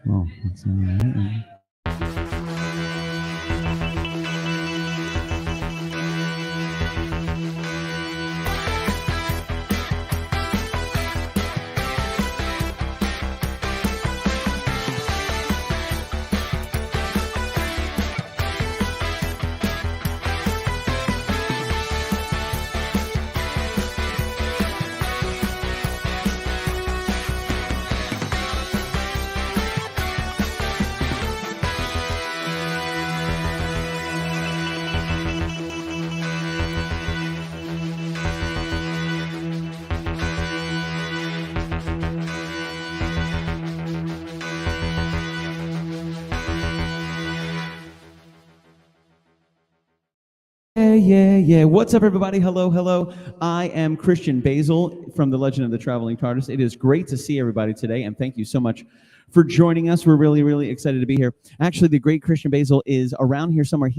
Well, that's all right. Yeah. What's up, everybody? Hello. I am Christian Basel from The Legend of the Traveling TARDIS. It is great to see everybody today, and thank you so much for joining us. We're really excited to be here. Actually, the great Christian Basel is around here somewhere.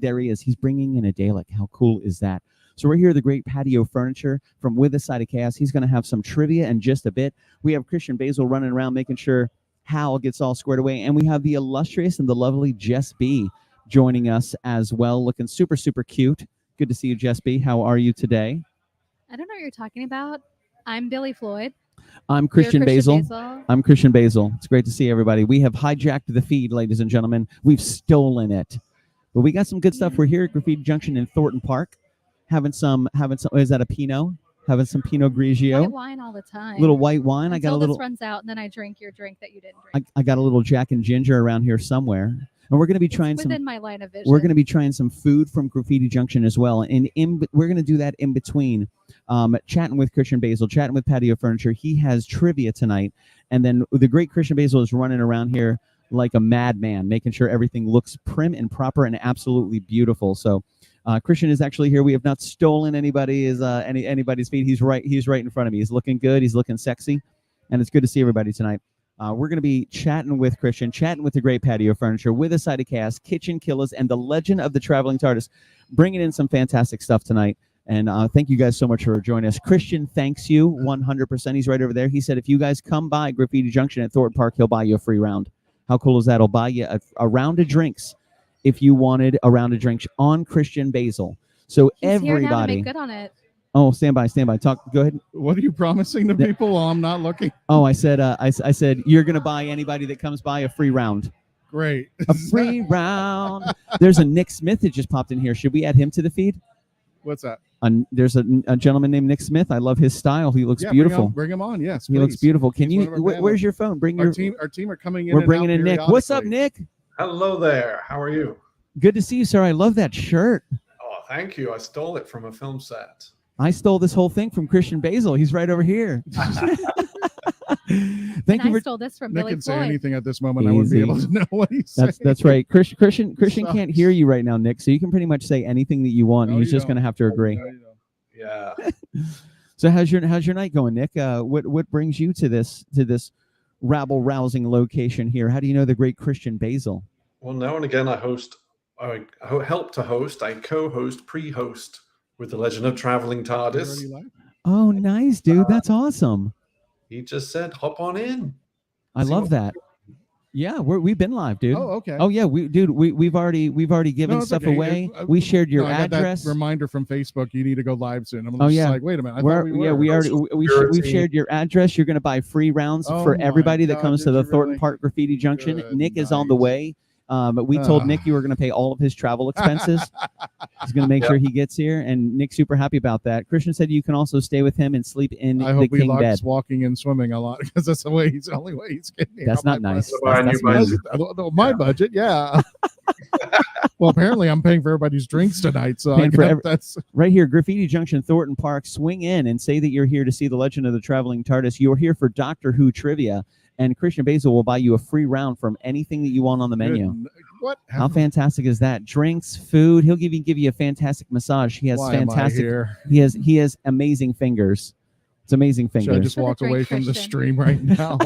There he is. He's bringing in a Dalek. How cool is that? So we're here at the great patio furniture from With a Side of Chaos. He's going to have some trivia in just a bit. We have Christian Basel running around making sure Hal gets all squared away, and we have the illustrious and the lovely Jess B joining us as well, looking super cute. Good to see you, Jess B. How are you today? I don't know what you're talking about. I'm Billy Floyd. I'm Christian Basel. I'm Christian Basel. It's great to see everybody. We have hijacked the feed, ladies and gentlemen. We've stolen it. But we got some good stuff. We're here at Graffiti Junction in Thornton Park, having some. Is that a Pinot? Having some Pinot Grigio. White wine all the time. Little white wine. Until I got a little. This runs out, and then I drink your drink that you didn't drink. I got a little Jack and Ginger around here somewhere. And we're going to be trying within my line of vision. We're going to be trying some food from Graffiti Junction as well, and we're going to do that in between, chatting with Christian Basel, chatting with Patio Furniture. He has trivia tonight, and then the great Christian Basel is running around here like a madman, making sure everything looks prim and proper and absolutely beautiful. So, Christian is actually here. We have not stolen anybody's feed. He's right in front of me. He's looking good. He's looking sexy, and it's good to see everybody tonight. We're going to be chatting with Christian, chatting with the great patio furniture, With a Side of Chaos, KitchenKillaz, and The Legend of the Traveling TARDIS, bringing in some fantastic stuff tonight. And thank you guys so much for joining us. Christian thanks you 100%. He's right over there. He said if you guys come by Graffiti Junction at Thornton Park, he'll buy you a free round. How cool is that? He'll buy you a round of drinks if you wanted a round of drinks on Christian Basel. So He's everybody, here now to make good on it. Oh, stand by. Talk. Go ahead. What are you promising to people while I'm not looking? Oh, I said you're gonna buy anybody that comes by a free round. Great. A free round. There's a Nick Smith that just popped in here. Should we add him to the feed? What's that? There's a gentleman named Nick Smith. I love his style. He looks beautiful. Bring him on. Yes, he looks beautiful. Can you? Where's your phone? Our team are coming in. We're bringing in Nick. What's up, Nick? Hello there. How are you? Good to see you, sir. I love that shirt. Oh, thank you. I stole it from a film set. I stole this whole thing from Christian Basel. He's right over here. Thank you. I stole this from Nick Billy can Floyd. say anything at this moment. Easy. I wouldn't be able to know what he's saying. That's right. Christian can't hear you right now, Nick. So you can pretty much say anything that you want. No, he's just going to have to agree. Yeah. So how's your night going, Nick? What brings you to this rabble rousing location here? How do you know the great Christian Basel? Well, now and again I help to host. I co-host, pre-host with The Legend of Traveling TARDIS. Oh, nice, dude. That's awesome. He just said, hop on in. I love that. Yeah, we've been live, dude. Oh, okay. Oh, yeah, we've already given stuff away. We shared your address. That reminder from Facebook. You need to go live soon. I'm just like, wait a minute. We've shared your address. You're going to buy free rounds for everybody that comes to the Thornton Park Graffiti Junction. Nick is on the way. But we told Nick you were going to pay all of his travel expenses. He's going to make sure he gets here, and Nick's super happy about that. Christian said you can also stay with him and sleep in the king bed. Walking and swimming a lot because that's the only way he's getting. That's not nice. My budget, yeah. Well, apparently I'm paying for everybody's drinks tonight, so that's right here, Graffiti Junction, Thornton Park. Swing in and say that you're here to see The Legend of the Traveling TARDIS. You're here for Doctor Who trivia. And Christian Basel will buy you a free round from anything that you want on the menu. What? How fantastic is that? Drinks, food. He'll give you a fantastic massage. He has He has amazing fingers. It's amazing fingers. Should I just walk away from the stream right now?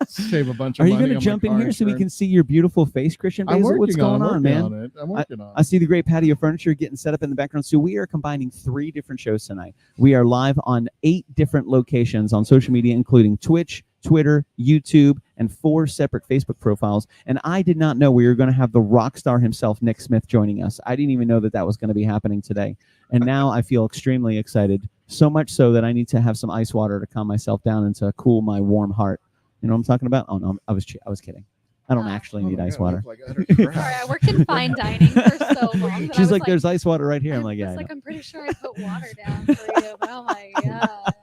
Save a bunch of money. Are you going to jump in here so we can see your beautiful face, Christian Basel? What's going on, man? I'm working on it. I see the great patio furniture getting set up in the background. So we are combining 3 different shows tonight. We are live on 8 different locations on social media, including Twitch, Twitter, YouTube, and 4 separate Facebook profiles. And I did not know we were going to have the rock star himself, Nick Smith, joining us. I didn't even know that was going to be happening today. And now I feel extremely excited, so much so that I need to have some ice water to calm myself down and to cool my warm heart. You know what I'm talking about? Oh, no, I was kidding. I don't actually need ice water. Sorry, I worked in fine dining for so long. She's like, there's ice water right here. I'm like, yeah. I'm pretty sure I put water down for you. But oh my god.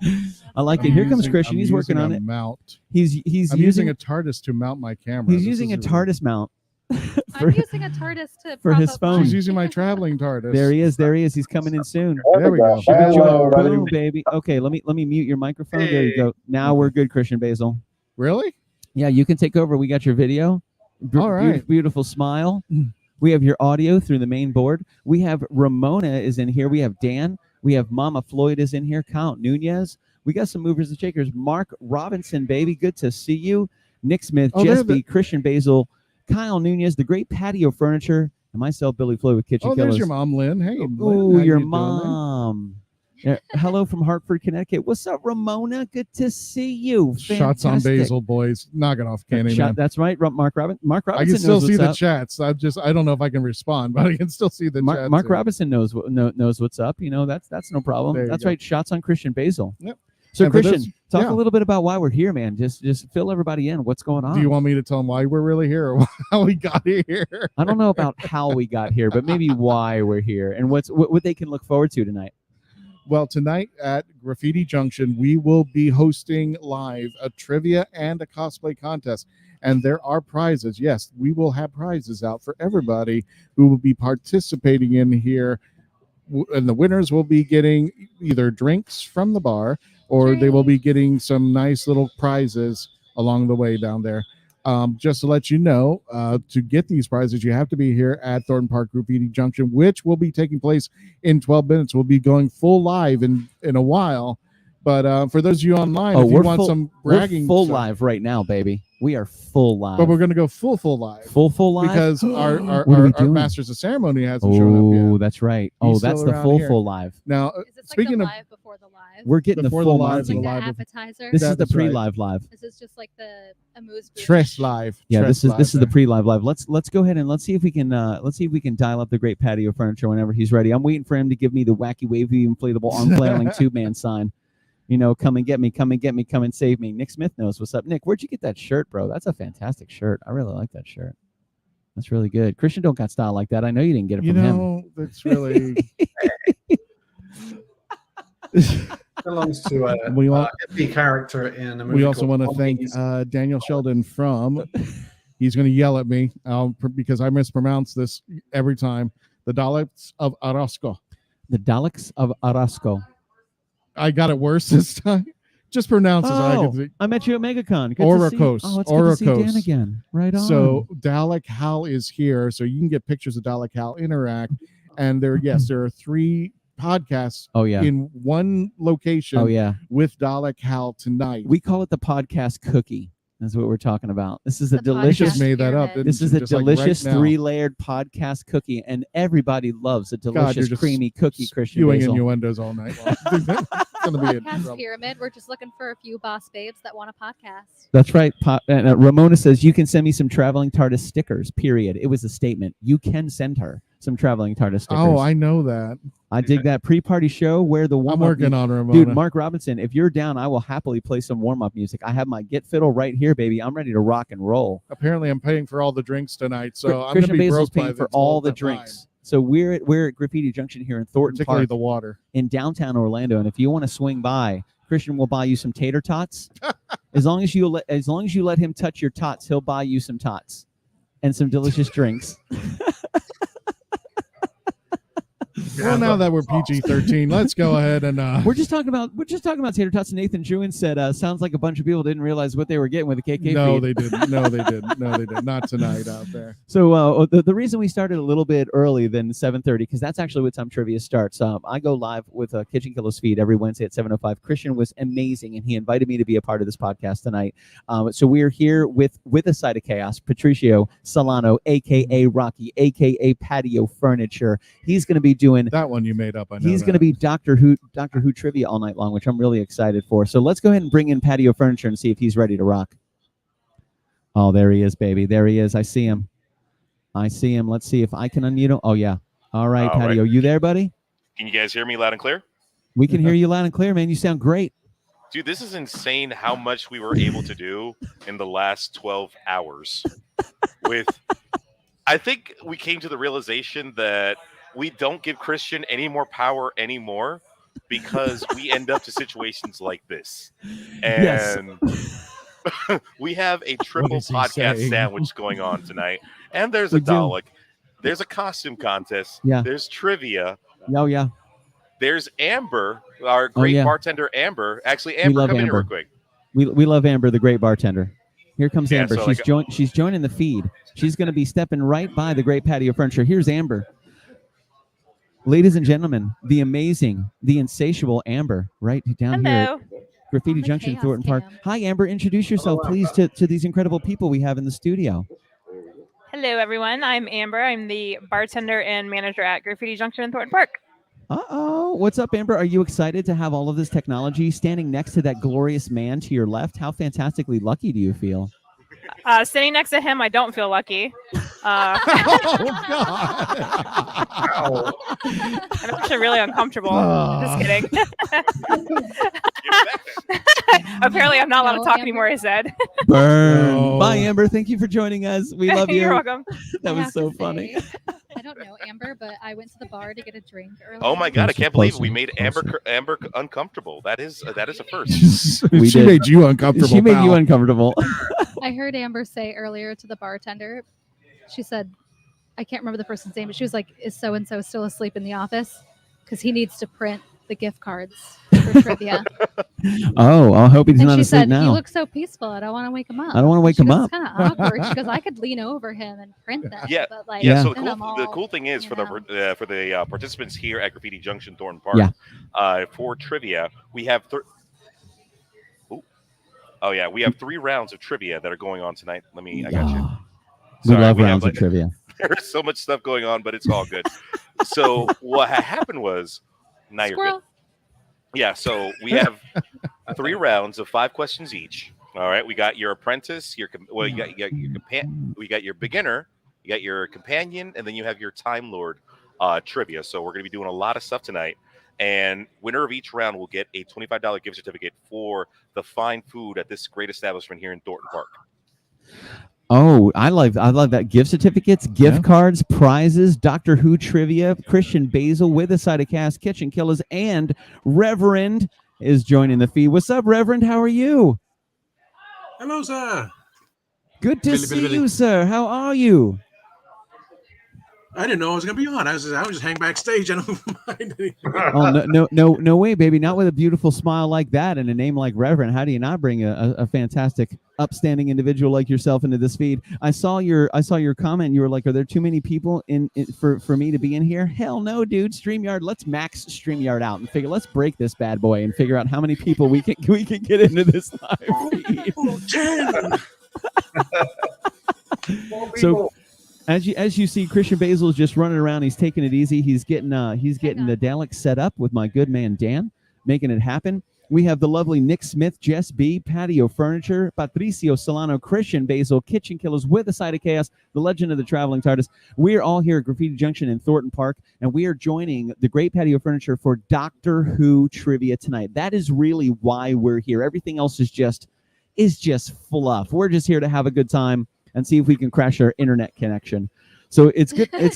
I like it. Here comes Christian. He's working on it. Mount. He's I'm using a TARDIS to mount my camera. He's using a TARDIS mount. I'm using a TARDIS to for his phone. She's using my traveling TARDIS. There he is. There he is. He's coming in soon. There we go. Hello, boom, baby. Okay, let me mute your microphone. There you go. Now we're good, Christian Basel. Really? Yeah, you can take over. We got your video. All right. Beautiful smile. We have your audio through the main board. We have Ramona is in here. We have Dan. We have Mama Floyd is in here. Count Nunez. We got some movers and shakers. Mark Robinson, baby. Good to see you. Nick Smith, Jesby, Christian Basel, Kyle Nunez, the great patio furniture, and myself, Billy Floyd with KitchenKillaz. Oh, there's your mom, Lynn. Hey, oh, your mom. Hello from Hartford, Connecticut. What's up, Ramona? Good to see you. Fantastic. Shots on Basel, boys. Knock it off, Candyman. That's right, Mark Robinson. I can still see the chats. I don't know if I can respond, but I can still see the chats. Mark Robinson knows what's up. You know, that's no problem. That's right. Shots on Christian Basel. Yep. So, and Christian, talk a little bit about why we're here, man. Just fill everybody in. What's going on? Do you want me to tell them why we're really here or how we got here? I don't know about how we got here, but maybe why we're here and what they can look forward to tonight. Well, tonight at Graffiti Junction, we will be hosting live a trivia and a cosplay contest. And there are prizes. Yes, we will have prizes out for everybody who will be participating in here. And the winners will be getting either drinks from the bar or they will be getting some nice little prizes along the way down there. Just to let you know, to get these prizes, you have to be here at Thornton Park Graffiti Junction, which will be taking place in 12 minutes. We'll be going full live in a while. But for those of you online, if you want some bragging. We're full live right now, baby. We are full live. But we're going to go full live. Full live? Because our Masters of Ceremony hasn't shown up yet. Oh, that's right. Oh, that's the full live. Now, speaking like of live before the live? We're getting the full live. Like the appetizer? This is the pre-live live. This is just like the amuse bouche. Tres live. Yeah, this is the pre-live live. Let's go ahead and let's see if we can dial up the great patio furniture whenever he's ready. I'm waiting for him to give me the wacky wavy inflatable arm flailing tube man sign. You know, come and get me, come and save me. Nick Smith knows what's up. Nick, where'd you get that shirt, bro? That's a fantastic shirt. I really like that shirt. That's really good. Christian don't got style like that. I know you didn't get it from him. That's really belongs to a epic character in a movie. We also want to thank Daniel Sheldon he's going to yell at me because I mispronounce this every time. The Daleks of Orozco. The Daleks of Orozco. I got it worse this time. Just pronounce it. I met you at MegaCon. Oracos. It's good to see Dan again. Right on. So DALEK HAL is here, so you can get pictures of DALEK HAL interact. And there are 3 podcasts in one location with DALEK HAL tonight. We call it the podcast cookie. That's what we're talking about. This is a delicious. Just made that up. This is a delicious 3-layered podcast cookie, and everybody loves a delicious creamy cookie. Christian spewing innuendos all night long. It's gonna be podcast pyramid. We're just looking for a few boss babes that want a podcast. That's right. Ramona says you can send me some Traveling TARDIS stickers. Period. It was a statement. You can send her some Traveling TARDIS stickers. Oh, I know that. I dig that pre-party show where the warm-up. I'm working on Ramona. Dude, Mark Robinson, if you're down, I will happily play some warm-up music. I have my Get Fiddle right here, baby. I'm ready to rock and roll. Apparently, I'm paying for all the drinks tonight, so I'm Christian going to be Basil's broke paying for all the drinks. So we're at Graffiti Junction here in Thornton Particularly Park, the water in downtown Orlando. And if you want to swing by, Christian will buy you some tater tots. as long as you let him touch your tots, he'll buy you some tots and some delicious drinks. Well, now that we're PG-13, let's go ahead and we're just talking about tater tots. And Nathan Jewin said, "Sounds like a bunch of people didn't realize what they were getting with the KK." No, feed. they didn't. No, they didn't. No, they did not tonight out there. So the reason we started a little bit early than 7:30 because that's actually what time trivia starts. I go live with a KitchenKillaz feed every Wednesday at 7:05. Christian was amazing, and he invited me to be a part of this podcast tonight. So we're here with a side of chaos, Patricio Solano, aka Rocky, aka Patio Furniture. He's going to be doing then that one you made up. I know he's going to be Doctor Who trivia all night long, which I'm really excited for. So let's go ahead and bring in Patio Furniture and see if he's ready to rock. Oh, there he is, baby. There he is. I see him. Let's see if I can unmute him. Oh, yeah. All right, Patio. You there, buddy? Can you guys hear me loud and clear? We can hear you loud and clear, man. You sound great. Dude, this is insane how much we were able to do in the last 12 hours. I think we came to the realization that we don't give Christian any more power anymore because we end up to situations like this. And we have a triple podcast sandwich going on tonight. And there's a Dalek. There's a costume contest. Yeah. There's trivia. Oh, yeah. There's Amber, our great bartender, Amber. Actually, Amber, come in here real quick. We love Amber, the great bartender. Here comes Amber. So she's joining the feed. She's going to be stepping right by the great Patio Furniture. Here's Amber. Ladies and gentlemen, the amazing, the insatiable Amber, right down here at Graffiti Junction, Thornton Park. Hi, Amber. Introduce yourself, please, to these incredible people we have in the studio. Hello, everyone. I'm Amber. I'm the bartender and manager at Graffiti Junction in Thornton Park. Uh-oh. What's up, Amber? Are you excited to have all of this technology standing next to that glorious man to your left? How fantastically lucky do you feel? Sitting next to him, I don't feel lucky. Oh, God. I'm actually really uncomfortable. Just kidding. Apparently, I'm not allowed to talk anymore, I said. Burn. No. Bye, Amber. Thank you for joining us. We love you. You're welcome. That was so funny. I don't know Amber, but I went to the bar to get a drink earlier. Oh my God! I can't believe we made Amber uncomfortable. That is a first. She made you uncomfortable. She made you uncomfortable. I heard Amber say earlier to the bartender, she said, I can't remember the person's name, but she was like, is so-and-so still asleep in the office? Because he needs to print the gift cards for trivia. Oh, I hope he's And not she asleep said, now. he looks so peaceful. I don't want to wake him up. I don't want to wake him up. It's kind of awkward. She goes, I could lean over him and print them. Yeah, but like, yeah. So then I'm all, the cool thing is for the participants here at Graffiti Junction, Thornton Park, for trivia, we have we have 3 rounds of trivia that are going on tonight. I got you. We love rounds of trivia. There's so much stuff going on, but it's all good. So what happened was, now you're good. Yeah, so we have 3 rounds of 5 questions each. All right, we got your apprentice, you got your beginner, you got your companion, and then you have your Time Lord trivia. So we're going to be doing a lot of stuff tonight. And winner of each round will get a $25 gift certificate for the fine food at this great establishment here in Thornton Park. Oh, I love that. Gift certificates, gift cards, prizes, Doctor Who trivia, Christian Basel with a side of cast, KitchenKillaz, and Reverend is joining the feed. What's up, Reverend? How are you? Hello, sir. Good to see you, sir. How are you? I didn't know I was going to be on. I was just hang backstage. I don't mind anything. Oh, no way, baby. Not with a beautiful smile like that and a name like Reverend. How do you not bring a fantastic, upstanding individual like yourself into this feed? I saw your comment. You were like, "Are there too many people in for me to be in here?" Hell no, dude. StreamYard. Let's max StreamYard out and figure. Let's break this bad boy and figure out how many people we can get into this live feed. 10. So. As you see, Christian Basel is just running around. He's taking it easy. He's getting the Dalek set up with my good man Dan, making it happen. We have the lovely Nick Smith, Jess B, Patio Furniture, Patricio Solano, Christian Basel, KitchenKillaz with a side of chaos, the legend of the Traveling TARDIS. We are all here at Graffiti Junction in Thornton Park, and we are joining the great Patio Furniture for Doctor Who trivia tonight. That is really why we're here. Everything else is just fluff. We're just here to have a good time and see if we can crash our internet connection. So it's good. It's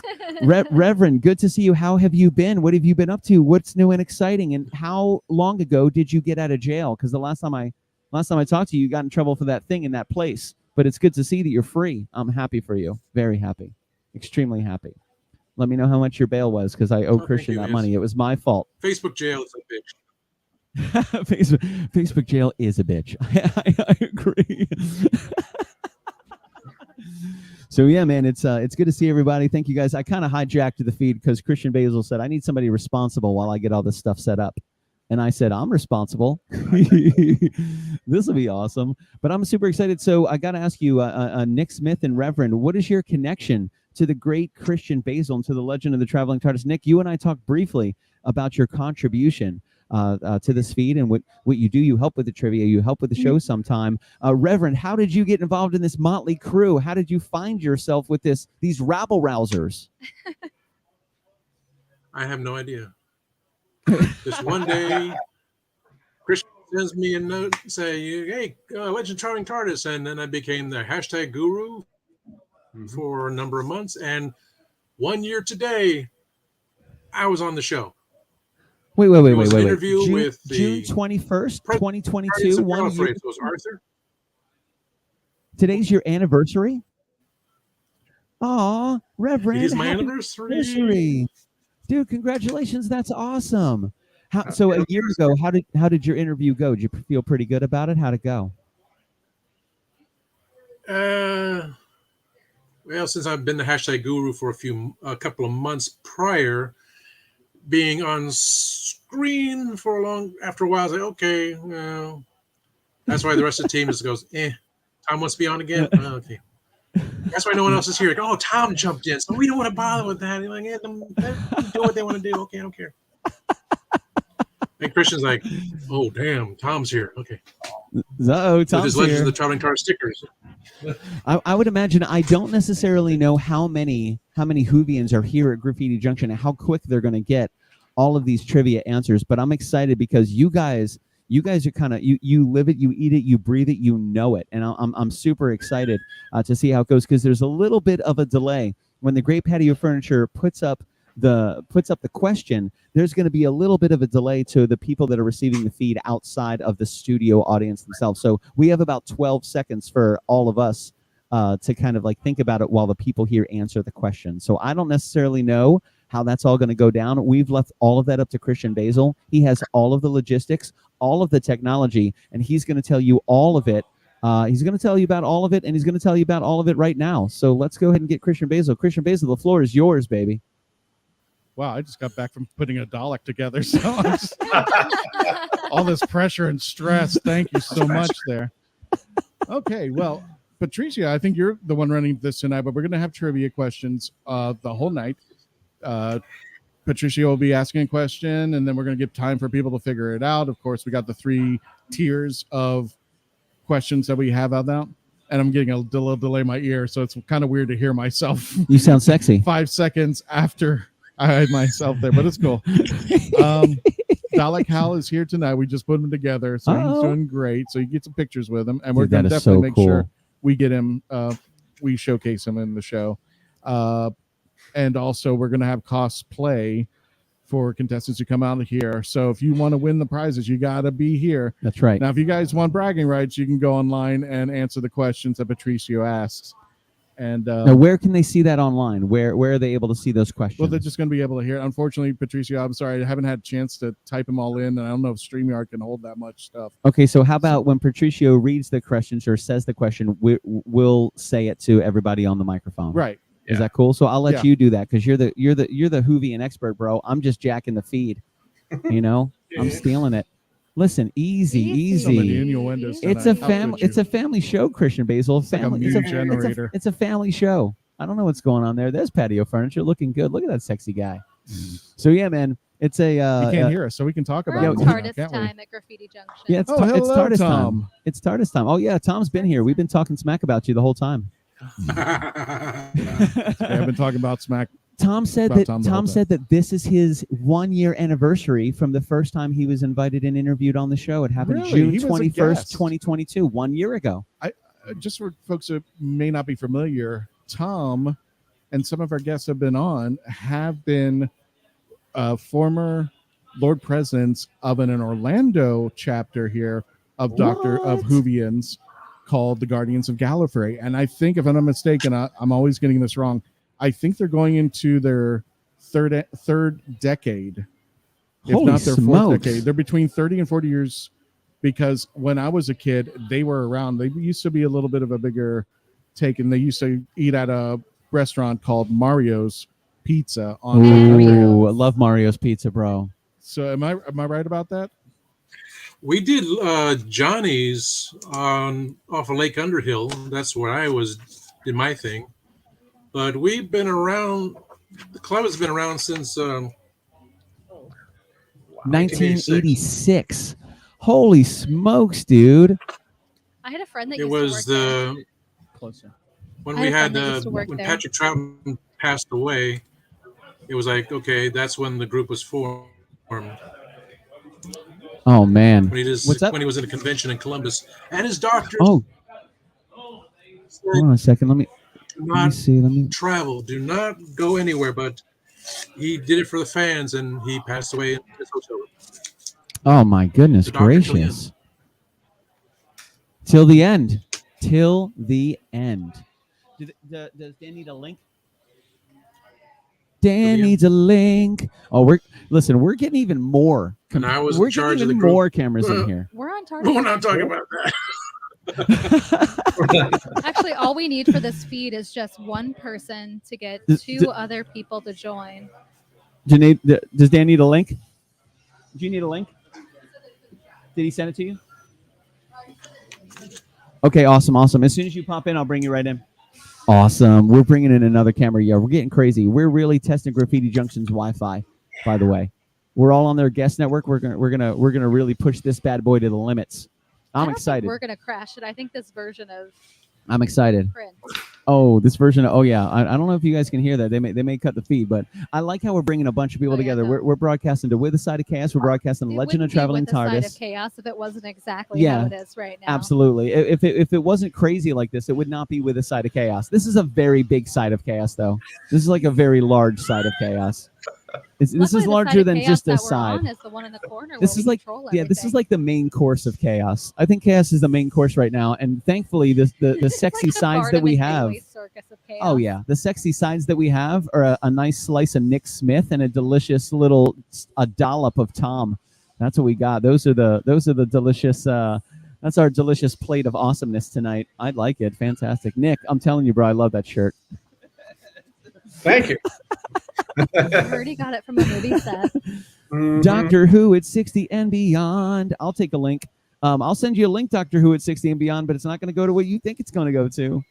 Reverend, good to see you. How have you been? What have you been up to? What's new and exciting? And how long ago did you get out of jail? Because the last time I talked to you, you got in trouble for that thing in that place. But it's good to see that you're free. I'm happy for you. Very happy. Extremely happy. Let me know how much your bail was, because I owe Christian that money. It was my fault. Facebook jail is a bitch. Facebook jail is a bitch. I agree. So yeah, man, it's good to see everybody. Thank you guys. I kind of hijacked the feed because Christian Basel said I need somebody responsible while I get all this stuff set up, and I said I'm responsible. This will be awesome. But I'm super excited. So I got to ask you, Nick Smith and Reverend, what is your connection to the great Christian Basel and to the legend of the Traveling TARDIS. Nick, you and I talked briefly about your contribution to this feed and what you do. You help with the trivia. You help with the show sometime. Reverend, how did you get involved in this motley crew? How did you find yourself with these rabble-rousers? I have no idea. This one day, Christian sends me a note say, "Hey, Legend Traveling TARDIS," and then I became the hashtag guru for a number of months. And 1 year today, I was on the show. Wait. Interview June, with the June 21st, 2022. Guardians of 1 year. Gallifrey. So it was Arthur. Today's your anniversary? Aw, Reverend. It is my happy anniversary. Dude, congratulations. That's awesome. So a year ago, how did your interview go? Did you feel pretty good about it? How'd it go? Well, since I've been the hashtag guru for a couple of months prior, being on screen for after a while, I was like, okay, well, that's why the rest of the team just goes, Tom wants to be on again? Okay. That's why no one else is here. Like, oh, Tom jumped in, so we don't want to bother with that. You're like, let them do what they want to do. Okay, I don't care. And Christian's like, oh, damn, Tom's here. Okay. Uh-oh, Tom's with his Legends here. of the Traveling TARDIS stickers. I would imagine. I don't necessarily know how many WHOvians are here at Graffiti Junction and how quick they're going to get all of these trivia answers, but I'm excited because you guys are kind of you live it, you eat it, you breathe it, you know it, and I'm super excited to see how it goes, because there's a little bit of a delay when the Great Patio Furniture puts up the question. There's going to be a little bit of a delay to the people that are receiving the feed outside of the studio audience themselves. So we have about 12 seconds for all of us to kind of like think about it while the people here answer the question. So I don't necessarily know how that's all going to go down. We've left all of that up to Christian Basel. He has all of the logistics, all of the technology, and he's going to tell you all of it. He's going to tell you about all of it, and he's going to tell you about all of it right now. So let's go ahead and get Christian Basel. Christian Basel, the floor is yours, baby. Wow, I just got back from putting a Dalek together, so I'm just, all this pressure and stress. Thank you so much there. Okay, well, Patricia, I think you're the one running this tonight, but we're going to have trivia questions the whole night. Patricia will be asking a question, and then we're going to give time for people to figure it out. Of course, we got the 3 tiers of questions that we have out now, and I'm getting a little delay in my ear, so it's kind of weird to hear myself. You sound sexy. 5 seconds after I had myself there, but it's cool. Dalek Hal is here tonight. We just put him together, so he's doing great. So you get some pictures with him, and we're going to definitely make sure we get him, we showcase him in the show. And also, we're going to have cosplay for contestants who come out of here. So if you want to win the prizes, you got to be here. That's right. Now, if you guys want bragging rights, you can go online and answer the questions that Patricio asks. And now, where can they see that online? Where are they able to see those questions? Well, they're just going to be able to hear it. Unfortunately, Patricio, I'm sorry, I haven't had a chance to type them all in, and I don't know if StreamYard can hold that much stuff. Okay, so how about when Patricio reads the questions or says the question, we'll say it to everybody on the microphone. Right. Is that cool? So I'll let you do that, because you're the WHOvian expert, bro. I'm just jacking the feed. You know, I'm stealing it. Listen, easy. It's a family show, Christian Basel. It's a family show. I don't know what's going on there. There's Patio Furniture looking good. Look at that sexy guy. So yeah, man, it's a. You can't hear us, so we can talk about it. TARDIS time at Graffiti Junction. Yeah, it's TARDIS time. It's TARDIS time. Oh yeah, Tom's been here. We've been talking smack about you the whole time. I've been talking about smack. Tom said that this is his 1 year anniversary from the first time he was invited and interviewed on the show. It happened June 21st, 2022, 1 year ago. Just for folks who may not be familiar, Tom and some of our guests have been former Lord Presidents of an Orlando chapter here of Doctor of WHOvians called the Guardians of Gallifrey. And I think, if I'm not mistaken, I'm always getting this wrong, I think they're going into their third decade, if not their fourth decade. They're between 30 and 40 years, because when I was a kid, they were around. They used to be a little bit of a bigger take, and they used to eat at a restaurant called Mario's Pizza. I love Mario's Pizza, bro. So am I right about that? We did Johnny's off of Lake Underhill. That's where I did my thing. But we've been around. The club has been around since 1986. Holy smokes, dude! I had a friend that it used to work was there. Closer. when I we had a had friend that used to work when there. Patrick Troughton passed away. It was like, okay, that's when the group was formed. Oh man, What's up? When he was at a convention in Columbus, and his doctor Oh, said, hold on a second. Let me "Do not see. Let me. travel, do not go anywhere." But he did it for the fans, and he passed away in his hotel room. Oh my goodness The doctor gracious! Till the end. Till the end. Does Dan need a link? Dan needs a link. Oh, we're getting even more. And I was we're in charge getting of the even group. more cameras in here. We're on target. We're not talking about that. Actually, all we need for this feed is just one person to get two other people to join. Does Dan need a link? Do you need a link? Did he send it to you? Okay, awesome. As soon as you pop in, I'll bring you right in. Awesome. We're bringing in another camera. Yeah, we're getting crazy. We're really testing Graffiti Junction's Wi-Fi, by the way. We're all on their guest network. We're gonna really push this bad boy to the limits. I'm excited. We're gonna crash it. I think this version of I'm excited. print. Oh, this version. Oh yeah. I don't know if you guys can hear that. They may cut the feed, but I like how we're bringing a bunch of people together. We're broadcasting to With a Side of Chaos. We're broadcasting Legend of Traveling TARDIS. Side of Chaos if it wasn't exactly Yeah, how it is right now. Absolutely. If it wasn't crazy like this, it would not be With a Side of Chaos. This is a very big side of chaos, though. This is like a very large side of chaos. This is larger than just a side. Is the one in the corner This is like this is like the main course of chaos. I think chaos is the main course right now, and thankfully the sexy like the sides that we Barnum and have. Bailey circus of chaos. Oh yeah, the sexy sides that we have are a nice slice of Nick Smith and a delicious little dollop of Tom. That's what we got. Those are the delicious. That's our delicious plate of awesomeness tonight. I like it. Fantastic, Nick. I'm telling you, bro, I love that shirt. Thank you. I already got it from a movie set. Mhm. Doctor Who at 60 and Beyond. I'll take a link. I'll send you a link, Doctor Who at 60 and Beyond, but it's not going to go to what you think it's going to go to.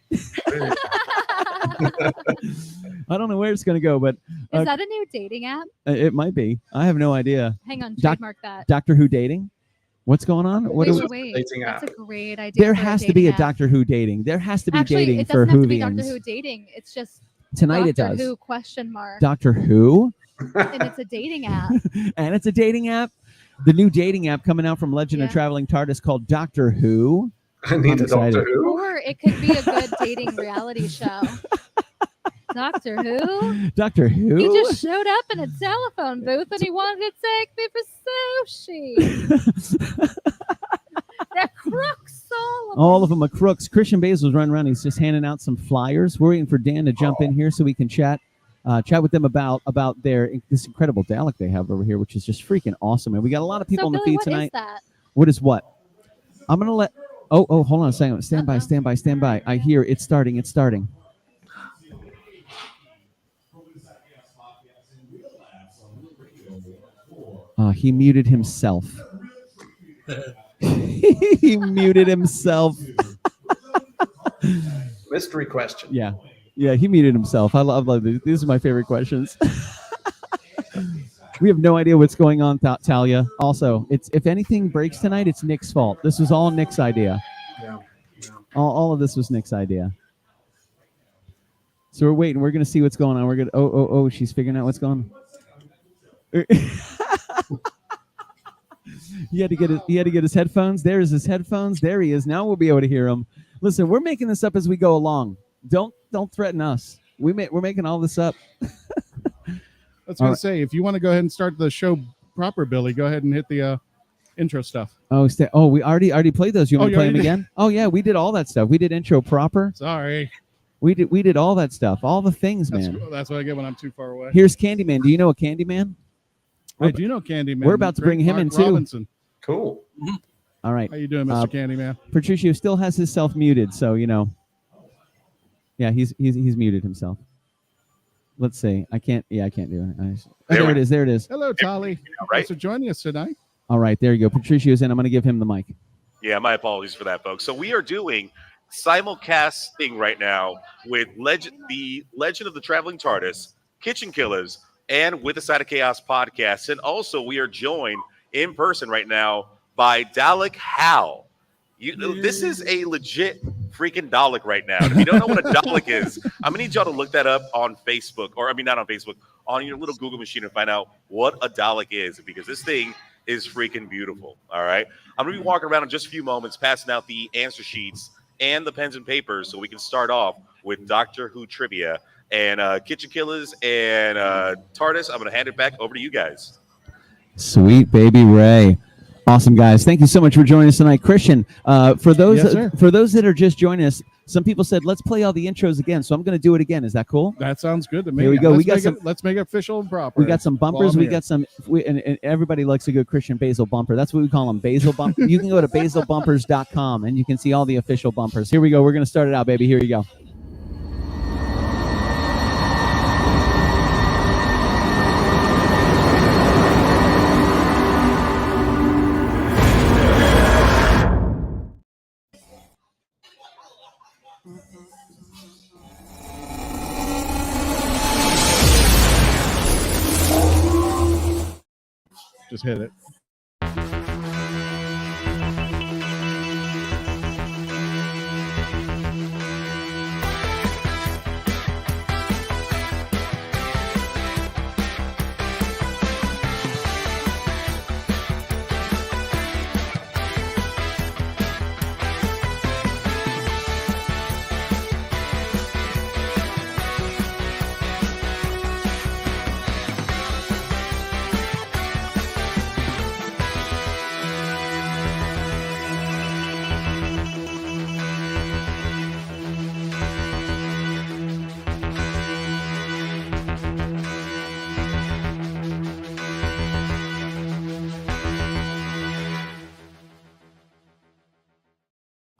I don't know where it's going to go, but Is that a new dating app? it might be. I have no idea. Hang on, trademark that. Doctor Who dating? What's going on? Wait, that's a great idea. There for has a to be a dating app. Doctor Who dating. There has to be Actually, dating it for doesn't have to be WHOvians. Doctor Who dating. It's just Tonight Doctor it does. Who question mark. Doctor Who? And it's a dating app. And it's a dating app. The new dating app coming out from Legend of Traveling TARDIS called Doctor Who. I need a Doctor Who. Or it could be a good dating reality show. Doctor Who? Doctor Who? He just showed up in a telephone booth and he wanted to take me for sushi. They're crooks, All of them are crooks. Christian Basel's running around. He's just handing out some flyers. We're waiting for Dan to jump in here so we can chat with them about this incredible Dalek they have over here, which is just freaking awesome. And we got a lot of people on the feed tonight. What is that? What is what? I'm gonna let. Oh, hold on a second. Stand by. I hear it's starting. It's starting. He muted himself. He muted himself. Mystery question. Yeah, he muted himself. I love these. These are my favorite questions. We have no idea what's going on, Talia. Also, if anything breaks tonight, it's Nick's fault. This was all Nick's idea. Yeah. All of this was Nick's idea. So we're waiting. We're gonna see what's going on. We're gonna. Oh! She's figuring out what's going on. He had to get his headphones. There's his headphones. There he is. Now we'll be able to hear him. Listen, we're making this up as we go along. Don't threaten us. We're making all this up. I was going to say, if you want to go ahead and start the show proper, Billy, go ahead and hit the intro stuff. We already played those. You want to play them did. again? Oh yeah, we did all that stuff. We did intro proper. Sorry. We did all that stuff. All the things, man. That's what I get when I'm too far away. Here's Candyman. Do you know a Candyman? I do know Candyman. We're about to bring him in too. Robinson. Cool. All right. How you doing, Mr. Candyman? Patricio still has himself muted, so you know. Yeah, he's muted himself. Let's see. I can't do it. There it is. There it is. Hello, Tolly. Thanks for joining us tonight. All right, there you go. Patricio's in. I'm going to give him the mic. Yeah, my apologies for that, folks. So we are doing simulcasting right now with the Legend of the Traveling TARDIS, KitchenKillaz, and With a Side of Chaos podcast. And also, we are joined in person right now by DALEK HAL. This is a legit freaking Dalek right now. If you don't know what a Dalek is, I'm gonna need y'all to look that up on Facebook, or I mean, not on Facebook, on your little Google machine and find out what a Dalek is, because this thing is freaking beautiful. All right, I'm gonna be walking around in just a few moments, passing out the answer sheets and the pens and papers, so we can start off with Doctor Who trivia and KitchenKillaz and TARDIS. I'm gonna hand it back over to you guys. Sweet baby Ray. Awesome, guys. Thank you so much for joining us tonight. Christian, for those that are just joining us, some people said, let's play all the intros again. So I'm going to do it again. Is that cool? That sounds good to me. Here we go. Let's make it official and proper. We got some bumpers. We got some, and everybody likes a good Christian Basel bumper. That's what we call them, Basel bumper. You can go to baselbumpers.com and you can see all the official bumpers. Here we go. We're going to start it out, baby. Here you go. Just hit it.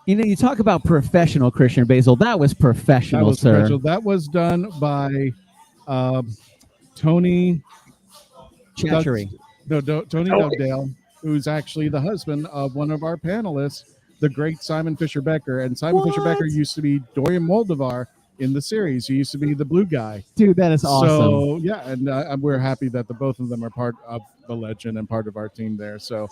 You know, you talk about professional, Christian Basel. That was professional, sir. Professional. That was done by Tony Chatchery. Tony Dugdale, who's actually the husband of one of our panelists, the great Simon Fisher Becker. And Simon Fisher Becker used to be Dorian Moldovar in the series. He used to be the blue guy. Dude, that is awesome. So, yeah, and we're happy that the both of them are part of the legend and part of our team there. So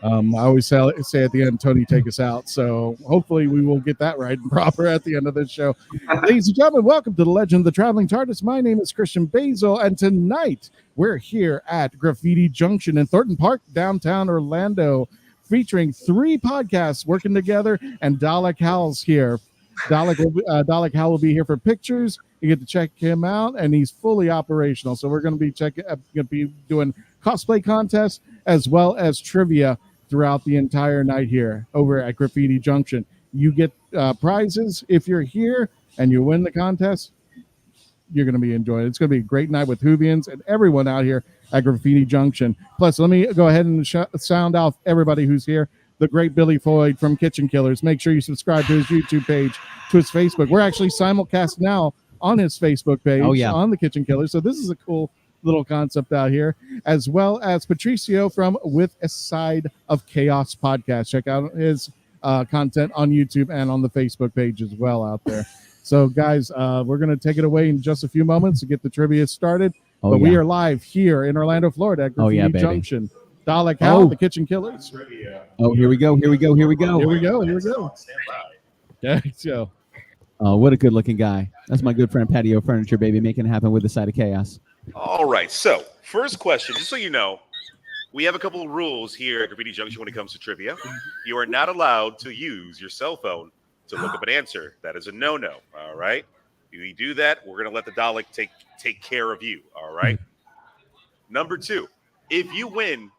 I always say at the end, Tony, take us out. So hopefully we will get that right and proper at the end of this show. Ladies and gentlemen, welcome to the Legend of the Traveling TARDIS. My name is Christian Basel, and tonight we're here at Graffiti Junction in Thornton Park, downtown Orlando, featuring 3 podcasts working together, and DALEK HAL's here. DALEK HAL will be here for pictures. You get to check him out, and he's fully operational. So we're going to be doing cosplay contests as well as trivia throughout the entire night here over at Graffiti Junction. You get prizes if you're here and you win the contest. You're going to be enjoying it. It's going to be a great night with WHOvians and everyone out here at Graffiti Junction. Plus, let me go ahead and sound off everybody who's here. The great Billy Floyd from KitchenKillaz. Make sure you subscribe to his YouTube page, to his Facebook. We're actually simulcast now on his Facebook page, on the KitchenKillaz. So this is a cool little concept out here, as well as Patricio from With a Side of Chaos podcast. Check out his content on YouTube and on the Facebook page as well out there. So, guys, we're going to take it away in just a few moments to get the trivia started. We are live here in Orlando, Florida at Graffiti Junction. DALEK HAL, the KitchenKillaz. Here we go. Yeah, so. Oh, what a good-looking guy. That's my good friend Patio Furniture, baby, making it happen with the Side of Chaos. All right, so first question, just so you know, we have a couple of rules here at Graffiti Junction when it comes to trivia. You are not allowed to use your cell phone to look up an answer. That is a no-no, all right? If you do that, we're going to let the Dalek take care of you, all right? Number 2, if you win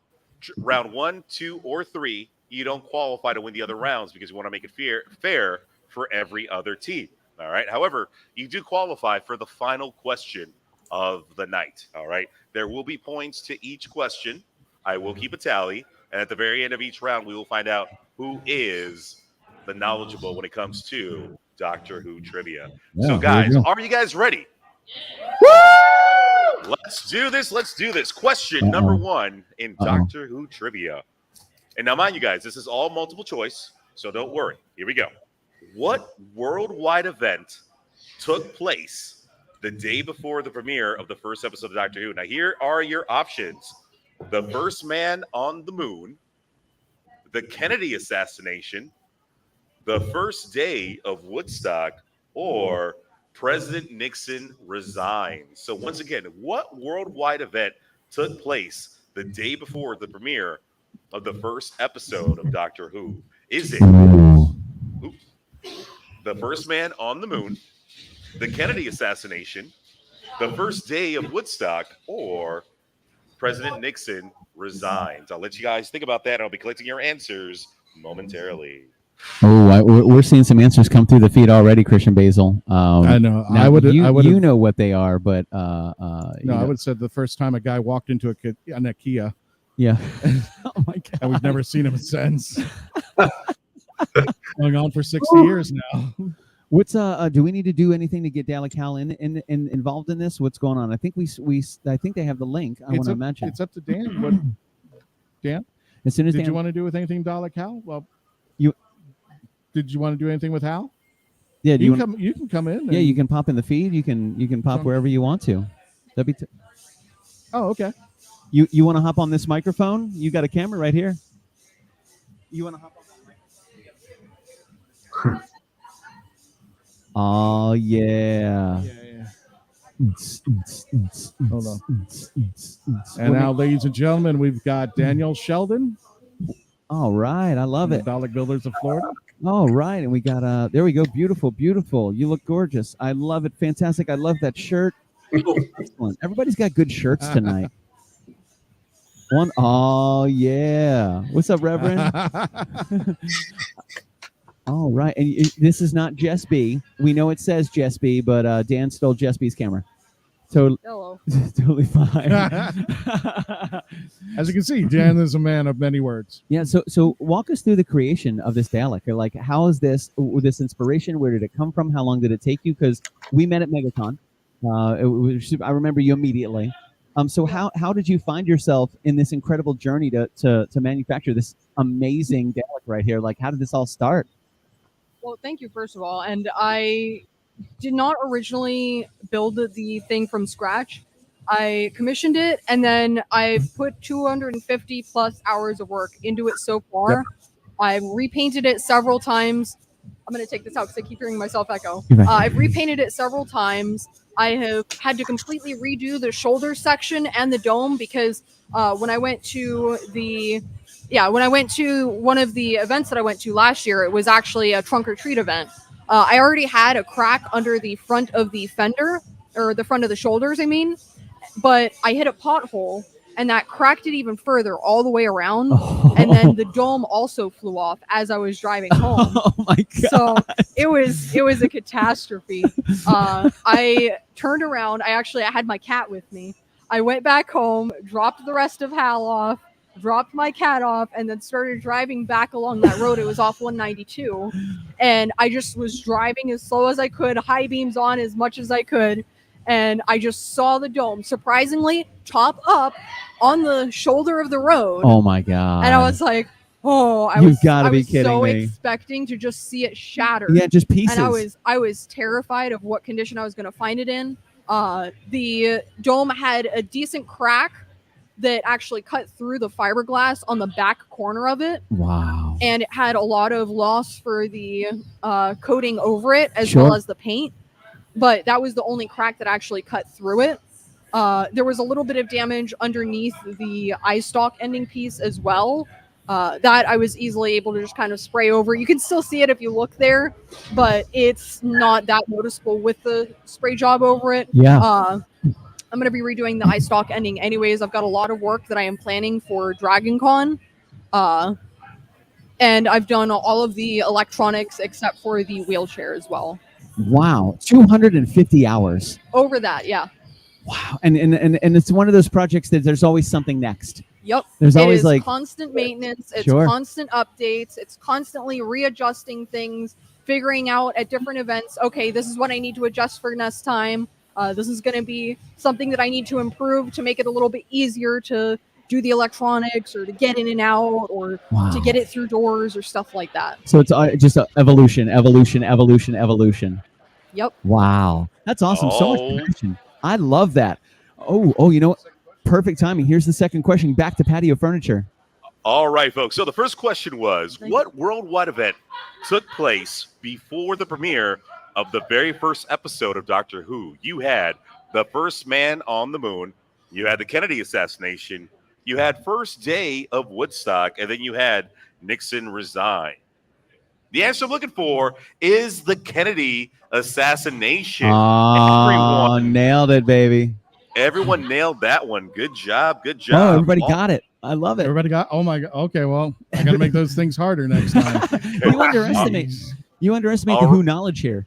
round 1, 2, or 3, you don't qualify to win the other rounds because we want to make it fair for every other team, all right? However, you do qualify for the final question of the night. All right. There will be points to each question. I will keep a tally. And at the very end of each round, we will find out who is the knowledgeable when it comes to Doctor Who trivia. Yeah, so, guys, are you guys ready? Woo! Let's do this. Question number 1 in Doctor Who trivia. And now, mind you guys, this is all multiple choice. So don't worry. Here we go. What worldwide event took place the day before the premiere of the first episode of Doctor Who? Now, here are your options: the first man on the moon, the Kennedy assassination, the first day of Woodstock, or President Nixon resigns. So once again, what worldwide event took place the day before the premiere of the first episode of Doctor Who? Is it the first man on the moon, the Kennedy assassination, the first day of Woodstock, or President Nixon resigns? I'll let you guys think about that, and I'll be collecting your answers momentarily. Oh, we're seeing some answers come through the feed already, Christian Basel. I know. Now, I would. You know what they are, but no, I would have said the first time a guy walked into an IKEA. Yeah. Oh my God. And we've never seen him since. Going on for 60 years now. What's do we need to do anything to get DALEK HAL involved in this? What's going on? I think I think they have the link. I want to imagine. It's up to Dan. What, Dan? As soon as did you want to do with anything DALEK HAL? Well, did you want to do anything with Hal? Yeah, you can come in. Yeah, you can pop in the feed. You can pop wherever you want to. That'd be. Oh, okay. You want to hop on this microphone? You got a camera right here. You want to hop on that microphone? Oh yeah. Hold on. And now, ladies and gentlemen, we've got Daniel Sheldon. All right, I love it. Dalek Builders of Florida. All right, and we got there we go. Beautiful, beautiful. You look gorgeous. I love it. Fantastic. I love that shirt. Excellent. Everybody's got good shirts tonight. Oh yeah. What's up, Reverend? All right, and this is not Jess B. We know it says Jess B, but Dan stole Jess B's camera. Hello. Totally fine. As you can see, Dan is a man of many words. Yeah. So walk us through the creation of this Dalek. Or like, how is this inspiration? Where did it come from? How long did it take you? Because we met at MegaCon. I remember you immediately. So how did you find yourself in this incredible journey to manufacture this amazing Dalek right here? Like, how did this all start? Well, thank you, first of all. And I did not originally build the thing from scratch. I commissioned it, and then I've put 250 plus hours of work into it so far. Yep. I've repainted it several times. I'm going to take this out because I keep hearing myself echo. I've repainted it several times. I have had to completely redo the shoulder section and the dome because when I went to one of the events that I went to last year, it was actually a trunk or treat event. I already had a crack under the front of the fender, or the front of the shoulders, I mean, but I hit a pothole and that cracked it even further all the way around. Oh. And then the dome also flew off as I was driving home. Oh my God. So it was a catastrophe. I turned around. I had my cat with me. I went back home, dropped the rest of Hal off, dropped my cat off, and then started driving back along that road. It was off 192. And I just was driving as slow as I could, high beams on as much as I could. And I just saw the dome, surprisingly, top up on the shoulder of the road. Oh my God. And I was like, I was so expecting to just see it shatter. Yeah, just pieces. And I was terrified of what condition I was going to find it in. The dome had a decent crack that actually cut through the fiberglass on the back corner of it. Wow. And it had a lot of loss for the coating over it as well as the paint. But that was the only crack that actually cut through it. There was a little bit of damage underneath the eye stalk ending piece as well. That I was easily able to just kind of spray over. You can still see it if you look there, but it's not that noticeable with the spray job over it. Yeah. I'm going to be redoing the eye stalk ending anyways. I've got a lot of work that I am planning for Dragon Con. And I've done all of the electronics except for the wheelchair as well. Wow. 250 hours. Over that, yeah. Wow. And it's one of those projects that there's always something next. Yep. There's always like constant maintenance. It's constant updates. It's constantly readjusting things, figuring out at different events, okay, this is what I need to adjust for next time. This is going to be something that I need to improve to make it a little bit easier to do the electronics or to get in and out or Wow. to get it through doors or stuff like that. So it's just evolution. Yep. Wow, that's awesome. So much Oh. information. I love that. Oh, you know what? Perfect timing. Here's the second question. Back to patio furniture. All right, folks. So the first question was, Thank what worldwide event took place before the premiere of the very first episode of Doctor Who? You had the first man on the moon, you had the Kennedy assassination, you had first day of Woodstock, and then you had Nixon resign. The answer I'm looking for is the Kennedy assassination. Everyone, Nailed it, baby. everyone nailed that one. Good job. Good Oh, job. everybody got it. I love it. Everybody got. Oh my god. Okay, well, I got to make those things harder next time. You underestimate All the right. Who knowledge here.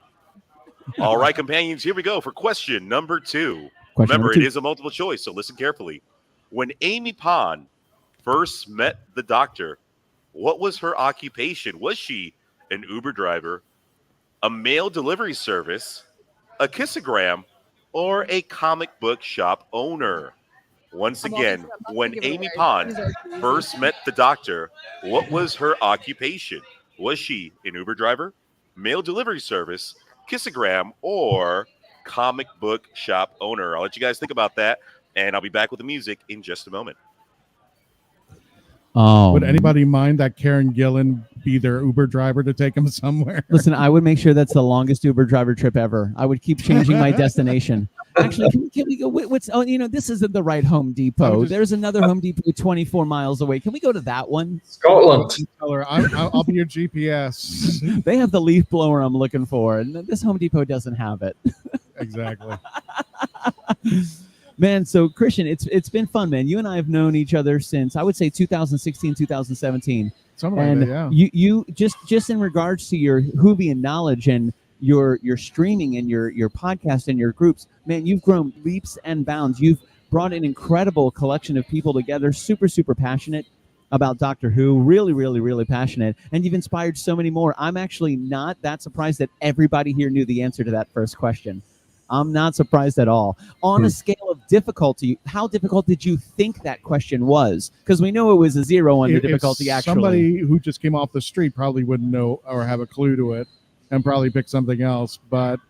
All right, companions, here we go for question number 2. Question Remember, number 2. it is a multiple choice, so listen carefully. When Amy Pond first met the Doctor, what was her occupation? Was she an Uber driver, a mail delivery service, a kissogram, or a comic book shop owner? Once I'm again, not gonna when give it Amy away. Pond These are easy. first met the Doctor, what was her occupation? Was she an Uber driver, mail delivery service, kissogram, or comic book shop owner? I'll let you guys think about that, and I'll be back with the music in just a moment. Oh, Would anybody mind that Karen Gillan be their Uber driver to take them somewhere? Listen, I would make sure that's the longest Uber driver trip ever. I would keep changing my destination. Actually, can we go? What's? Oh, this isn't the right Home Depot. There's another Home Depot 24 miles away. Can we go to that one? Scotland. Tell her, I'll be your GPS. They have the leaf blower I'm looking for, and this Home Depot doesn't have it. Exactly. Man, so Christian, it's been fun, man. You and I have known each other since I would say 2016, 2017. Something And like that, yeah. you just in regards to your Whovian knowledge and your streaming and your podcast and your groups, man, you've grown leaps and bounds. You've brought an incredible collection of people together, super, super passionate about Doctor Who, really, really, really passionate, and you've inspired so many more. I'm actually not that surprised that everybody here knew the answer to that first question. I'm not surprised at all. On a scale of difficulty, how difficult did you think that question was? Because we know it was a 0 on the If difficulty, actually. Somebody who just came off the street probably wouldn't know or have a clue to it and probably pick something else. But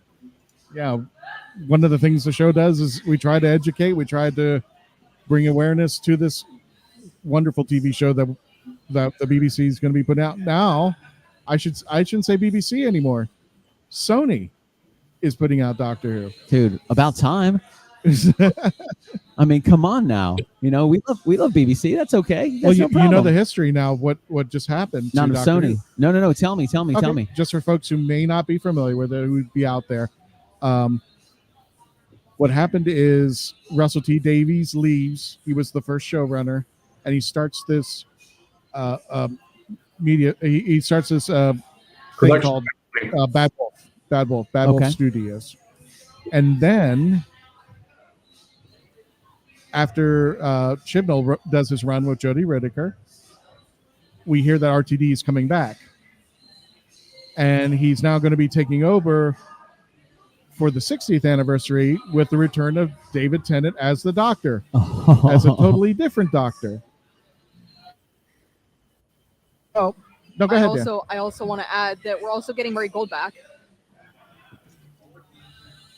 yeah, one of the things the show does is we try to educate. We try to bring awareness to this wonderful TV show that the BBC is going to be putting out. Now, I shouldn't say BBC anymore. Sony is putting out Doctor Who. Dude, about time. I mean, come on now. We love BBC. That's okay. That's Well, no you know problem. the history now. What just happened? Not to of Doctor Sony. Who. No. Tell me. Okay, Tell me. Just for folks who may not be familiar with it, who'd be out there. What happened is Russell T Davies leaves. He was the first showrunner, and he starts this media. He starts this thing Production called Bad Wolf Studios, and then after Chibnall does his run with Jodie Whittaker, we hear that RTD is coming back, and he's now going to be taking over for the 60th anniversary with the return of David Tennant as the Doctor, as a totally different Doctor. Oh, no, go ahead, Dan. I also want to add that we're also getting Murray Gold back.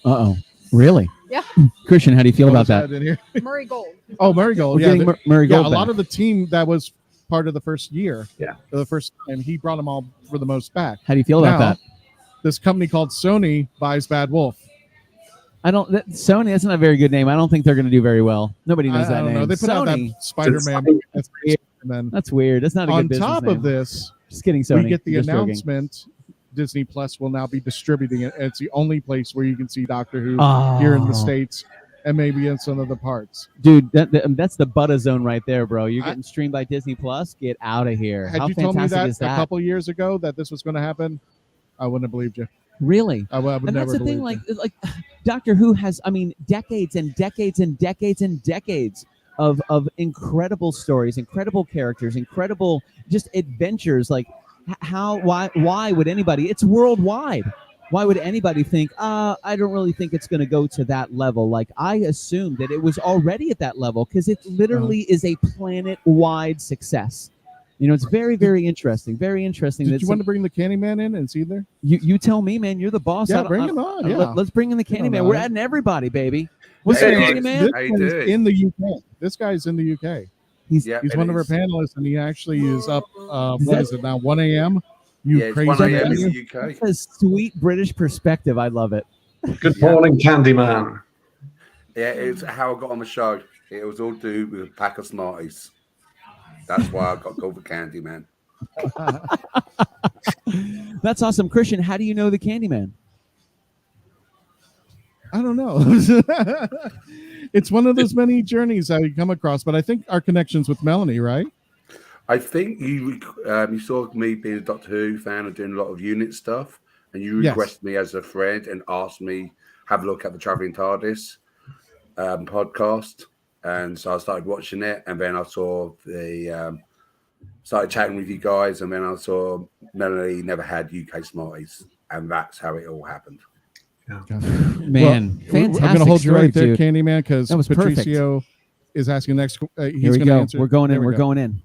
Uh-oh. Really? Yeah. Christian, how do you feel about that? In here? Murray Gold. Oh, Murray Gold. We're Yeah, getting Murray yeah, Gold a back. lot of the team that was part of the first year. Yeah. The first time he brought them all for the most back. How do you feel about Now, that? This company called Sony buys Bad Wolf. Sony, that's not a very good name. I don't think they're going to do very well. Nobody knows I that don't name. know. They put out Sony. that Spider-Man. That's weird. That's weird. That's not a On good business top name. of this, Just kidding, Sony. we get the Just joking. announcement Disney Plus will now be distributing it. It's the only place where you can see Doctor Who Oh. here in the States and maybe in some of the parts. Dude, that's the butter zone right there, bro. You're getting streamed by Disney Plus. Get out of here. Had How you told me fantastic that is a that? couple years ago that this was going to happen, I wouldn't have believed you. Really? I would And never that's the thing, believed you. like Doctor Who has, decades and decades and decades and decades of incredible stories, incredible characters, incredible just adventures. Like why would anybody? It's worldwide. Why would anybody think, I don't really think it's going to go to that level? Like, I assumed that it was already at that level because it literally is a planet-wide success. You know, it's very, very interesting. Very interesting. Did you want to bring the Candyman in and see there? You tell me, man. You're the boss. Yeah, bring him on. Yeah. Let's bring in the Candyman. We're adding everybody, baby. What's Hey, the Alex. Candyman? How you doing? In the UK. This guy's in the UK. He's He's one of our panelists, and he actually is up. What is it now? 1 a.m. You Yeah, it's crazy 1 a.m. in man. the UK. That's a sweet British perspective. I love it. Good morning, Candyman. Yeah, it's how I got on the show. It was all due with a pack of Smarties. That's why I got called the Candyman. That's awesome, Christian. How do you know the Candyman? I don't know. It's one of those many journeys I come across, but I think our connection's with Melanie, right? I think you saw me being a Doctor Who fan and doing a lot of unit stuff, and you Yes. requested me as a friend and asked me have a look at the Traveling TARDIS podcast, and so I started watching it, and then I saw the started chatting with you guys, and then I saw Melanie never had UK Smarties, and that's how it all happened. Man, fantastic. I'm going to hold you story, right there, dude. Candyman, because That was perfect. Patricio is asking next. He's Here we going to go. answer. We're going in. There we We're go. going in.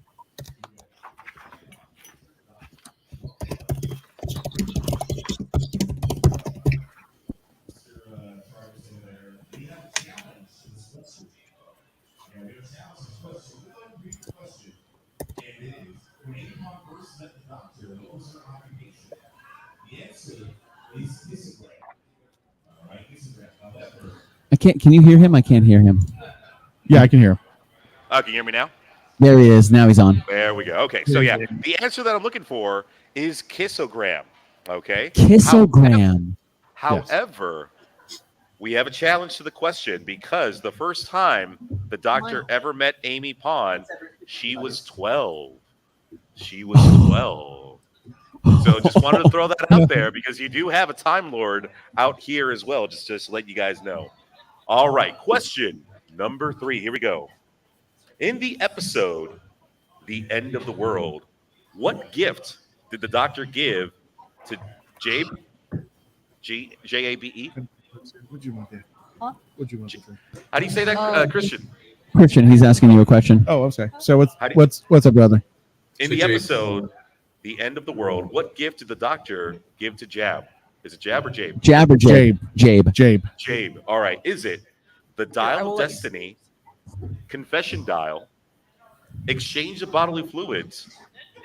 I can't. Can you hear him? I can't hear him. Yeah, I can hear him. Can you hear me now? There he is. Now he's on. There we go. Okay, so yeah, the answer that I'm looking for is kissogram. Okay. Kissogram. However, we have a challenge to the question because the first time the doctor ever met Amy Pond, she was 12. She was 12. So just wanted to throw that out there because you do have a Time Lord out here as well, just to let you guys know. All right, question number 3. Here we go. In the episode, The End of the World, what gift did the doctor give to Jabe? J-A-B-E? What'd you want there? Huh? What'd you want there? How do you say that, Christian? Christian, he's asking you a question. Oh, I'm sorry. So How do you- what's up, brother? In the episode, The End of the World, what gift did the doctor give to Jab? Is it Jab or Jabe? Jab or Jabe? Jabe. Jabe. All right. Is it the Dial of Destiny, Confession Dial, Exchange of Bodily Fluids,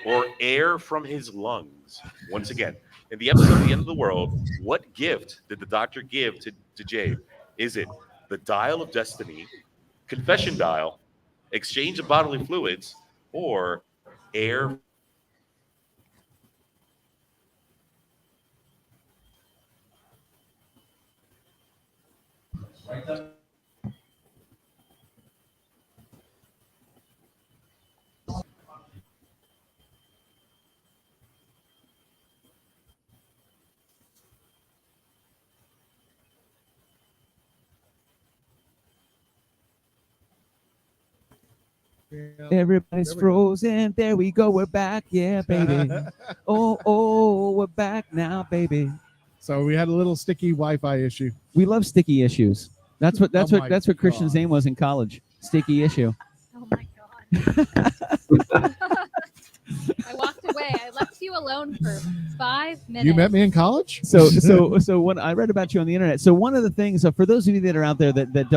or Air from his Lungs? Once again, in the episode The End of the World, what gift did the doctor give to Jabe? Is it the Dial of Destiny, Confession Dial, Exchange of Bodily Fluids, or Air? Everybody's frozen. There we go. We're back. Yeah, baby. Oh, we're back now, baby. So we had a little sticky Wi-Fi issue. We love sticky issues. That's what my Christian's God. name was in college. Sticky issue. Oh my god. I walked away. I left you alone for 5 minutes. You met me in college? So when I read about you on the internet, so one of the things, for those of you that are out there that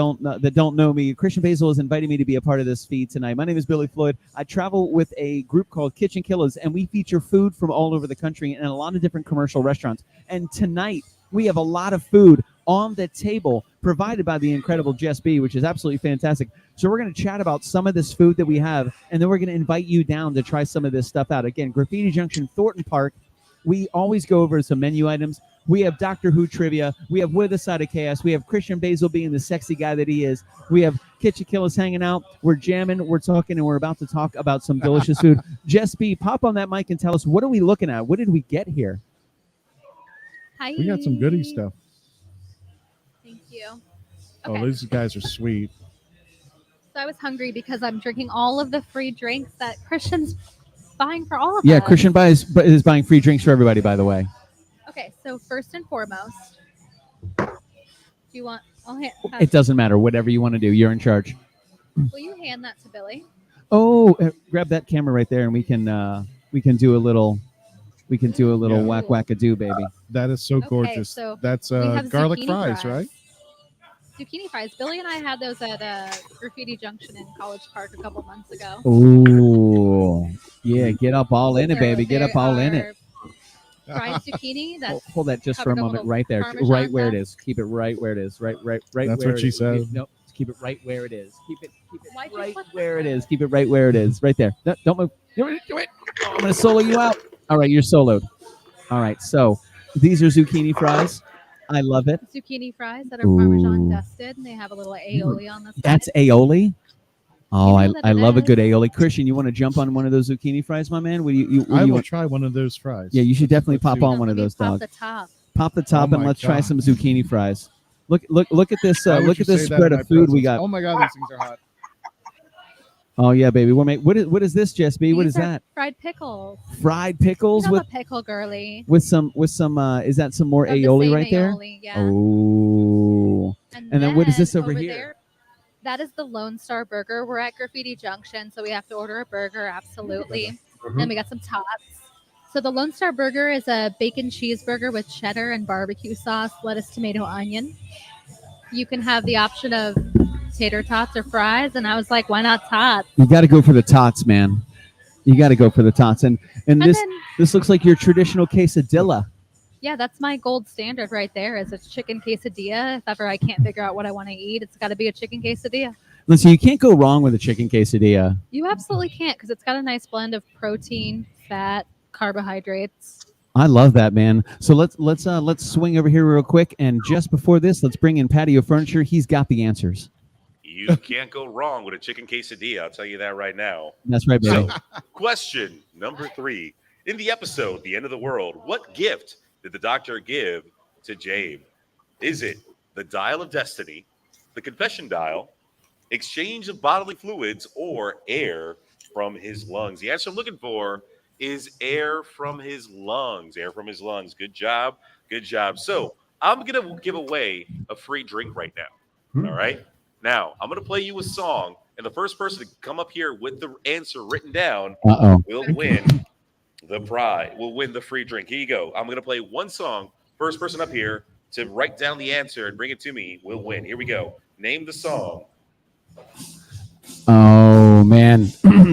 don't know me, Christian Basel has invited me to be a part of this feed tonight. My name is Billy Floyd. I travel with a group called KitchenKillaz, and we feature food from all over the country and a lot of different commercial restaurants. And tonight we have a lot of food on the table provided by the incredible Jess B, which is absolutely fantastic. So we're going to chat about some of this food that we have, and then we're going to invite you down to try some of this stuff out. Again, Graffiti Junction, Thornton Park. We always go over some menu items. We have Doctor Who trivia. We have With a Side of Chaos. We have Christian Basel being the sexy guy that he is. We have KitchenKillaz hanging out. We're jamming. We're talking, and we're about to talk about some delicious food. Jess B, pop on that mic and tell us, what are we looking at? What did we get here? Hi. We got some goodie stuff. Thank you. Oh, Okay. these guys are sweet. So I was hungry because I'm drinking all of the free drinks that Christian's buying for all of Yeah, us. Christian is buying free drinks for everybody, by the way. Okay, so first and foremost, do you want? It doesn't matter. Whatever you want to do, you're in charge. Will you hand that to Billy? Oh, grab that camera right there, and we can do a little whack whack-a-do, baby. That is so Okay, gorgeous. so That's we have garlic zucchini fries, right? Zucchini fries. Billy and I had those at Graffiti Junction in College Park a couple months ago. Ooh, yeah, get up all in it, So baby. Get up all in it. are Fried zucchini. That's Hold that just for a covered in moment, little right there, Parmesan right where it dust. is. Keep it right where it is. Right. That's where what it she is. said. No, keep it right where it is. Keep it Why'd you right put where it is. Keep it right where it is. Right there. No, don't move. Do it. Oh, I'm gonna solo you out. All right, you're soloed. All right, so these are zucchini fries. I love it. zucchini fries that are Parmesan Ooh. dusted, and they have a little aioli on the side. That's aioli. Oh, You know that I it love a is. good aioli. Christian, you want to jump on one of those zucchini fries, my man? I will try one of those fries. Yeah, you should definitely Let's pop see. on one Let of me those, pop dog. the top. Pop the top Oh and my let's try God. some zucchini fries. Look at this. Why would Look you at this say that spread in of my food we presence? got. Oh my God, these things are hot. Oh yeah, baby. What is this, Jess B? What These is are that? Fried pickles. Fried pickles I'm with a pickle girly. Is that some more Of the aioli same right there? aioli, yeah. Oh. And then what is this over here? There, that is the Lone Star Burger. We're at Graffiti Junction, so we have to order a burger, absolutely. And we got some tots. So the Lone Star Burger is a bacon cheeseburger with cheddar and barbecue sauce, lettuce, tomato, onion. You can have the option of tater tots or fries, and I was like, why not tots? You got to go for the tots, man. You got to go for the tots. And this then- this looks like your traditional quesadilla. Yeah, that's my gold standard right there. Is a chicken quesadilla. If ever I can't figure out what I want to eat, it's got to be a chicken quesadilla. Listen, you can't go wrong with a chicken quesadilla. You absolutely can't because it's got a nice blend of protein, fat, carbohydrates. I love that, man. So let's swing over here real quick, and just before this, let's bring in Patio Furniture. He's got the answers. You can't go wrong with a chicken quesadilla. I'll tell you that right now. That's right, baby. So, question number 3. In the episode, The End of the World, what gift did the Doctor give to Jabe? Is it the Dial of Destiny, the Confession Dial, exchange of bodily fluids, or air from his lungs? The answer I'm looking for is air from his lungs. Air from his lungs. Good job. Good job. So I'm going to give away a free drink right now. All right. Now, I'm going to play you a song, and the first person to come up here with the answer written down will win the prize. Will win the free drink. Here you go. I'm going to play one song. First person up here to write down the answer and bring it to me will win. Here we go. Name the song. Oh man.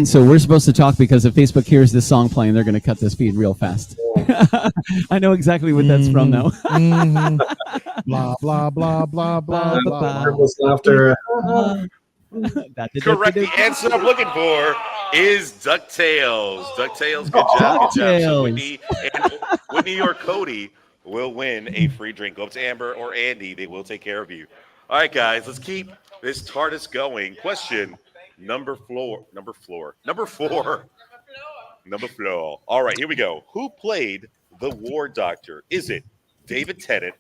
So we're supposed to talk because if Facebook hears this song playing, they're going to cut this feed real fast. I know exactly what that's from though. Blah blah blah blah blah blah. Nervous laughter. Correct. The answer I'm looking for is DuckTales. DuckTales. Good job. Good job. So Whitney or Cody will win a free drink. Go up to Amber or Andy. They will take care of you. All right, guys. Let's keep this TARDIS going. Question number 4. All right, here we go. Who played the War Doctor? Is it David Tennant,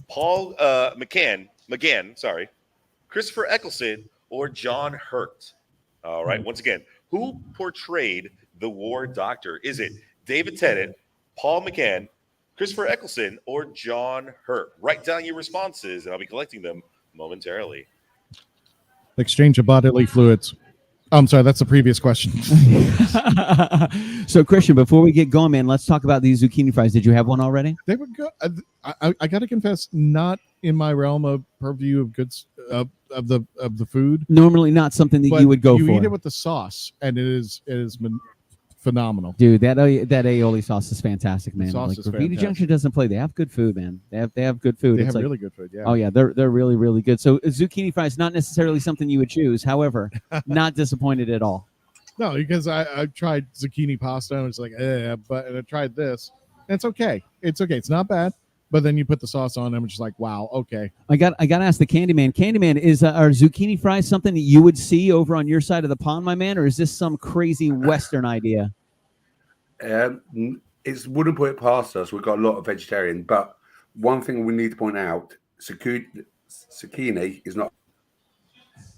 Paul McGann, Christopher Eccleston, or John Hurt? All right, once again, who portrayed the War Doctor? Is it David Tennant, Paul McGann, Christopher Eccleston, or John Hurt? Write down your responses, and I'll be collecting them momentarily. Exchange of bodily fluids. I'm sorry, that's the previous question. So, Christian, before we get going, man, let's talk about these zucchini fries. Did you have one already? They were good. I got to confess, not in my realm of purview of goods of the food. Normally, not something that you would go for. You eat it with the sauce, and it is phenomenal, dude. That aioli sauce is fantastic, man. Sauce Like is Graffiti fantastic. Junction doesn't play. They have good food, man. They have good food. They It's have really good food. Yeah. Oh yeah, they're really really good. So zucchini fries not necessarily something you would choose. However, not disappointed at all. No, because I tried zucchini pasta and it's like, and I tried this, and it's okay. It's okay. It's not bad. But then you put the sauce on them, it's just like, wow, okay. I got to ask the Candyman. Candyman, is are zucchini fries something that you would see over on your side of the pond, my man, or is this some crazy Western idea? It's wouldn't put it past us. We've got a lot of vegetarian, but one thing we need to point out: zucchini is not.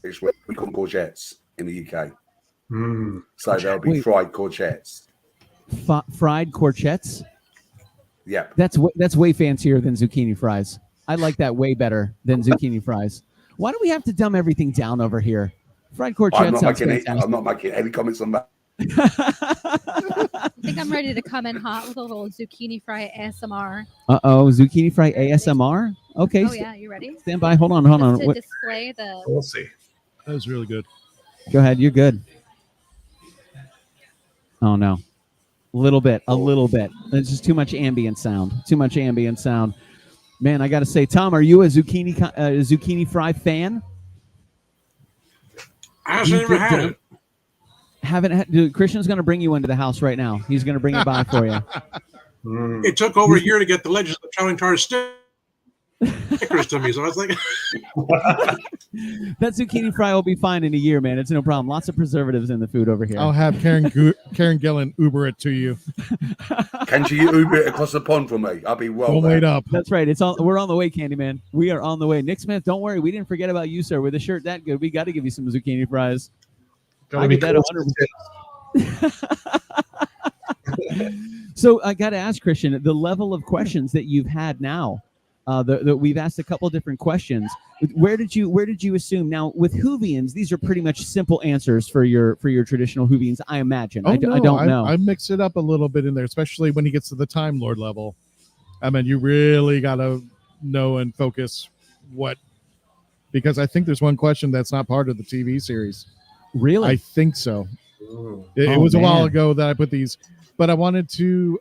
It's what we call courgettes in the UK. So there'll be fried courgettes. Fried courgettes. Yeah. That's way fancier than zucchini fries. I like that way better than zucchini fries. Why do we have to dumb everything down over here? Fried courgette sounds fantastic. I'm not making any comments on that. I think I'm ready to come in hot with a little zucchini fry ASMR. Zucchini fry ASMR. Okay. Oh yeah, you ready? Stand by. Hold on. To What? display the. We'll see. That was really good. Go ahead. You're good. Oh no. A little bit. It's just too much ambient sound. Man, I got to say, Tom, are you a zucchini fry fan? I actually never had it. Dude, Christian's going to bring you into the house right now. He's going to bring it by for you. It took over a year to get the Legends of Traveling TARDIS stickers to me, so I was like, that zucchini fry will be fine in a year, man. It's no problem. Lots of preservatives in the food over here. I'll have Karen Gillan Uber it to you. Can you Uber it across the pond for me? I'll be Don't wait up. That's right. We're on the way, Candyman. We are on the way. Nick Smith, don't worry. We didn't forget about you, sir. With a shirt that good, we got to give you some zucchini fries. Gotta be that 100%. So I got to ask, Christian, the level of questions that you've had now. We've asked a couple different questions. Where did you assume? Now with WHOvians, these are pretty much simple answers for your traditional WHOvians, I imagine. I don't know. I mix it up a little bit in there, especially when he gets to the Time Lord level. I mean, you really gotta know and focus because I think there's one question that's not part of the TV series. Really? I think so. It was a while ago that I put these, but I wanted to,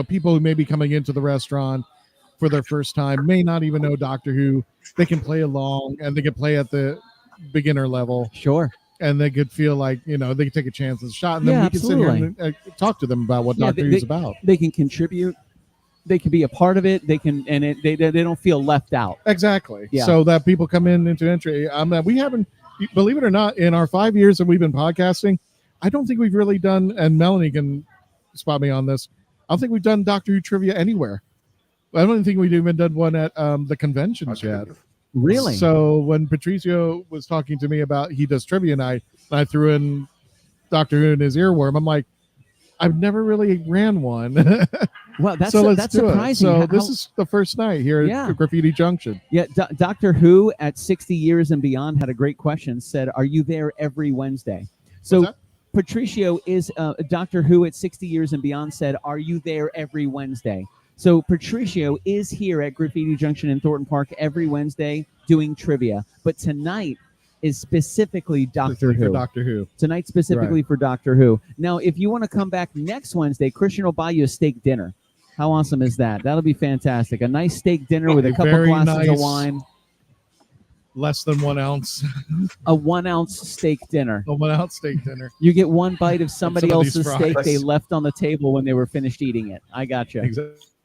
people who may be coming into the restaurant for their first time, may not even know Doctor Who. They can play along and they can play at the beginner level. Sure. And they could feel like, they could take a chance and shot. And then we can sit here and talk to them about what Doctor Who's about. They can contribute. They can be a part of it. They can, and they don't feel left out. Exactly. Yeah. So that people come into entry. We haven't, believe it or not, in our 5 years that we've been podcasting, I don't think we've really done, and Melanie can spot me on this, I don't think we've done Doctor Who trivia anywhere. I don't think we've even done one at the conventions yet. Really? So when Patricio was talking to me about he does trivia night, and I threw in Doctor Who in his earworm, I'm like, I've never really ran one. Well, that's surprising. So this is the first night here at Graffiti Junction. Yeah, Doctor Who at 60 Years and Beyond had a great question. Said, "Are you there every Wednesday?" So Patricio is Doctor Who at 60 Years and Beyond said, "Are you there every Wednesday?" So Patricio is here at Graffiti Junction in Thornton Park every Wednesday doing trivia. But tonight is specifically Doctor Who. For Doctor Who. Tonight specifically for Doctor Who. Now, if you want to come back next Wednesday, Christian will buy you a steak dinner. How awesome is that? That'll be fantastic. A nice steak dinner with a couple glasses of wine. Less than 1 ounce. A 1 ounce steak dinner. A 1 ounce steak dinner. You get one bite of somebody else's fries. steak they left on the table when they were finished eating it. I gotcha.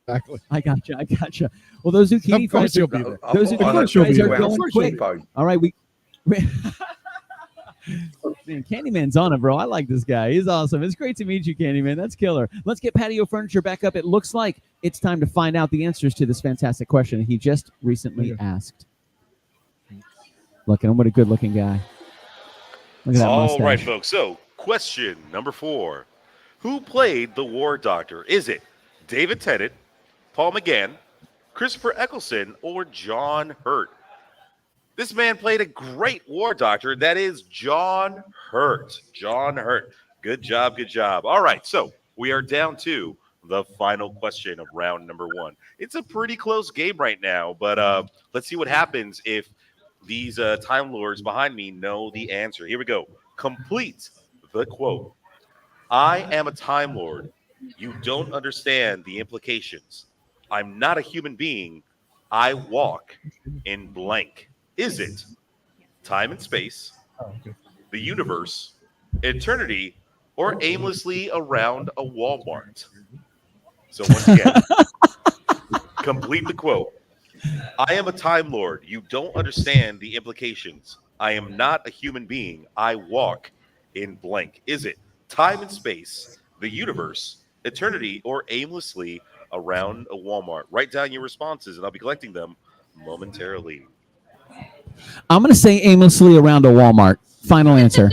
Exactly. I gotcha. Well, those zucchini fries you'll be there. Those zucchini fries are going quick. All right, Man, Candyman's on it, bro. I like this guy. He's awesome. It's great to meet you, Candyman. That's killer. Let's get patio furniture back up. It looks like it's time to find out the answers to this fantastic question he just recently asked. Look at him. What a good-looking guy. Look at that mustache. All right, folks. So, question number 4. Who played the War Doctor? Is it David Tennant, Paul McGann, Christopher Eccleston, or John Hurt? This man played a great War Doctor. That is John Hurt. John Hurt. Good job. All right, so we are down to the final question of round number 1. It's a pretty close game right now, but let's see what happens if these Time Lords behind me know the answer. Here we go. Complete the quote. I am a Time Lord. You don't understand the implications. I'm not a human being. I walk in blank. Is it time and space, the universe, eternity, or aimlessly around a Walmart? So once again, complete the quote. I am a Time Lord. You don't understand the implications. I am not a human being. I walk in blank. Is it time and space, the universe, eternity, or aimlessly around a Walmart? Write down your responses, and I'll be collecting them momentarily. I'm going to say aimlessly around a Walmart. Final answer.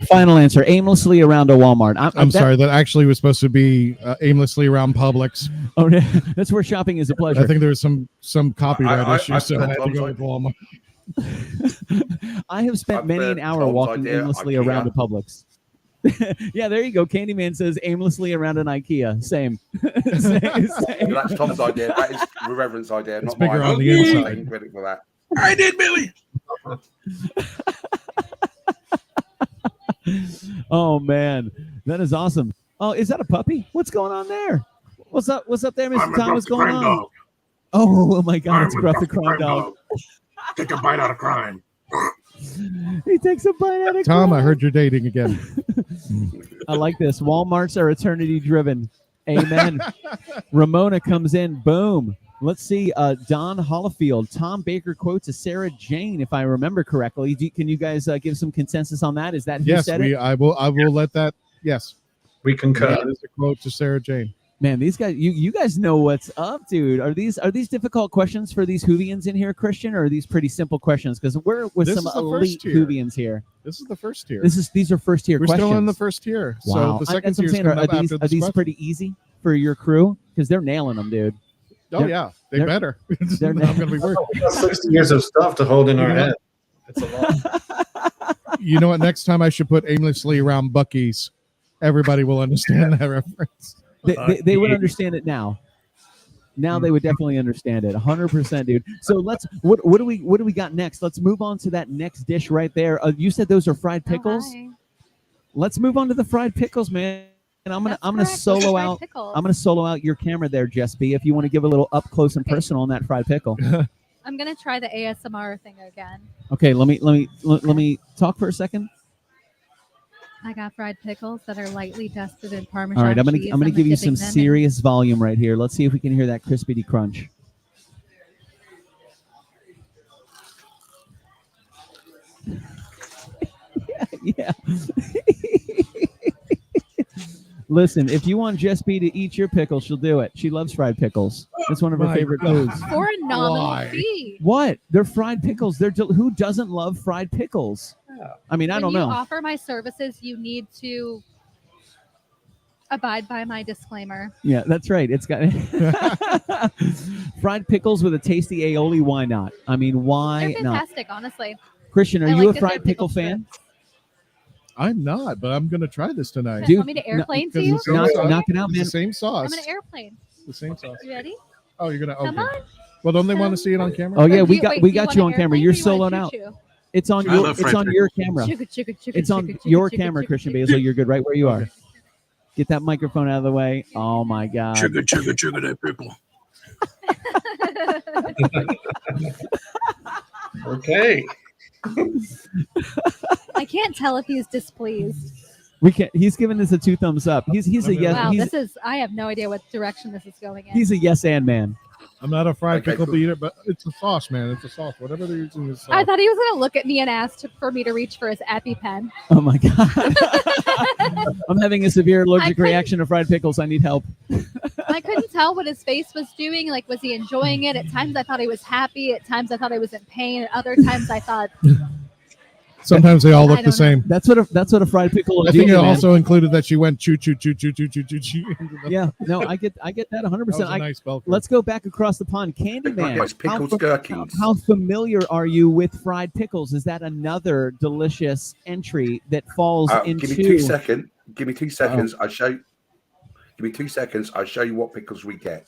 Final answer. Aimlessly around a Walmart. I'm sorry. That actually was supposed to be aimlessly around Publix. Oh, that's where shopping is a pleasure. I think there was some copyright issue, so I had to Tom's go with Walmart. I have spent many an hour Tom's walking idea, aimlessly IKEA. around a Publix. Yeah, there you go. Candyman says aimlessly around an IKEA. Same. Same. That's Tom's idea. That is Reverend's idea, not bigger mine. on the I'm inside. taking credit for that. I did, Billy. Oh man, that is awesome. Oh, is that a puppy? What's going on there? What's up? What's up there, Mr. Tom? What's going on? Dog. Oh my God, it's Gruff the crime dog. Take a bite out of crime. He takes a bite out of Tom, crime. I heard you're dating again. I like this. Walmarts are eternity driven. Amen. Ramona comes in. Boom. Let's see. Don Hollifield. Tom Baker quotes a Sarah Jane, if I remember correctly. Can you guys give some consensus on that? Is that who Yes, said it? I will let that. Yes, We concur. that is a quote to Sarah Jane. Man, these guys, you guys know what's up, dude. Are these difficult questions for these WHOvians in here, Christian, or are these pretty simple questions? Because we're with This some is the elite first tier. WHOvians here. This is the first tier. These are first tier We're questions. still in the first tier. Wow. So the second That's what I'm tier is saying. coming up Are after these this question. pretty easy for your crew? Because they're nailing them, dude. Oh yeah, they they're- better. they're- I'm gonna be worried. We got 60 years of stuff to hold in our You know head. It's a lot. You know what? Next time I should put aimlessly around Buc-ee's. Everybody will understand that reference. They would understand it now. Now they would definitely understand it, 100%, dude. So let's. What do we got next? Let's move on to that next dish right there. You said those are fried pickles. Oh, hi. Let's move on to the fried pickles, man. And I'm gonna That's I'm gonna correct. Those are solo fried out. pickles. I'm gonna solo out your camera there, Jess B. If you want to give a little up close and Okay. personal on that fried pickle. I'm gonna try the ASMR thing again. Okay, let me talk for a second. I got fried pickles that are lightly dusted in Parmesan All right, I'm gonna cheese. give you some dipping them in- serious volume right here. Let's see if we can hear that crispity crunch. Yeah. Listen, if you want Jess B to eat your pickles, she'll do it. She loves fried pickles. It's one of her My favorite God. foods. for a nominal Why? fee. What? They're fried pickles. Who doesn't love fried pickles? I mean, I When don't you know. offer my services, you need to abide by my disclaimer. Yeah, that's right. It's got fried pickles with a tasty aioli. Why not? I mean, why They're not? fantastic, honestly. Christian, are I you like a that fried they're pickle pickle fan? I'm not, but I'm gonna try this tonight. Dude, Want me to airplane to because you? it's so Knock soft. it out, It's man. the same I'm sauce. gonna airplane. The same sauce. You ready? Oh, you're gonna. Okay. Come on. Well, don't they want to see it on camera? Oh yeah, Or we do got wait, we do you got you want on an camera. airplane You're or do you want soloed out. choo-choo? It's on I your love fried your pickles. camera. Chugga, chugga, chugga, It's on chugga, chugga, your chugga, camera, chugga, Christian chugga. Basel. You're good right where you are. Get that microphone out of the way. Oh my God. Chugga, chugga, chugga that pickle. Okay. I can't tell if he's displeased. We can. He's giving this a 2 thumbs up. He's a yes. Wow, he's this is. I have no idea what direction this is going in. he's a yes and man. I'm not a fried Okay, pickle cool. eater, but it's a sauce, man. It's a sauce. Whatever they're using is sauce. I thought he was gonna look at me and ask for me to reach for his EpiPen. Oh my God. I'm having a severe allergic couldn't- reaction to fried pickles. I need help. I couldn't tell what his face was doing. Like, was he enjoying it? At times, I thought he was happy. At times, I thought he was in pain. At other times, I thought, Sometimes they all look I the don't same. That's what a fried pickle will I do. think to it you, man. also included that she went choo choo choo choo choo choo choo choo. Yeah. No, I get that 100%. That was a nice spell. Let's go back across the pond. Candyman. It's pickled how, gherkins. how familiar are you with fried pickles? Is that another delicious entry that falls into? Give me 2 seconds. Give me 2 seconds. I show. Give me 2 seconds. I'll show you what pickles we get.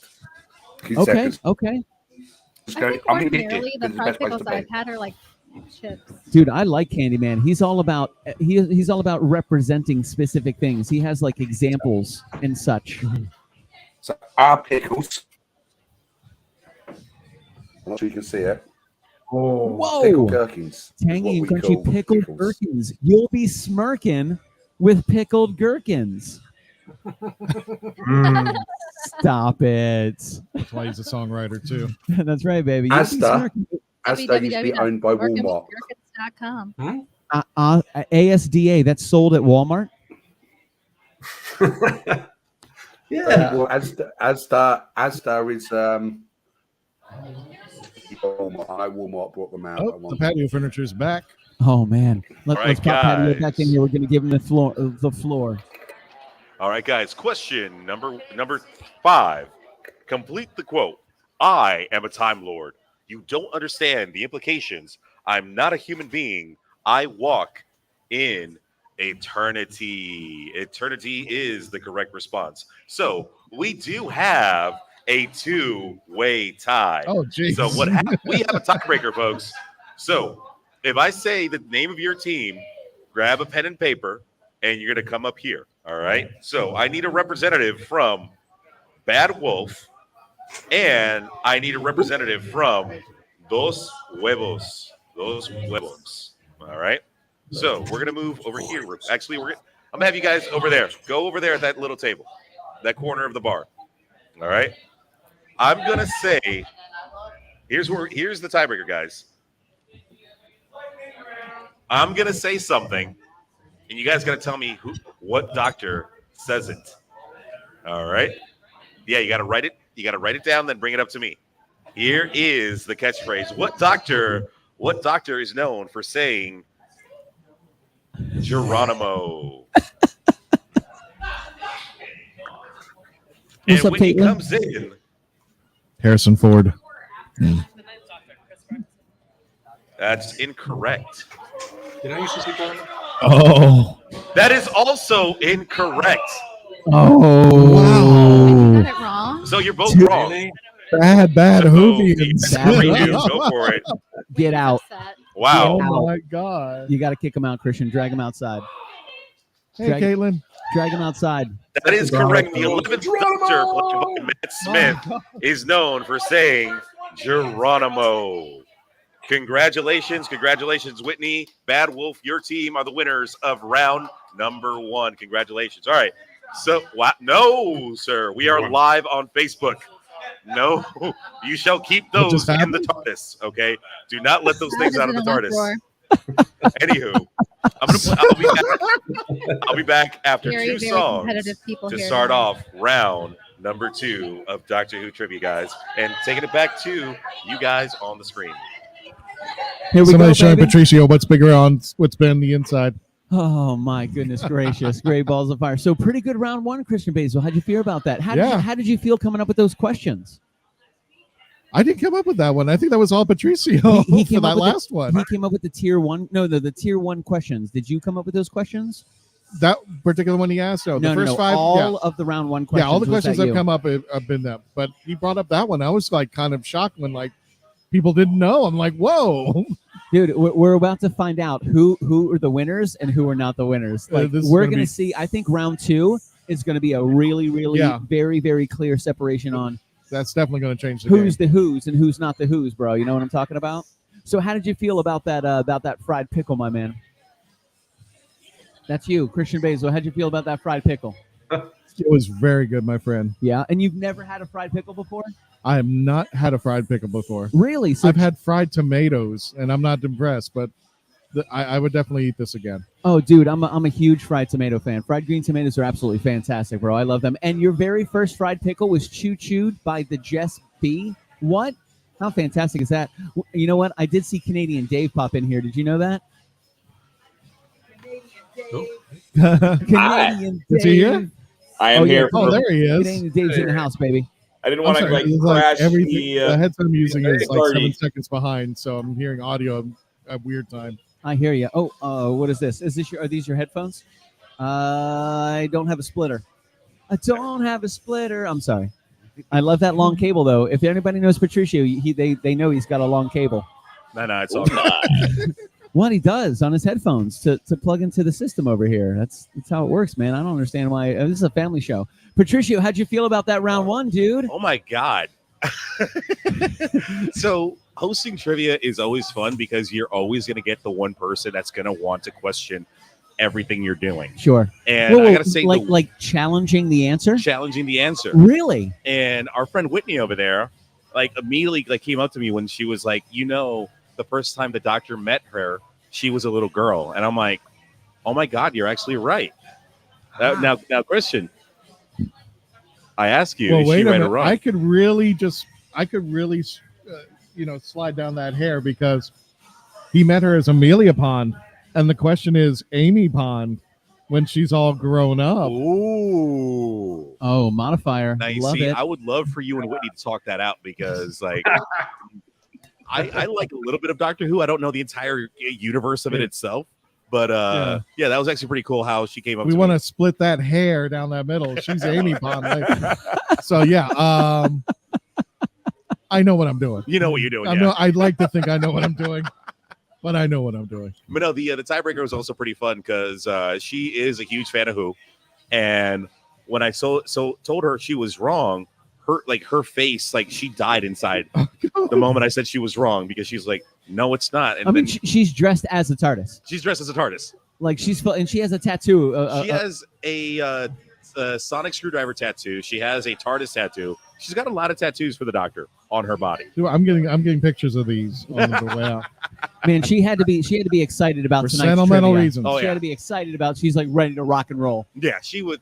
2 Okay. seconds. Okay. Just I go. think I'm gonna eat ordinarily it. the This is the fried best place pickles to I've be. had are like chips. Dude, I like Candyman. He's all about he's all about representing specific things. He has like examples and such. So our pickles. I'm not sure you can see it. Oh. Pickled Whoa! gherkins. is Tangy what and we crunchy call pickled pickles. gherkins. You'll be smirking with pickled gherkins. Mm. Stop it. That's why he's a songwriter too. That's right, baby. You'll be Asda. smirking. Asda used to be owned by Walmart. www.workingwithgherkins.com. ASDA, that's sold at Walmart. Yeah. Well, Asda is I will not brought them out. Oh, the patio furniture is back. Oh man, All right, let's pop Patio guys. back in here. We're gonna give him the floor. All right, guys. Question number 5. Complete the quote. I am a Time Lord. You don't understand the implications. I'm not a human being. I walk in eternity. Eternity is the correct response. So we do have a 2-way tie. Oh, geez. So we have a tiebreaker, folks. So if I say the name of your team, grab a pen and paper, and you're going to come up here. All right. So I need a representative from Bad Wolf, and I need a representative from Dos Huevos. Dos Huevos. All right. So we're gonna move over here. I'm gonna have you guys over there. Go over there at that little table, that corner of the bar. All right. I'm gonna say, here's the tiebreaker, guys. I'm gonna say something, and you guys gotta tell me what doctor says it. All right. Yeah, you gotta write it. You gotta write it down, then bring it up to me. Here is the catchphrase. What doctor is known for saying Geronimo? And up, when he Caitlin? comes in, Harrison Ford. that's incorrect. Did I used to see Gordon? Oh. That is also incorrect. Oh. I got it wrong. So you're both Dude. wrong. Really? Bad So, WHOvians. Go for it. Get out. Wow. Oh my God. You got to kick him out, Christian. Drag him outside. Hey, Drag- Caitlin. Drag him outside. That is correct. The 11th Doctor, played by Matt Smith, is known for saying Geronimo. Congratulations, Whitney. Bad Wolf, your team are the winners of round number 1. Congratulations. All right. So, no, sir. We are live on Facebook. No, you shall keep those in the TARDIS. Okay. Do not let those things out of the TARDIS. Anywho, I'll be back after Very, 2 very songs competitive people to here start tonight. off round number 2 of Doctor Who trivia, guys, and taking it back to you guys on the screen. Here we Somebody go, showing baby. Patricio what's bigger on what's been the inside. Oh my goodness gracious! Great balls of fire. So pretty good round 1, Christian Basil. How'd you feel about that? How did you feel coming up with those questions? I didn't come up with that one. I think that was all Patricio He for that last one. He came up with the tier 1. No, the tier 1 questions. Did you come up with those questions? That particular one he asked? No, the first 5. All of the round 1 questions. Yeah, all the questions that that you? come up have been that. But he brought up that one. I was like kind of shocked when like people didn't know. I'm like, whoa. Dude, we're about to find out who are the winners and who are not the winners. Like, this is we're gonna going be- to see. I think round 2 is going to be a really, really very, very clear separation on That's definitely going to change the who's game. the who's and who's not the who's, bro. You know what I'm talking about? So how did you feel about that fried pickle, my man? That's you, Christian Basil. How'd you feel about that fried pickle? It was very good, my friend. Yeah, and you've never had a fried pickle before? I have not had a fried pickle before. Really? So I've had fried tomatoes, and I'm not impressed, but I would definitely eat this again. Oh, dude, I'm a huge fried tomato fan. Fried green tomatoes are absolutely fantastic, bro. I love them. And your very first fried pickle was choo-chooed by the Jess B. What? How fantastic is that? You know what? I did see Canadian Dave pop in here. Did you know that? Canadian Dave. Is he here? I am here. Oh, there he is. Canadian Dave's in the house, baby. I didn't want to like It's crash everything. the headset I'm using is like party. 7 seconds behind, so I'm hearing audio at a weird time. I hear you. Oh, what is this? Are these your headphones? I don't have a splitter. I don't have a splitter. I'm sorry. I love that long cable though. If anybody knows Patricio, they know he's got a long cable. No, it's all good. What he does on his headphones to plug into the system over here. That's how it works, man. I don't understand why. This is a family show. Patricio, how'd you feel about that round 1, dude? Oh my God. So hosting trivia is always fun because you're always going to get the one person that's going to want to question everything you're doing. Sure. And I got to say, like challenging the answer? challenging the answer. Really? And our friend Whitney over there, like immediately like came up to me when she was like, the first time the doctor met her, she was a little girl. And I'm like, oh my God, you're actually right. Now, Christian, I ask you, Well, is wait she a right or minute. wrong? I could really slide down that hair because he met her as Amelia Pond, and the question is Amy Pond when she's all grown up. Ooh. Oh, modifier. Now you Love see, it. I would love for you and Whitney to talk that out because, like, I like a little bit of Doctor Who. I don't know the entire universe of it itself, but yeah, that was actually pretty cool how she came up. We want to split that hair down that middle. She's Amy Pond. So yeah, I know what I'm doing. You know what you're doing. I'd like to think I know what I'm doing, but I know what I'm doing. But no, the tiebreaker was also pretty fun because she is a huge fan of Who, and when I told her she was wrong, her face, like she died inside the moment I said she was wrong because she's like, no, it's not. And I mean, she's dressed as a TARDIS. She's dressed as a TARDIS. Like and she has a tattoo. She has a sonic screwdriver tattoo. She has a TARDIS tattoo. She's got a lot of tattoos for the Doctor on her body. Dude, I'm getting pictures of these on the way out. Man, she had to be excited about For tonight's sentimental trivia. reasons. She had to be excited about. She's like ready to rock and roll. Yeah, she would.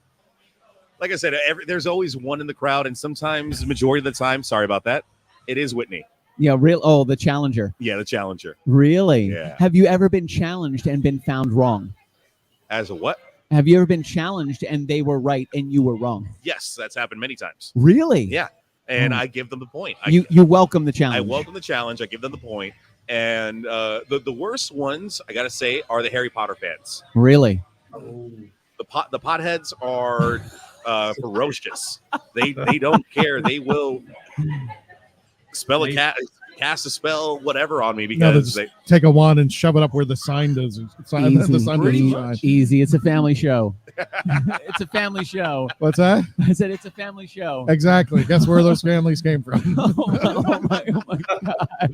Like I said, there's always one in the crowd, and sometimes, majority of the time, sorry about that, it is Whitney. Yeah, the challenger. Yeah, the challenger. Really? Yeah. Have you ever been challenged and been found wrong? As a what? Have you ever been challenged and they were right and you were wrong? Yes, that's happened many times. Really? Yeah, and I give them the point. You welcome the challenge. I welcome the challenge. I give them the point. And the worst ones, I got to say, are the Harry Potter fans. Really? The potheads are ferocious. They don't care. They will spell cast a spell, whatever, on me because they take a wand and shove it up where the sign does. The sun doesn't shine. Easy. It's a family show. It's a family show. What's that? I said it's a family show. Exactly. Guess where those families came from. oh my God.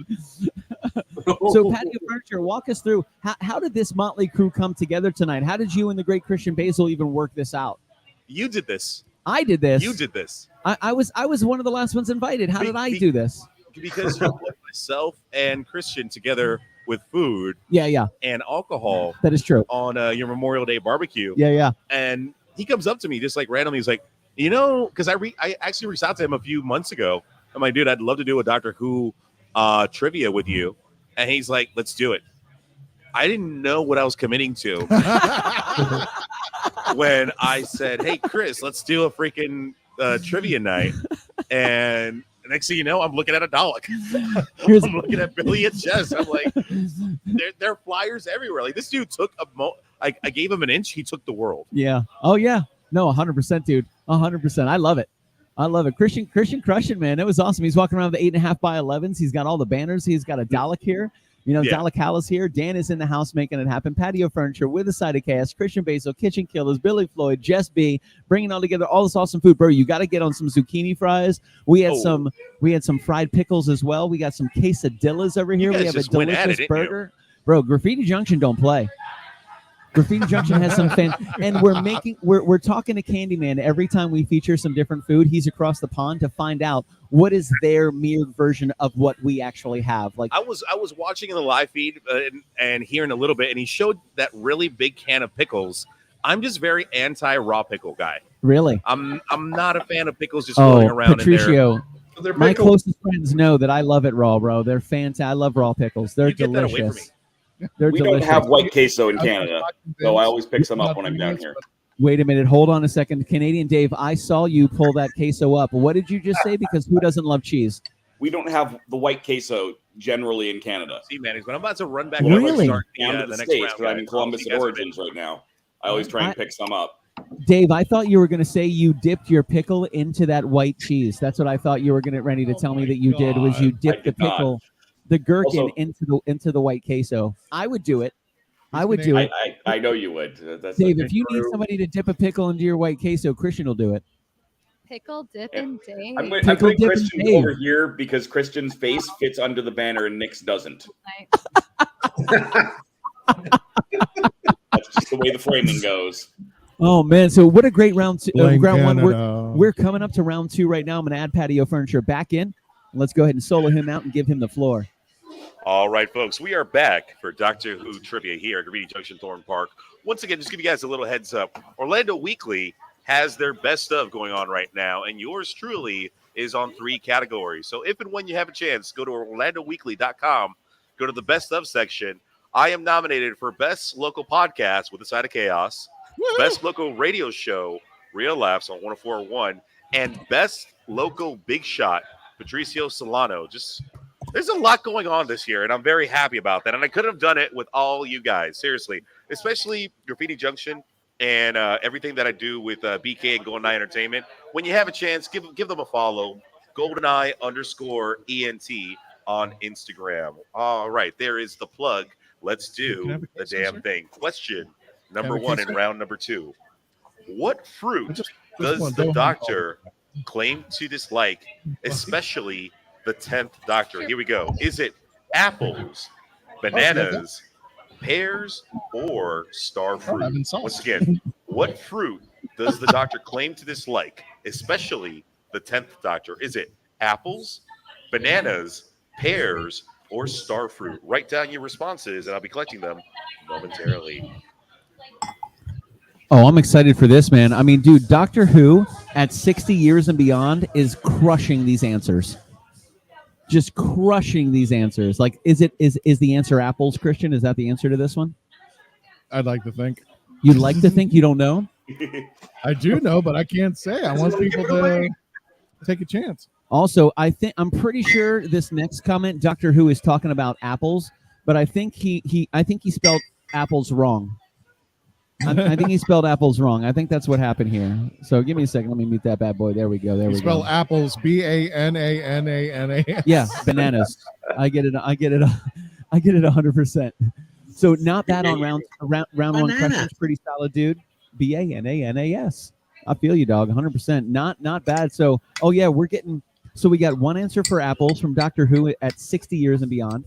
So, Patio Furniture, walk us through how did this motley crew come together tonight? How did you and the great Christian Basel even work this out? You did this. I did this. You did this. I was one of the last ones invited. How did I do this? Because you put myself and Christian together with food, and alcohol. That is true. On your Memorial Day barbecue. Yeah. And he comes up to me just like randomly. He's like, because I actually reached out to him a few months ago. I'm like, dude, I'd love to do a Doctor Who trivia with you. And he's like, let's do it. I didn't know what I was committing to when I said, hey, Chris, let's do a freaking trivia night. And next thing you know, I'm looking at a Dalek. I'm looking at Billy and Jess. I'm like, there are flyers everywhere. Like, this dude took I gave him an inch. He took the world. Yeah. Oh, yeah. No, 100%, dude. 100%. I love it. Christian crushing, man. It was awesome. He's walking around with 8.5 by 11s. He's got all the banners. He's got a Dalek here. DALEK HAL is here. Dan is in the house making it happen. Patio Furniture with a side of chaos. Christian Basel, KitchenKillaz, Billy Floyd, Jess B, bringing all together all this awesome food, bro. You got to get on some zucchini fries. We had some fried pickles as well. We got some quesadillas over here. We have a delicious burger, bro. Graffiti Junction don't play. Graffiti Junction has some and we're talking to Candyman every time we feature some different food. He's across the pond to find out what is their mirrored version of what we actually have. Like, I was watching in the live feed and hearing a little bit, and he showed that really big can of pickles. I'm just very anti raw pickle guy. Really? I'm not a fan of pickles just floating around Patricio, in there. My closest friends know that I love it raw, bro. They're fantastic. I love raw pickles. They're delicious. That away from me. We don't have white queso in Canada, so I always pick some up when I'm down here. Wait a minute. Hold on a second. Canadian Dave, I saw you pull that queso up. What did you just say? Because who doesn't love cheese? We don't have the white queso generally in Canada. See, man, when I'm about to run back really? start down to the next States, round, because I'm in Columbus at Origins right now. I always try and pick some up. Dave, I thought you were going to say you dipped your pickle into that white cheese. That's what I thought you were ready to tell me that you did, was you dipped the pickle, the gherkin into the white queso. I would do it. I would do it. I know you would. Dave, if you need somebody to dip a pickle into your white queso, Christian will do it. Pickle dip and Dave. I'm putting Christian over here because Christian's face fits under the banner and Nick's doesn't. That's just the way the framing goes. Oh man! So what a great round one. Canada. We're coming up to round 2 right now. I'm going to add Patio Furniture back in. Let's go ahead and solo him out and give him the floor. All right, folks, we are back for Doctor Who trivia here at Graffiti Junction, Thornton Park. Once again, just give you guys a little heads up. Orlando Weekly has their best of going on right now, and yours truly is on 3 categories. So if and when you have a chance, go to OrlandoWeekly.com, go to the Best Of section. I am nominated for Best Local Podcast with a Side of Chaos, Best Local Radio Show, Real Laughs on 104.1, and Best Local Big Shot, Patricio Solano. There's a lot going on this year, and I'm very happy about that. And I couldn't have done it with all you guys, seriously, especially Graffiti Junction and everything that I do with BK and Golden Eye Entertainment. When you have a chance, give them a follow, GoldenEye_ENT on Instagram. All right, there is the plug. Let's do the damn thing. Question number 1 in round number 2. What fruit does the Doctor claim to dislike, especially the 10th Doctor? Here we go. Is it apples, bananas, pears, or star fruit? Once again, what fruit does the Doctor claim to dislike, especially the 10th Doctor? Is it apples, bananas, pears, or star fruit? Write down your responses, and I'll be collecting them momentarily. Oh, I'm excited for this, man. I mean, dude, Doctor Who at 60 years and beyond is crushing these answers. Just crushing these answers. Like, is the answer apples, Christian? Is that the answer to this one? I'd like to think. You'd like to think? You don't know? I do know, but I can't say. I want people to take a chance. Also, I'm pretty sure this next comment, Doctor Who is talking about apples, but I think he spelled apples wrong. I think he spelled apples wrong. I think that's what happened here. So give me a second. Let me mute that bad boy. There we go. There we go. Spell apples BANANANA. Yeah, bananas. I get it. 100%. So not bad on round 1 questions. Pretty solid, dude. BANANAS. I feel you, dog. 100%. Not bad. So we got one answer for apples from Doctor Who at 60 years and beyond.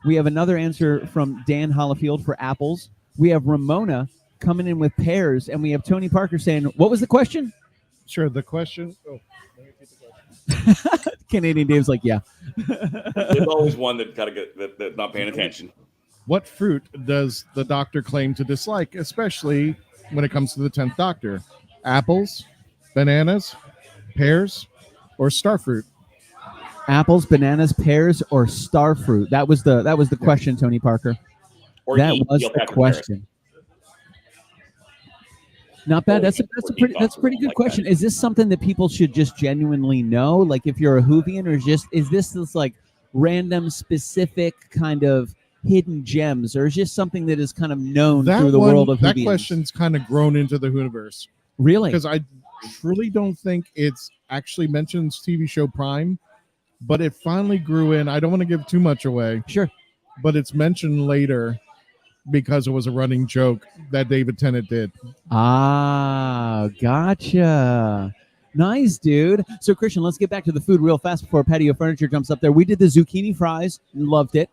We have another answer from Dan Hollifield for apples. We have Ramona coming in with pears, and we have Tony Parker saying, what was the question? Sure, the question. Oh, let me get the question. Canadian Dave's like, yeah. There's always one that gotta get that's not paying attention. What fruit does the Doctor claim to dislike, especially when it comes to the 10th Doctor? Apples, bananas, pears, or starfruit? Apples, bananas, pears, or starfruit. That was the question, Tony Parker. That was the question. Not bad. That's a pretty good question. Is this something that people should just genuinely know? Like, if you're a Whovian, or is this like random, specific kind of hidden gems, or is just something that is kind of known through the world of Whovians? That question's kind of grown into the Whooniverse. Really? Because I truly don't think it's actually mentions TV show Prime, but it finally grew in. I don't want to give too much away. Sure. But it's mentioned later because it was a running joke that David Tennant did. Ah, gotcha. Nice, dude. So, Christian, let's get back to the food real fast before Patio Furniture jumps up there. We did the zucchini fries. Loved it.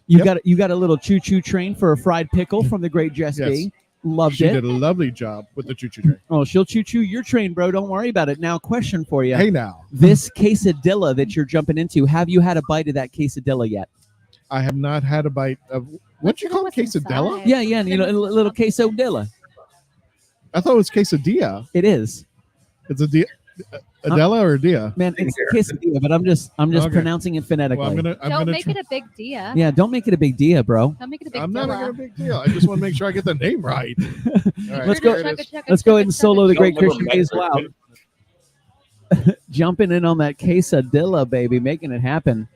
You got a little choo-choo train for a fried pickle from the great Jess B. Loved it. She did a lovely job with the choo-choo train. Oh, she'll choo-choo your train, bro. Don't worry about it. Now, question for you. Hey, now. This quesadilla that you're jumping into, have you had a bite of that quesadilla yet? I have not had a bite of... What you call it? Quesadilla? Yeah, a little quesadilla. I thought it was quesadilla. It is. It's a Adela or dia? Man, it's quesadilla, but I'm just okay. Pronouncing it phonetically. Well, don't make it a big dia. Yeah, don't make it a big dia, bro. Don't make it a big I'm not making a big deal. I just want to make sure I get the name right. All right, let's go ahead and solo the great Christian Basil out. Jumping in on that quesadilla, baby, making it happen.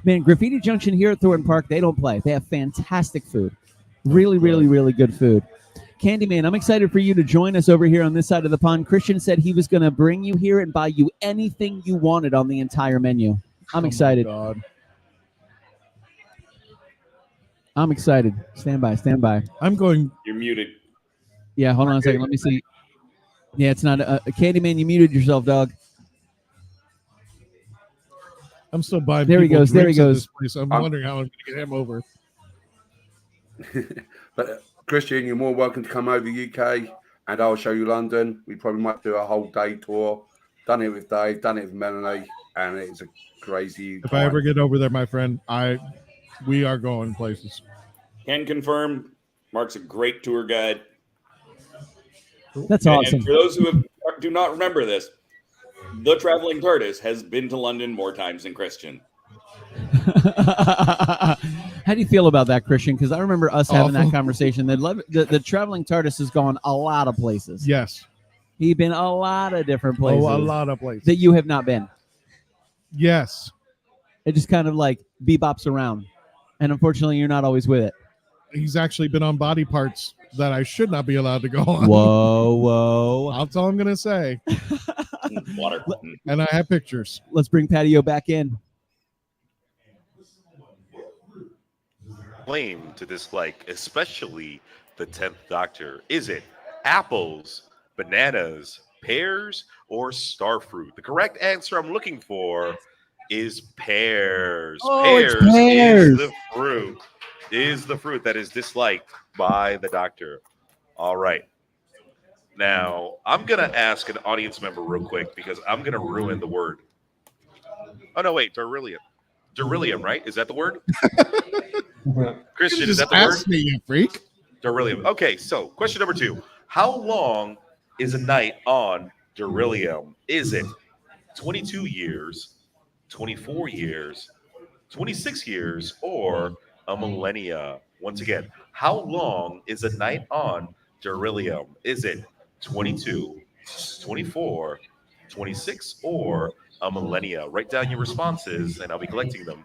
Man, Graffiti Junction here at Thornton Park, they don't play. They have fantastic food. Really, really, really good food. Candyman, I'm excited for you to join us over here on this side of the pond. Christian said he was going to bring you here and buy you anything you wanted on the entire menu. I'm excited. God. I'm excited. Stand by. I'm going. You're muted. Yeah, hold on a second. Let me see. Yeah, it's not Candyman. You muted yourself, dog. I'm still buying. There he goes. I'm wondering how I'm going to get him over. But Christian, you're more welcome to come over UK, and I'll show you London. We probably might do a whole day tour. Done it with Dave, done it with Melanie, and it's a crazy. If I ever get over there, my friend, we are going places. Can confirm. Mark's a great tour guide. That's awesome. And for those who do not remember this, the Traveling TARDIS has been to London more times than Christian. How do you feel about that, Christian? Because I remember us having that Awful. conversation. The Traveling TARDIS has gone a lot of places. Yes. He's been a lot of different places. Oh, a lot of places. That you have not been. Yes. It just kind of like bebops around. And unfortunately, you're not always with it. He's actually been on body parts that I should not be allowed to go on. Whoa. That's all I'm going to say. Water. And I have pictures. Let's bring Patio back in. Claim to dislike, especially the 10th Doctor. Is it apples, bananas, pears, or starfruit? The correct answer I'm looking for is pears. Oh, it's pears. Is the fruit that is disliked by the Doctor. All right. Now, I'm going to ask an audience member real quick because I'm going to ruin the word. Oh, no, wait. Beryllium. Beryllium, right? Is that the word? Christian, is that the word? Ask me, you freak. Beryllium. Okay, so question number 2. How long is a night on Beryllium? Is it 22 years, 24 years, 26 years, or a millennia? Once again, how long is a night on Beryllium? Is it 22, 24, 26, or a millennia? Write down your responses, and I'll be collecting them.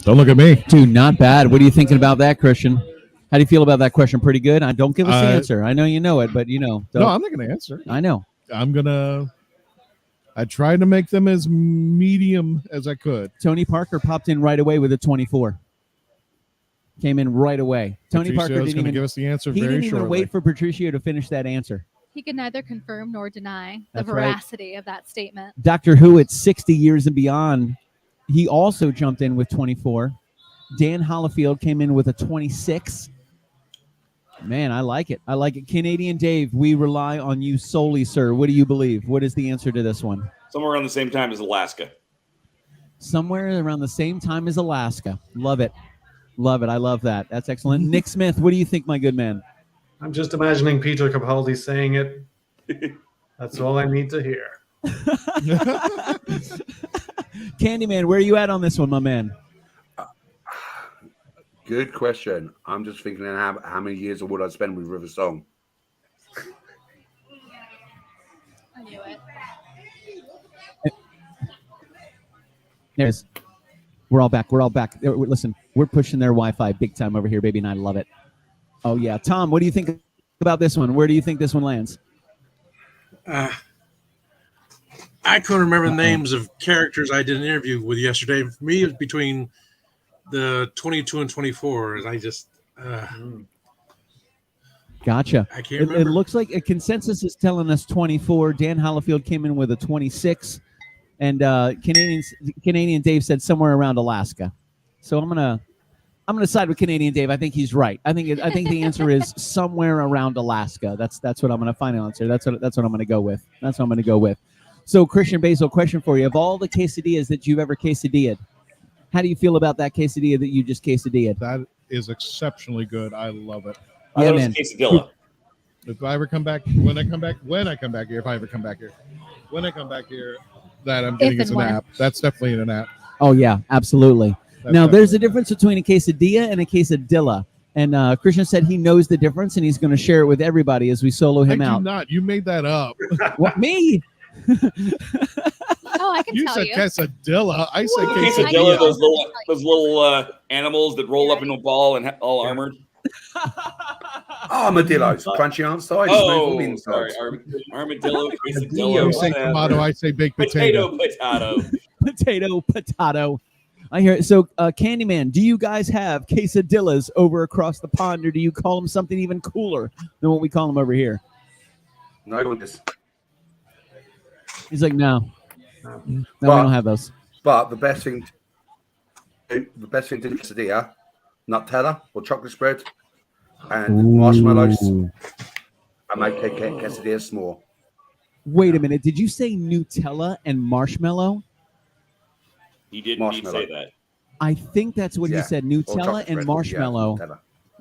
Don't look at me. Dude, not bad. What are you thinking about that, Christian? How do you feel about that question? Pretty good? Don't give us the answer. I know you know it, but No, I'm not going to answer. I know. I tried to make them as medium as I could. Tony Parker popped in right away with a 24. Came in right away. Tony Patricio Parker is didn't gonna even give us the answer He very didn't even shortly. wait for Patricio to finish that answer. He can neither confirm nor deny the That's right. veracity of that statement. Doctor Who at 60 years and beyond, he also jumped in with 24. Dan Hollifield came in with a 26. Man, I like it. I like it. Canadian Dave, we rely on you solely, sir. What do you believe? What is the answer to this one? Somewhere around the same time as Alaska. Somewhere around the same time as Alaska. Love it. Love it. I love that. That's excellent. Nick Smith, what do you think, my good man? I'm just imagining Peter Capaldi saying it. That's all I need to hear. Candyman, where are you at on this one, my man? Good question. I'm just thinking how many years would I spend with River Song? I knew it. There's. We're all back. We're all back. Listen, we're pushing their Wi-Fi big time over here, baby, and I love it. Oh, yeah. Tom, what do you think about this one? Where do you think this one lands? I couldn't remember the names of characters I did an interview with yesterday. For me, it was between the 22 and 24. I just Gotcha. I can't It remember. looks like a consensus is telling us 24. Dan Hollifield came in with a 26. And Canadian Dave said somewhere around Alaska. So I'm gonna side with Canadian Dave. I think he's right. I think the answer is somewhere around Alaska. That's what I'm gonna final answer. That's what I'm gonna go with. That's what I'm gonna go with. So Christian Basel, question for you: of all the quesadillas that you've ever quesadillaed, how do you feel about that quesadilla that you just quesadillaed? That is exceptionally good. I love it. Yeah, man. Quesadilla. If I ever come back, when I come back here, that I'm getting is an app. That's definitely an app. Oh yeah, absolutely. That's Now there's a difference between a quesadilla and a quesadilla. And Christian said he knows the difference, and he's going to share it with everybody as we solo him I out. do not. You made that up. What, me? Oh, I can You tell said you. quesadilla. I said Quesadilla, quesadilla. those little animals that roll up in a ball and all armored. Armadillos, crunchy on sides, Oh, smooth on sorry, insides. armadillo, You quesadilla, say tomato. I say baked potato. potato. Potato. I hear it. So, Candyman, do you guys have quesadillas over across the pond, or do you call them something even cooler than what we call them over here? No one is. He's like, no, we But- don't have those. But the best thing to quesadilla, Nutella or chocolate spread, and marshmallows. I make quesadillas small. Wait a minute. Did you say Nutella and marshmallow? He did Marshmallow. say that. I think that's what he Yeah. said. Or Nutella chocolate and spread, marshmallow. yeah,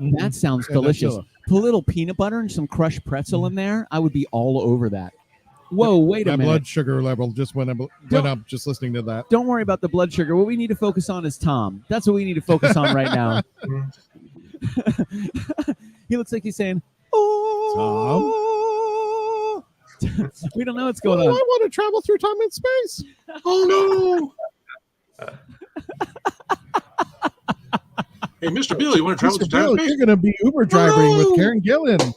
Nutella. That sounds And delicious. Nutella. Put a little peanut butter and some crushed pretzel in there. I would be all over that. Whoa, wait a My minute. blood sugar level just went up just listening to that. Don't worry about the blood sugar. What we need to focus on is Tom. That's what we need to focus on right now. He looks like he's saying, "Oh, Tom." We don't know what's going on. I want to travel through time and space. Oh no! Hey, Mr. Bill, you want to travel Mr. to time Bill, space? you're going to be Uber driving with Karen Gillan.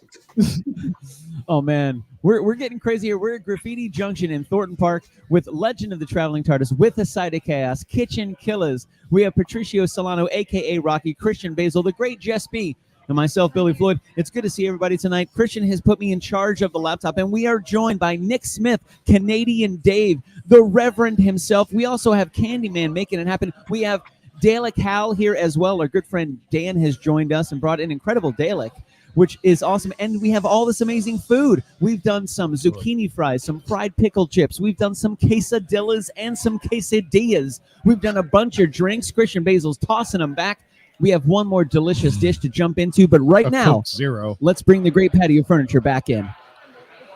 Oh man, we're getting crazy here. We're at Graffiti Junction in Thornton Park with Legend of the Traveling TARDIS, with a side of chaos, KitchenKillaz. We have Patricio Solano, aka Rocky, Christian Basel, the great Jess B, and myself, Billy Floyd. It's good to see everybody tonight. Christian has put me in charge of the laptop, and we are joined by Nick Smith, Canadian Dave, the Reverend himself. We also have Candyman making it happen. We have DALEK HAL here as well. Our good friend Dan has joined us and brought in incredible Dalek, which is awesome. And we have all this amazing food. We've done some zucchini fries, some fried pickle chips. We've done some quesadillas and some quesadillas. We've done a bunch of drinks. Christian Basil's tossing them back. We have one more delicious dish to jump into, but right now, Coke Zero. let's bring the great patio furniture back in.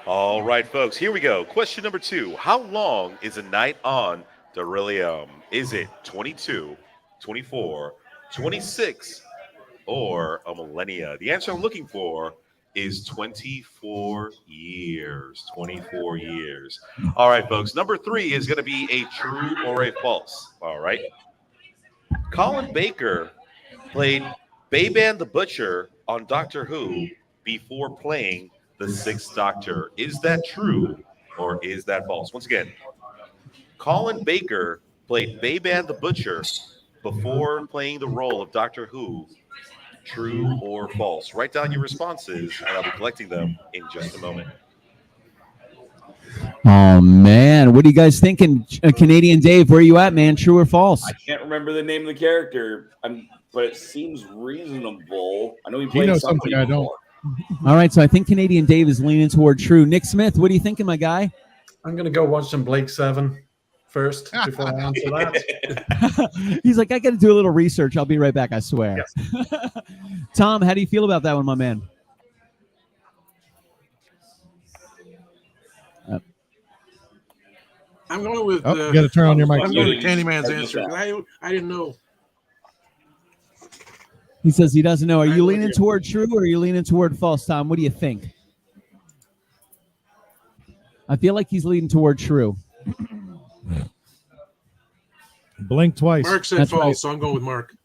All right, folks, here we go. Question number 2. How long is a night on Beryllium? Is it 22, 24, 26, or a millennia? The answer I'm looking for is 24 years. 24 years. All right, folks. Number 3 is going to be a true or a false. All right. Colin Baker played Bayban the Butcher on Doctor Who before playing the Sixth Doctor. Is that true or is that false? Once again, Colin Baker played Bayban the Butcher before playing the role of Doctor Who. True or false? Write down your responses, and I'll be collecting them in just a moment. Oh, man. What are you guys thinking? Canadian Dave, where are you at, man? True or false? I can't remember the name of the character, but it seems reasonable. I know he He played knows something something I don't. before. All right, so I think Canadian Dave is leaning toward true. Nick Smith, what are you thinking, my guy? I'm going to go watch some Blake 7 first before I answer that. He's like, I got to do a little research. I'll be right back, I swear. Yes. Tom, how do you feel about that one, my man? I'm going with. Oh, you got to turn on your mic. I'm going with Candyman's answer. I didn't know. He says he doesn't know. Are you leaning toward true or are you leaning toward false, Tom? What do you think? I feel like he's leaning toward true. Blink twice. Mark said That's false, right. so I'm going with Mark.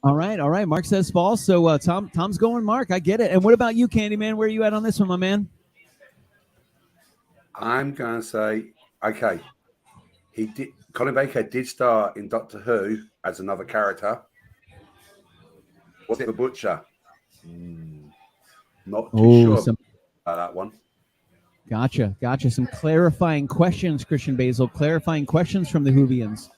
All right. Mark says false. So Tom's going Mark. I get it. And what about you, Candyman? Where are you at on this one, my man? I'm going to say, okay, Colin Baker did start in Doctor Who as another character. Was it the Butcher? Not too sure about that one. Gotcha. Some clarifying questions, Christian Basel. Clarifying questions from the WHOvians.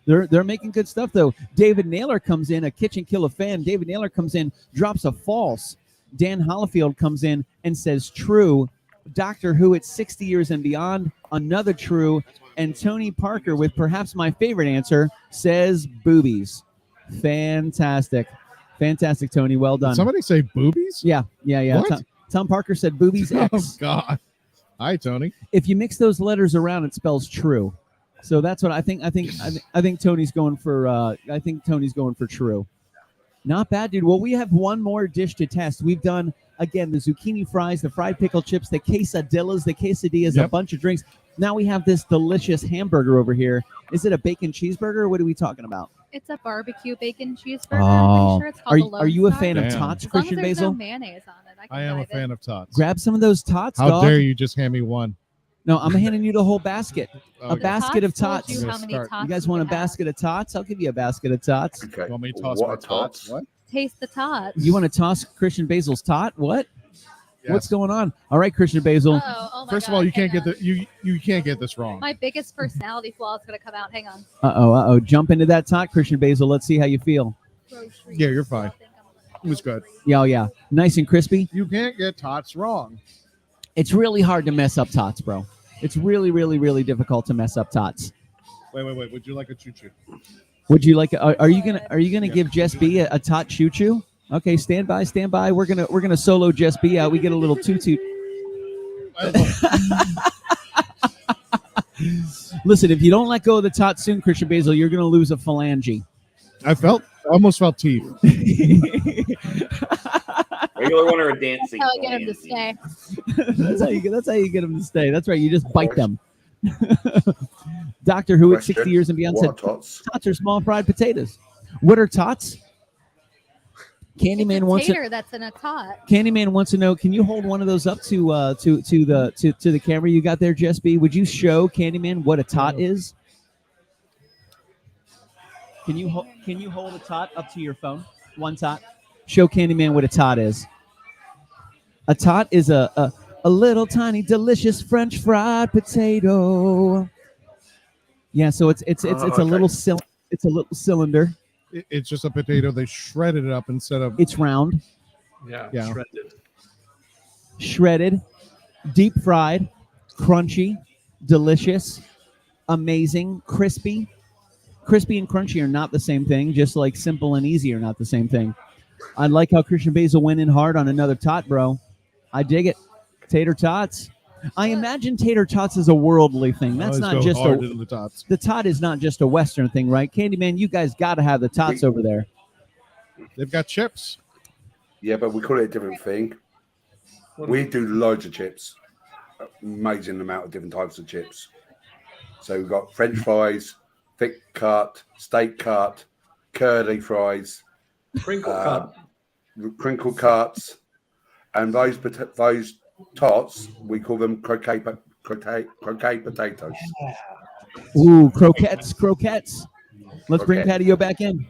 They're making good stuff, though. David Naylor comes in, a KitchenKillaz fan. David Naylor comes in, drops a false. Dan Hollifield comes in and says true. Doctor Who at 60 years and beyond, another true. And Tony Parker, with perhaps my favorite answer, says boobies. Fantastic, Tony. Well done. Did somebody say boobies? Yeah. What? Tom Parker said boobies X. Oh, God. Hi, Tony. If you mix those letters around, it spells true. So that's what I think. I think Tony's going for. I think Tony's going for true. Not bad, dude. Well, we have one more dish to test. We've done again the zucchini fries, the fried pickle chips, the quesadillas, the quesadillas, a bunch of drinks. Now we have this delicious hamburger over here. Is it a bacon cheeseburger or what are we talking about? It's a barbecue bacon cheeseburger. Oh, I'm pretty sure it's called are you a Allons-y. fan of Damn. tots, As long as Christian there's Basil? no mayonnaise on it, I am a dive fan in. of tots. Grab some of those tots, How dog. dare you just hand me one? No, I'm handing you the whole basket. A Okay. basket of Tots tots. told you You how many Start. tots guys you want a could have. basket of tots? I'll give you a basket of tots. Okay. You want me to toss What my are tots? What? Taste the tots. You want to toss Christian Basil's tot? What? Yes. What's going on? All right, Christian Basil. Oh my First of God, all, you can't hang get you can't get this wrong. My biggest personality flaw is going to come out. Hang on. Uh-oh. Jump into that tot, Christian Basil. Let's see how you feel. Yeah, you're fine. It was good. Yeah. Nice and crispy. You can't get tots wrong. It's really hard to mess up tots, bro. It's really, really, really difficult to mess up tots. Wait. Would you like a choo-choo? Would you like? Are you gonna give Jess B a tot choo choo? Okay, stand by. We're gonna solo Jess B out. We get a little toot toot. Listen, if you don't let go of the tot soon, Christian Basel, you're going to lose a phalange. I almost felt teeth. Regular one or a dancing? That's how I get him to stay. That's how you get them to stay. That's right. You just bite them. Doctor Who at 60 years and beyond What said, are tots? tots are small fried potatoes. What are tots? Candyman wants Tater that's in a tot. Candyman wants to know. Can you hold one of those up to the camera you got there, Jess B? Would you show Candyman what a tot is? Can you hold a tot up to your phone? One tot. Show Candyman what a tot is. A tot is a little tiny delicious French fried potato. Yeah, so it's a little cylinder. It's just a potato. They shredded it up instead of. It's round. Yeah. Shredded, deep fried, crunchy, delicious, amazing, crispy. Crispy and crunchy are not the same thing, just like simple and easy are not the same thing. I like how Christian Basel went in hard on another tot, bro. I dig it. Tater tots. I imagine tater tots is a worldly thing. That's not just the tots. The tot is not just a Western thing, right? Candyman, you guys got to have the tots over there. They've got chips. Yeah, but we call it a different thing. We do loads of chips. Amazing amount of different types of chips. So we've got French fries, thick cut, steak cut, curly fries, Crinkle cuts, and those tots, we call them croquet potatoes. Ooh, croquettes. Let's bring Patio back in.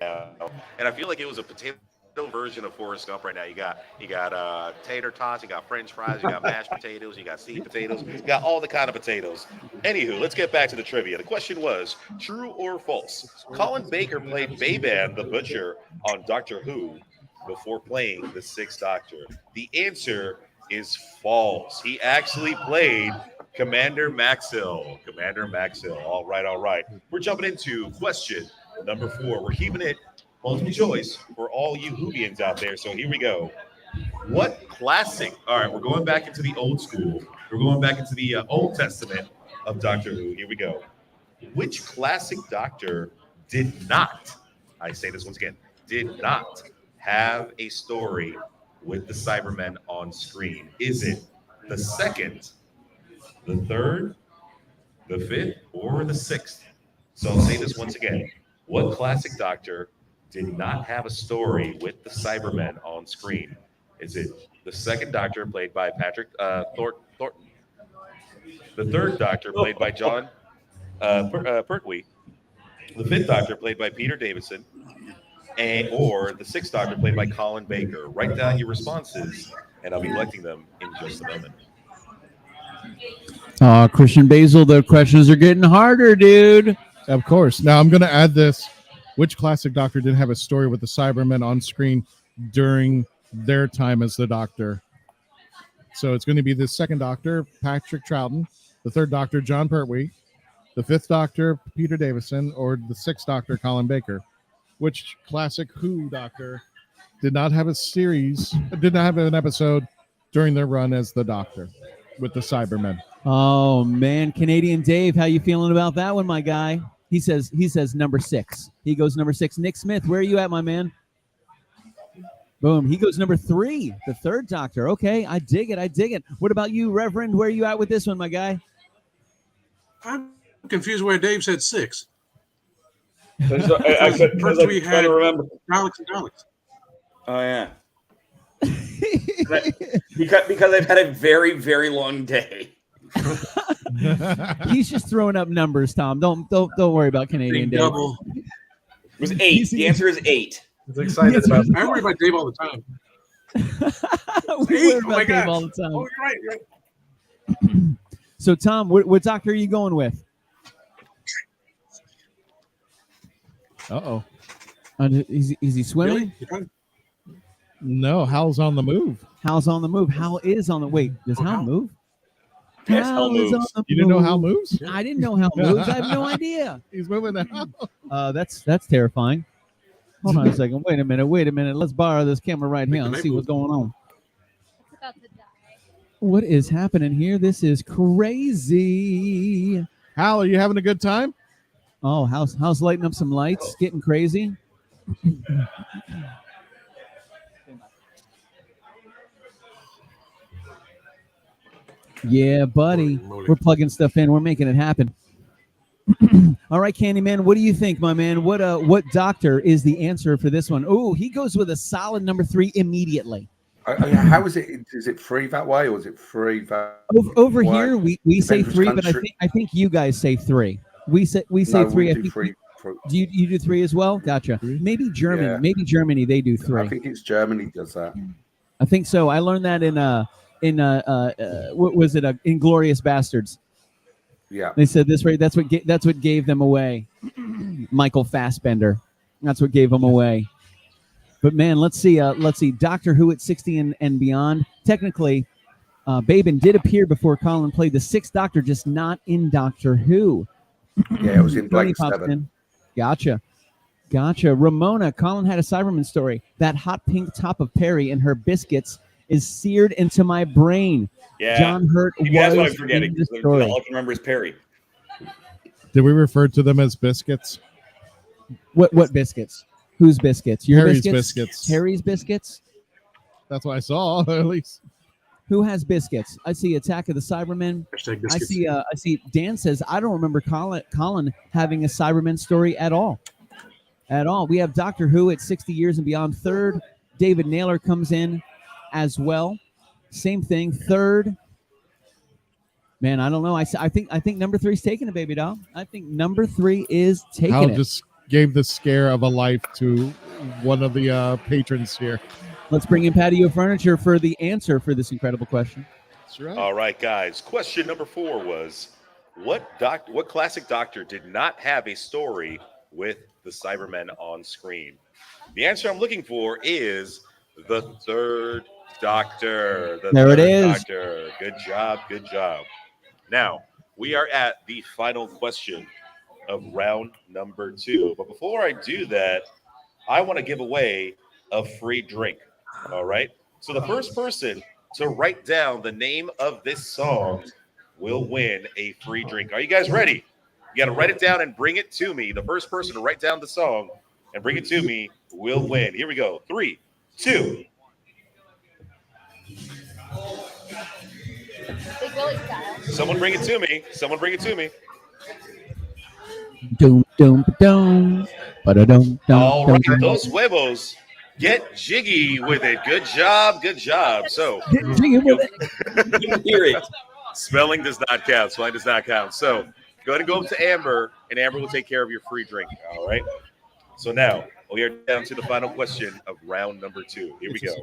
And I feel like it was a potato version of Forrest Gump right now. You got tater tots, you got French fries, you got mashed potatoes, you got sweet potatoes, you got all the kind of potatoes. Anywho, let's get back to the trivia. The question was, true or false? Colin Baker played Bayban the Butcher on Doctor Who before playing the Sixth Doctor. The answer is false. He actually played Commander Maxwell. All right. We're jumping into question number 4. We're keeping it multiple choice for all you WHOvians out there. So here we go. What classic? All right, we're going back into the old school. We're going back into the Old Testament of Doctor Who. Here we go. Which classic Doctor did not, I say this once again, did not have a story with the Cybermen on screen? Is it the second, the third, the fifth, or the sixth? So I'll say this once again. What classic Doctor did not have a story with the Cybermen on screen? Is it the second Doctor, played by Patrick Thornton? The third Doctor, played by John Pertwee? The fifth Doctor, played by Peter Davison? Or the sixth Doctor, played by Colin Baker? Write down your responses, and I'll be collecting them in just a moment. Christian Basel, the questions are getting harder, dude. Of course. Now I'm going to add this. Which classic Doctor did have a story with the Cybermen on screen during their time as the Doctor? So it's going to be the second Doctor, Patrick Troughton, the third Doctor, John Pertwee, the fifth Doctor, Peter Davison, or the sixth Doctor, Colin Baker. Which classic Who Doctor did not have an episode during their run as the Doctor with the Cybermen? Oh man, Canadian Dave, how you feeling about that one, my guy? He says number 6. He goes number 6. Nick Smith, where are you at, my man? Boom. He goes number 3, the third Doctor. Okay, I dig it. What about you, Reverend? Where are you at with this one, my guy? I'm confused where Dave said 6. I could Pertwee had remember. Daleks and Daleks. Oh yeah. because I've had a very, very long day. He's just throwing up numbers, Tom. Don't worry about Canadian Dave. Double. It was 8. The answer is 8. He's excited about I worry about Dave all the time. We worry about Dave all the time. Oh, you're right. So, Tom, what Doctor are you going with? Uh-oh. Is he swimming? Really? No, Hal's on the move. Hal's on the move. Hal is on the wait. Does Hal move? Yes, Hal moves. You didn't know Hal moves? I didn't know Hal moves. I have no idea. He's moving now. That's terrifying. Hold on a second. Wait a minute. Let's borrow this camera right here and see what's going on. What is happening here? This is crazy. Hal, are you having a good time? Oh, how's lighting up some lights? Getting crazy. Yeah, buddy. We're plugging stuff in. We're making it happen. All right, Candyman, what do you think, my man? What doctor is the answer for this one? Oh, he goes with a solid number 3 immediately. How is it? Is it free that way, or is it free that over way? here? We say 3, but I think you guys say 3. We say No, 3. we I do think 3. do you do 3 as well? Gotcha. Maybe Germany. Yeah. Maybe Germany. They do 3. I think it's Germany does that. I think so. I learned that in what was it? Inglorious Bastards. Yeah. They said this right. That's what gave them away. Michael Fassbender. That's what gave them away. But man, let's see. Doctor Who at 60 and beyond. Technically, Babin did appear before Colin played the 6th Doctor, just not in Doctor Who. Yeah, it was in Tony Blake pops 7. in. Gotcha. Ramona, Colin had a Cyberman story. That hot pink top of Perry and her biscuits is seared into my brain. Yeah. John Hurt That's what I'm was forgetting. in the story. All I can remember is Perry. Did we refer to them as biscuits? What biscuits? Whose biscuits? Your Harry's biscuits? biscuits. Harry's biscuits? That's what I saw, at least. Who has biscuits? I see Attack of the Cybermen. I see Dan says, I don't remember Colin having a Cyberman story at all. At all. We have Doctor Who at 60 years and beyond. 3rd, David Naylor comes in as well. Same thing. 3rd. Man, I don't know. I think number 3 is taking it, baby doll. I think number 3 is taking Hal it. just gave the scare of a life to one of the patrons here. Let's bring in Patio Furniture for the answer for this incredible question. That's right. All right, guys. Question number 4 was, what classic Doctor did not have a story with the Cybermen on screen? The answer I'm looking for is the 3rd Doctor. There it third is. Doctor. Good job. Good job. Now, we are at the final question of round number 2. But before I do that, I want to give away a free drink. All right. So the first person to write down the name of this song will win a free drink. Are you guys ready? You got to write it down and bring it to me. The first person to write down the song and bring it to me will win. Here we go. 3, 2. Someone bring it to me. Someone bring it to me. Doom, doom, doom. Ba-da-dum, dum, All right, dum, Dos Huevos, get jiggy with it. Good job, good job. So, Get jiggy with it. You can hear it. spelling does not count. Spelling does not count. So, go ahead and go up to Amber, and Amber will take care of your free drink. All right. So now we are down to the final question of round number 2. Here we go.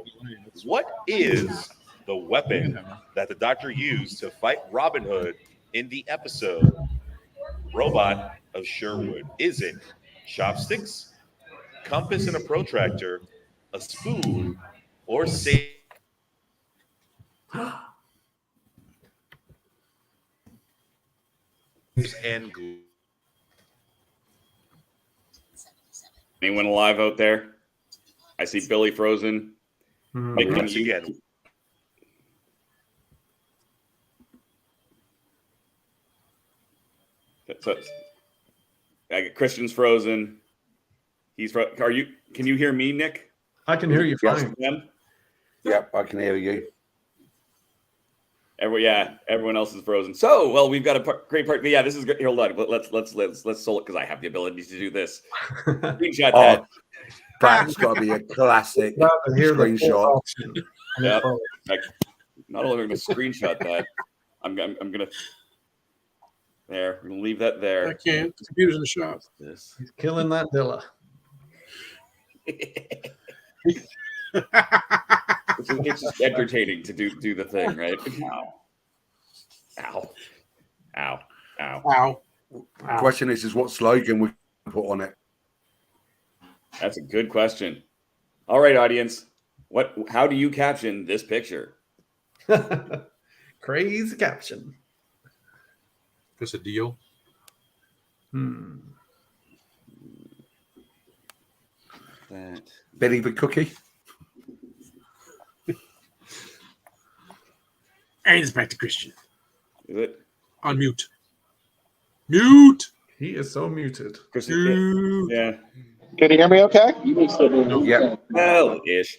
What is the weapon that the Doctor used to fight Robin Hood in the episode Robot of Sherwood? Is it chopsticks, compass and a protractor, a spoon, or sage and glue? Anyone alive out there? I see Billy frozen. Once again, So, Christian's frozen. He's Are you? Can you hear me, Nick? I can hear you fine. Yep, I can hear you. Everyone else is frozen. So, well, we've got a great part. But yeah, this is good. Hold on, let's solve it because I have the ability to do this. Screenshot that. That's got to be a classic screenshot. Yep. Not only am I going to screenshot that, I'm going to. There, we're gonna leave that there. I can't. The computer's in the shop. This. He's killing that Dilla. It's just entertaining to do the thing, right? Ow. Ow. Ow. Ow. The question is what slogan we put on it? That's a good question. All right, audience. How do you caption this picture? Crazy caption. That's a deal. That Benny the Cookie. And it's back to Christian. Is it? On mute. Mute. He is so muted. Christian, yeah. Can you hear me okay? Yeah. Well, ish.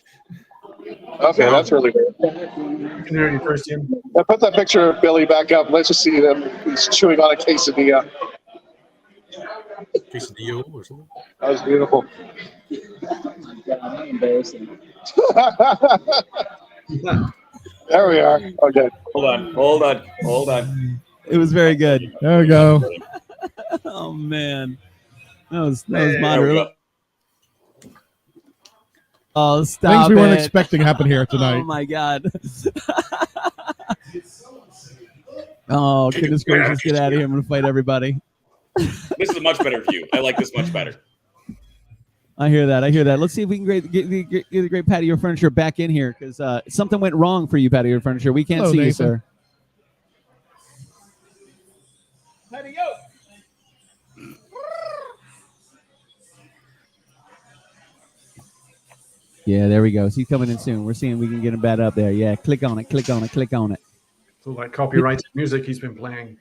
Okay, that's really good. Can you hear you first, Ian? I put that picture of Billy back up. Let's just see them. He's chewing on a quesadilla. Quesadilla or something? That was beautiful. There we are. Okay. Hold on. It was very good. There we go. Oh man, that was There we moderate. go. Oh, stop Things we weren't it. expecting happen here tonight. Oh my god. Oh goodness gracious! Get out of here! I'm gonna fight everybody. This is a much better view. I like this much better. I hear that. Let's see if we can get the great patio furniture back in here because something went wrong for you, patio furniture. We can't Hello, see you, Nathan. sir. Yeah, there we go. So he's coming in soon. We're seeing we can get him back up there. Yeah, click on it. So like copyrighted music he's been playing.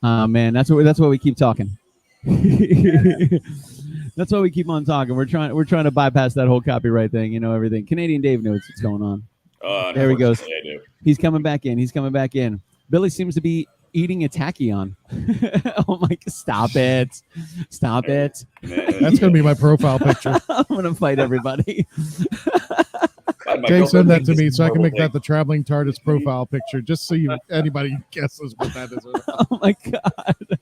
Oh man, that's what we keep talking. That's why we keep on talking. We're trying to bypass that whole copyright thing. You know everything. Canadian Dave knows what's going on. There he goes. I do. He's coming back in. Billy seems to be eating a tachyon. Oh my! Stop it! That's going to be my profile picture. I'm gonna fight everybody. Jay, send that to me so I can make that the Traveling TARDIS profile picture, just so anybody guesses what that is. Oh my god!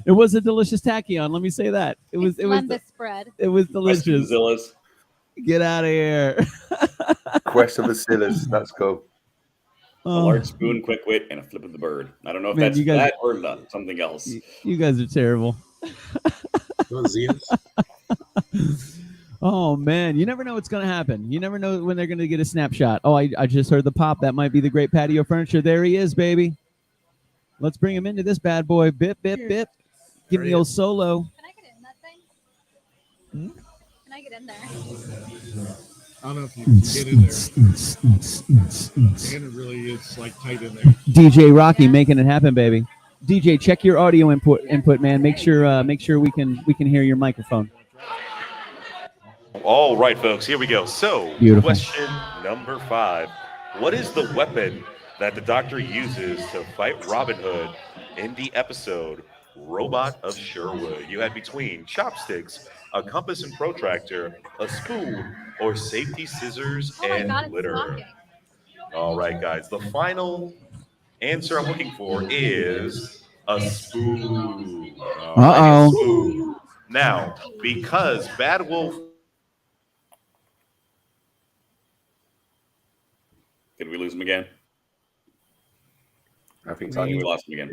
It was a delicious tachyon. Let me say that. It was spread. It was delicious. Zillas. Get out of here. Quest of the Silas. Let's go. A large spoon, quick wit, and a flip of the bird. I don't know if Man, that's you guys- that or something else. You guys are terrible. Oh man, you never know what's gonna happen. You never know when they're gonna get a snapshot. Oh, I just heard the pop. That might be the great patio furniture. There he is, baby. Let's bring him into this bad boy. Bip, bip, bip. Give me the old solo. Can I get in that thing? Can I get in there? I don't know if you can get in there. And it really is like tight in there. DJ Rocky making it happen, baby. DJ, check your audio input, man. Make sure we can hear your microphone. All right, folks, here we go. So, Beautiful. question number 5. What is the weapon that the Doctor uses to fight Robin Hood in the episode Robot of Sherwood? You had between chopsticks, a compass and protractor, a spoon, or safety scissors and glitter. Blocking. All right, guys. The final answer I'm looking for is a spoon. All right, Uh-oh. a spoon. Now, because Bad Wolf. Did we lose him again? I think I think we lost him again.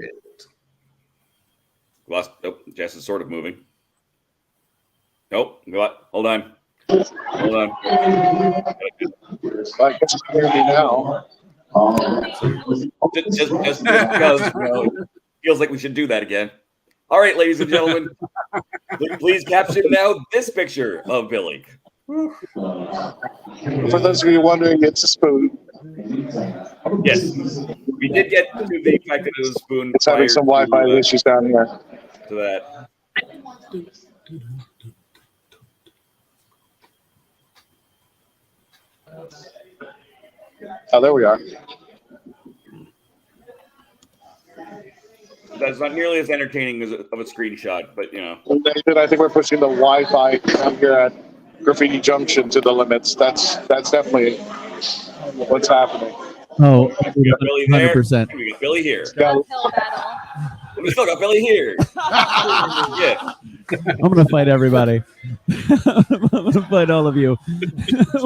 We lost. Oh, Jess is sort of moving. Nope. Hold on. I guess you can hear me now. Just because it feels like we should do that again. All right, ladies and gentlemen, please caption now this picture of Billy. For those of you wondering, it's a spoon. Yes, we did get to the fact that it was a spoon. It's having some Wi-Fi issues down here. To that. Oh, there we are. That's not nearly as entertaining as of a screenshot, but you know. Nathan, I think we're pushing the Wi-Fi down here at Graffiti Junction to the limits. That's definitely what's happening. Oh, We got Billy there. 100%. and we got Billy here. Yeah. Uphill battle. And we still got Billy here. Yeah. I'm gonna fight everybody. I'm gonna fight all of you.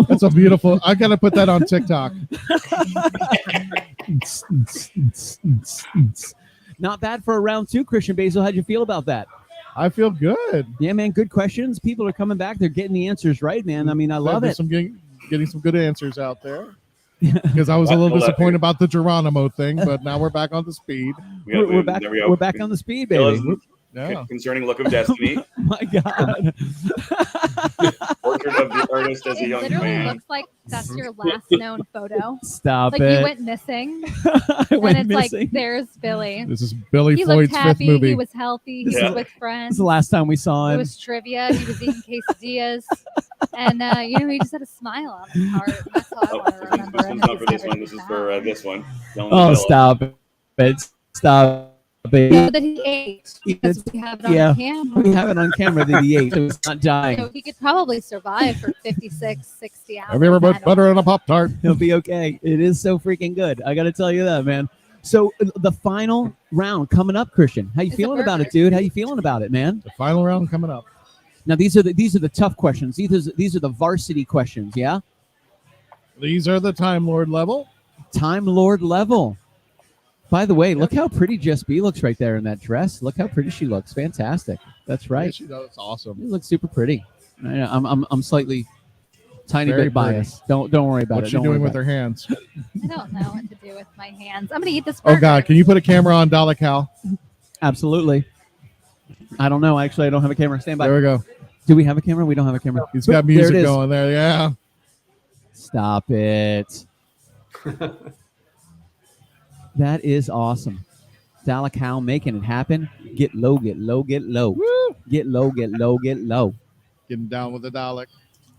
That's a beautiful. I gotta put that on TikTok. Not bad for a round 2, Christian Basel. How'd you feel about that? I feel good. Yeah, man. Good questions. People are coming back. They're getting the answers right, man. I mean, I love it. Getting some good answers out there. Because I was a little disappointed about the Geronimo thing, but now we're back on the speed. We're back. We're back on the speed, baby. Yeah. Concerning Look of Destiny. Oh my God. Portrait of the artist as a It young literally man. looks like that's your last known photo. Stop like it. you went missing. I and went it's missing. like, there's Billy. This is Billy He Floyd's looked fifth happy. movie. He was healthy. He Yeah. was with This friends. is the last time we saw It him. was trivia. He was eating quesadillas. And, he just had a smile on his heart. That's how I want to remember This him. one's not for He's this never one. This is been for found. this one. Dylan Oh, Manila. stop it. Stop You know it. that he ate because we have it on Yeah. camera. We have it on camera that he ate. So he's not dying. So he could probably survive for 56, 60 hours. Have you ever put I don't butter know. in a Pop-Tart? He'll be okay. It is so freaking good. I got to tell you that, man. So the final round coming up, Christian. How you It's a feeling about burger. it, dude? How you feeling about it, man? The final round coming up. Now these are the tough questions. These are the varsity questions. Yeah, These are the Time Lord level. Time Lord level. By the way, look how pretty Jess B looks right there in that dress. Look how pretty she looks. Fantastic. That's right. Yeah, she does. It's awesome. You look super pretty. I'm slightly tiny Very bit biased. Don't worry about What's it. she Don't worry doing with about her hands? I don't know what to do with my hands. I'm going to eat this burger. Oh God! Can you put a camera on DALEK HAL? it. Absolutely. I don't know. Actually, I don't have a camera. Stand by. There we go. Do we have a camera? We don't have a camera. He's got There music it is. going there. Yeah. Stop it. That is awesome. DALEK HAL making it happen. Get low, get low, get low. Woo! Get low, get low, get low. Getting down with the Dalek.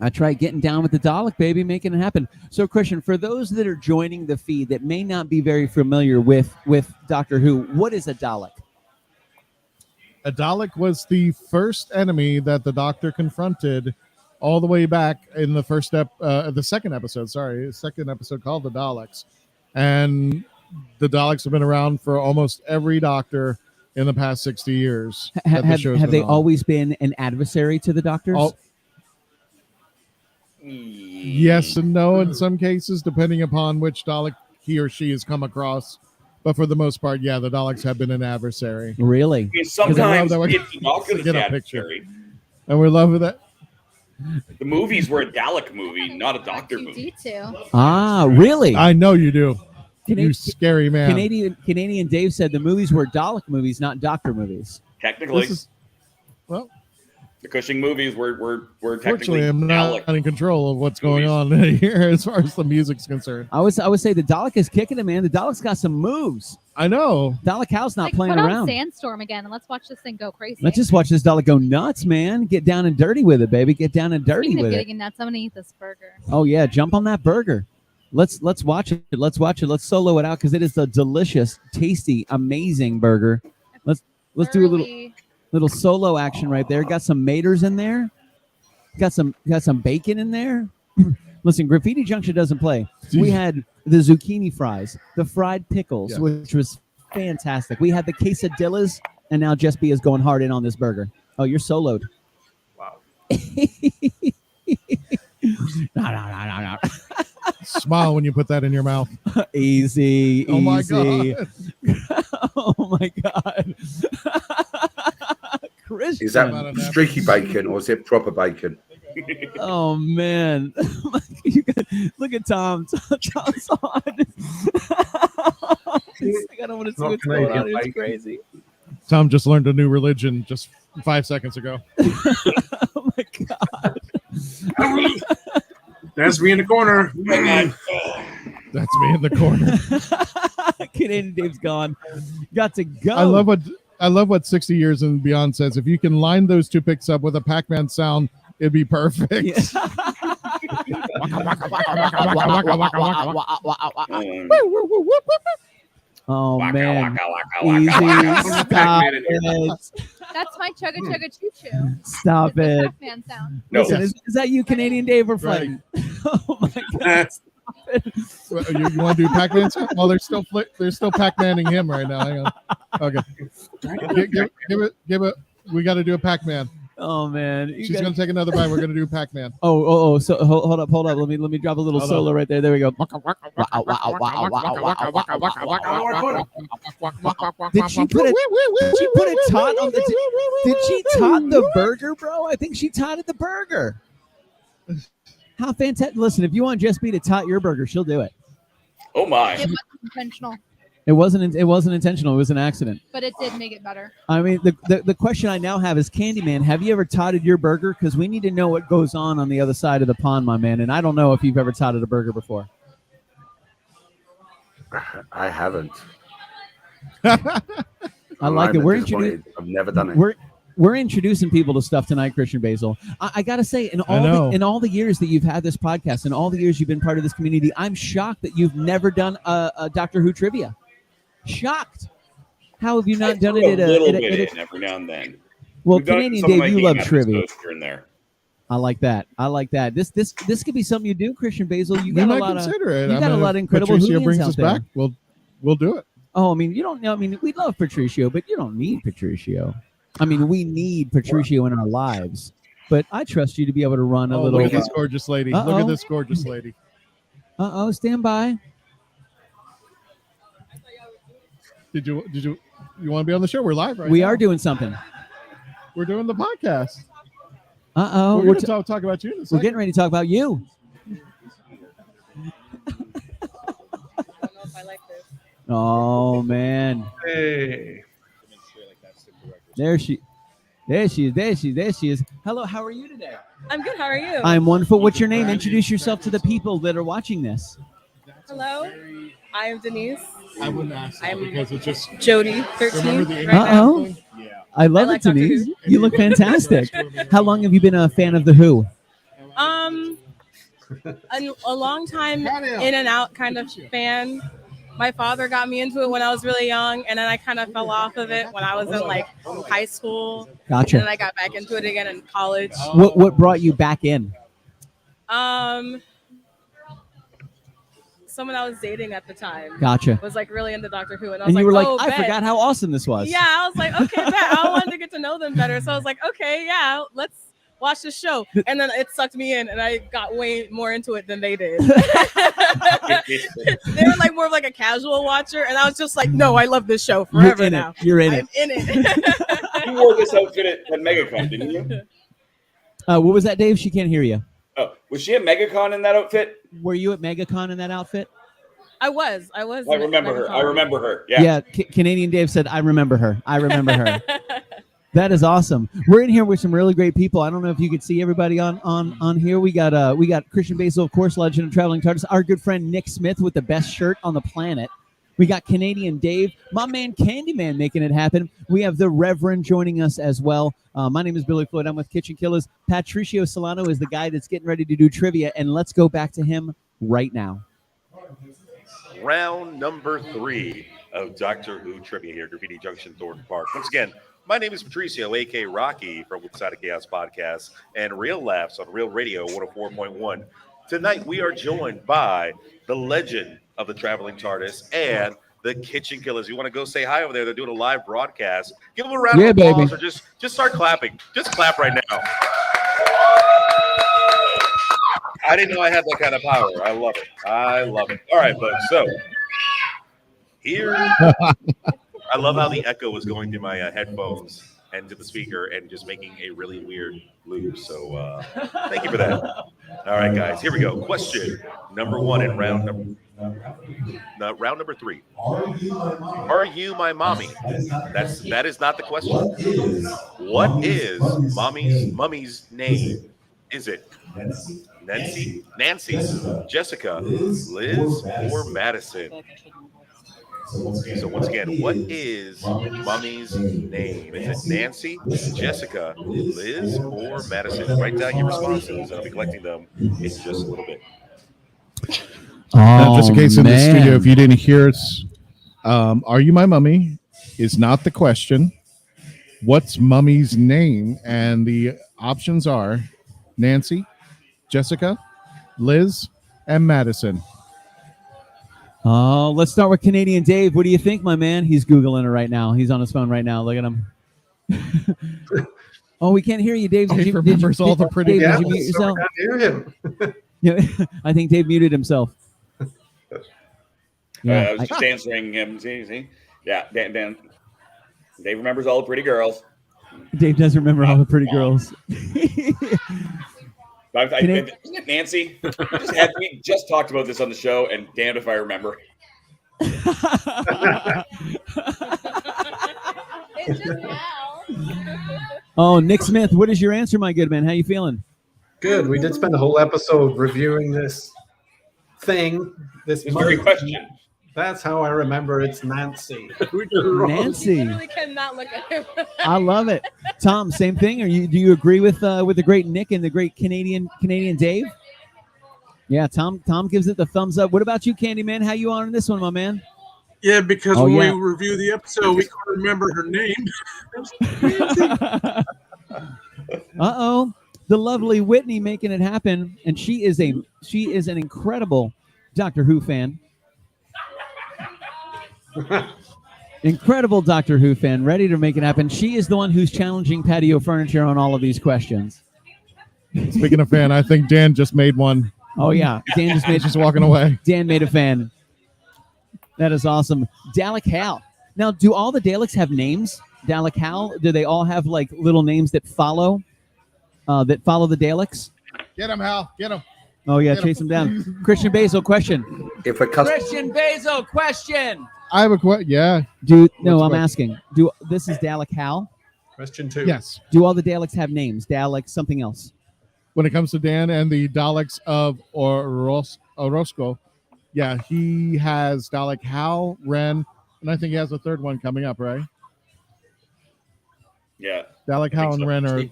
That's right, getting down with the Dalek, baby, making it happen. So, Christian, for those that are joining the feed that may not be very familiar with Doctor Who, what is a Dalek? A Dalek was the first enemy that the Doctor confronted all the way back in the second episode called the Daleks. And the Daleks have been around for almost every Doctor in the past 60 years. that the show's Have been they on. always been an adversary to the Doctors? All- Yes and no in some cases, depending upon which Dalek he or she has come across. But for the most part, yeah, the Daleks have been an adversary. Really? I mean, sometimes that we're- it's not going to Get be a picture. adversary. And we're loving that. The movies were a Dalek movie, not a Doctor movie. D2. Ah, really? I know you do. Cana- You scary man. Canadian Dave said the movies were Dalek movies, not Doctor movies. Technically, This is, well, the Cushing movies were technically fortunately, I'm not Dalek. in control of what's going on here as far as the music's concerned. I would say the Dalek is kicking it, man. The Dalek's got some moves. I know. Dalek Hal's not Like, playing put on around. Sandstorm again and let's watch this thing go crazy. Let's just watch this Dalek go nuts, man. Get down and dirty with it, baby. Get down and dirty Speaking of with it. getting nuts, I'm going to eat this burger. Oh yeah, jump on that burger. Let's watch it. Let's watch it. Let's solo it out because it is a delicious, tasty, amazing burger. Let's do a little solo action right there. Got some maters in there. Got some bacon in there. Listen, Graffiti Junction doesn't play. We had the zucchini fries, the fried pickles, Yes. which was fantastic. We had the quesadillas, and now Jess B is going hard in on this burger. Oh, you're soloed. Wow. No. Smile when you put that in your mouth. Easy. Oh my easy. God. Oh my God. Christian. Is that streaky bacon or is it proper bacon? Oh man. Look at Tom. Tom's on. I don't want to see Not what's going on. Canadian It's bacon. crazy. Tom just learned a new religion just 5 seconds ago. Oh my God. That's me in the corner. That's me in the corner. Canadian Dave's gone. Got to go. I love what 60 Years and Beyond says. If you can line those two picks up with a Pac-Man sound, it'd be perfect. Yeah. Oh man. Easy. Stop it. That's my chugga chugga choo choo. Stop it. Pac-Man sound. No. Listen, is that you, Canadian Dave, or Right. Flight? Oh my God. You want to do Pac-Man sound? Well, they're still Pac-Manning him right now. Hang on. Okay. Give it. We got to do a Pac-Man. Oh man. She's going to take another bite. We're going to do Pac-Man. Oh. So hold up. Let me drop a little Hold solo right there. There we go. Did she put a tot on the? Did she tot the burger, bro? I think she totted the burger. How fantastic! Listen, if you want Jess B to tot your burger, she'll do it. Oh my! It wasn't intentional. It wasn't intentional. It was an accident. But it did make it better. I mean, the question I now have is, Candyman, have you ever totted your burger? Because we need to know what goes on the other side of the pond, my man. And I don't know if you've ever totted a burger before. I haven't. I like it. We're introducing. I've never done it. We're introducing people to stuff tonight, Christian Basil. I gotta say, in all the years that you've had this podcast, and all the years you've been part of this community, I'm shocked that you've never done a Doctor Who trivia. Shocked. How have you not done it a little bit every now and then? Well, We've done it in Canadian some of my Dave, you game love episodes trivia. here and there. I like that. This could be something you do, Christian Basil. You We got a might lot consider of it. you got a lot of incredible Patricio Whovians brings out us there. back. We'll do it. Oh, I mean, you don't know. I mean, we love Patricio, but you don't need Patricio. I mean, we need Patricio in our lives. But I trust you to be able to run a little. Look at this gorgeous lady. Look at this gorgeous lady. Stand by. Did you want to be on the show? We're live right now. We are doing something. We're doing the podcast. We're going to talk about you in a We're second. getting ready to talk about you. Oh man. Hey. There she is. Hello, how are you today? I'm good. How are you? I'm wonderful. What's your name? Introduce yourself to the people that are watching this. Hello. I am Denise. I wouldn't ask that because it's just Jody, 13. Remember the right now. Yeah. I love like it, Denise. Doctor You look fantastic. How long have you been a fan of The Who? A long time in and out kind of fan. My father got me into it when I was really young, and then I kind of fell off of it when I was in like high school. Gotcha. And then I got back into it again in college. What brought you back in? Someone I was dating at the time. Gotcha. Was like really into Doctor Who, and I was And you were like, oh, I bet. forgot how awesome this was. Yeah, I was like, okay, bet. I wanted to get to know them better, so I was like, okay, yeah, let's watch the show. And then it sucked me in, and I got way more into it than they did. They were like more of like a casual watcher, and I was just like, no, I love this show forever now. You're in I'm in it. You wore this outfit at MegaCon, didn't you? What was that, Dave? She can't hear you. Oh, was she at MegaCon in that outfit? Were you at MegaCon in that outfit? I was. I remember her. MegaCon. I remember her. Yeah. Yeah. Canadian Dave said, I remember her. I remember her. That is awesome. We're in here with some really great people. I don't know if you could see everybody on here. We got Christian Basil, of course, legend of Traveling TARDIS. Our good friend Nick Smith with the best shirt on the planet. We got Canadian Dave, my man Candyman making it happen. We have the Reverend joining us as well. My name is Billy Floyd. I'm with KitchenKillaz. Patricio Solano is the guy that's getting ready to do trivia, and let's go back to him right now. Round number 3 of Doctor Who trivia here, Graffiti Junction, Thornton Park. Once again, my name is Patricio, a.k.a. Rocky from Side of Chaos podcast and Real Laughs on Real Radio 104.1. Tonight, we are joined by the legend of the Traveling TARDIS and the KitchenKillaz. You want to go say hi over there? They're doing a live broadcast. Give them a round of applause, baby. or just start clapping. Just clap right now. I didn't know I had that kind of power. I love it. I love it. All right, folks. So here, I love how the echo was going through my headphones and to the speaker and just making a really weird loop. So thank you for that. All right, guys. Here we go. Question number 1 in round number 3. Are you my mommy? That is not the question. What is mummy's name? Is it Nancy, Jessica, Liz, or Madison? So once again, what is Mummy's name? Is it Nancy, Jessica, Liz, or Madison? Write down your responses, and I'll be collecting them in just a little bit. Just in case in the studio, if you didn't hear it, Are You My Mummy is not the question. What's Mummy's name? And the options are Nancy, Jessica, Liz, and Madison. Oh, let's start with Canadian Dave. What do you think, my man? He's Googling it right now. He's on his phone right now. Look at him. Oh, we can't hear you, Dave. He remembers all the pretty Dave, girls. did you mute yourself? I hear him. Yeah, I think Dave muted himself. I was just answering him. See? Yeah, Dan. Dave remembers all the pretty girls. Dave does remember all the pretty girls. Isn't it Nancy? We just talked about this on the show, and damned if I remember. It's just Al. Oh, Nick Smith, what is your answer, my good man? How you feeling? Good. We did spend a whole episode reviewing this thing. This very question. That's how I remember it's Nancy. Nancy. You literally cannot look at him. I love it. Tom, same thing? Or do you agree with the great Nick and the great Canadian Dave? Yeah, Tom gives it the thumbs up. What about you, Candyman? How you on this one, my man? Yeah, because Oh, when yeah. we review the episode, we can't remember her name. Uh-oh. The lovely Whitney making it happen, and she is an incredible Doctor Who fan. Incredible Doctor Who fan, ready to make it happen. She is the one who's challenging Patio Furniture on all of these questions. Speaking of fan, I think Dan just made one. Oh yeah, Dan just walking away. Dan made a fan. That is awesome. DALEK HAL. Now, do all the Daleks have names? DALEK HAL? Do they all have like little names that follow the Daleks? Get him, Hal. Get him. Oh yeah, chase him down. Christian Basel question. Christian Basel question. I have a question. Yeah. I'm asking. This is DALEK HAL? Question 2. Yes. Do all the Daleks have names? Dalek, something else. When it comes to Dan and the Daleks of Orozco, yeah, he has Dalek Hal, Ren, and I think he has a third one coming up, right? Yeah. Dalek Hal and Ren are. His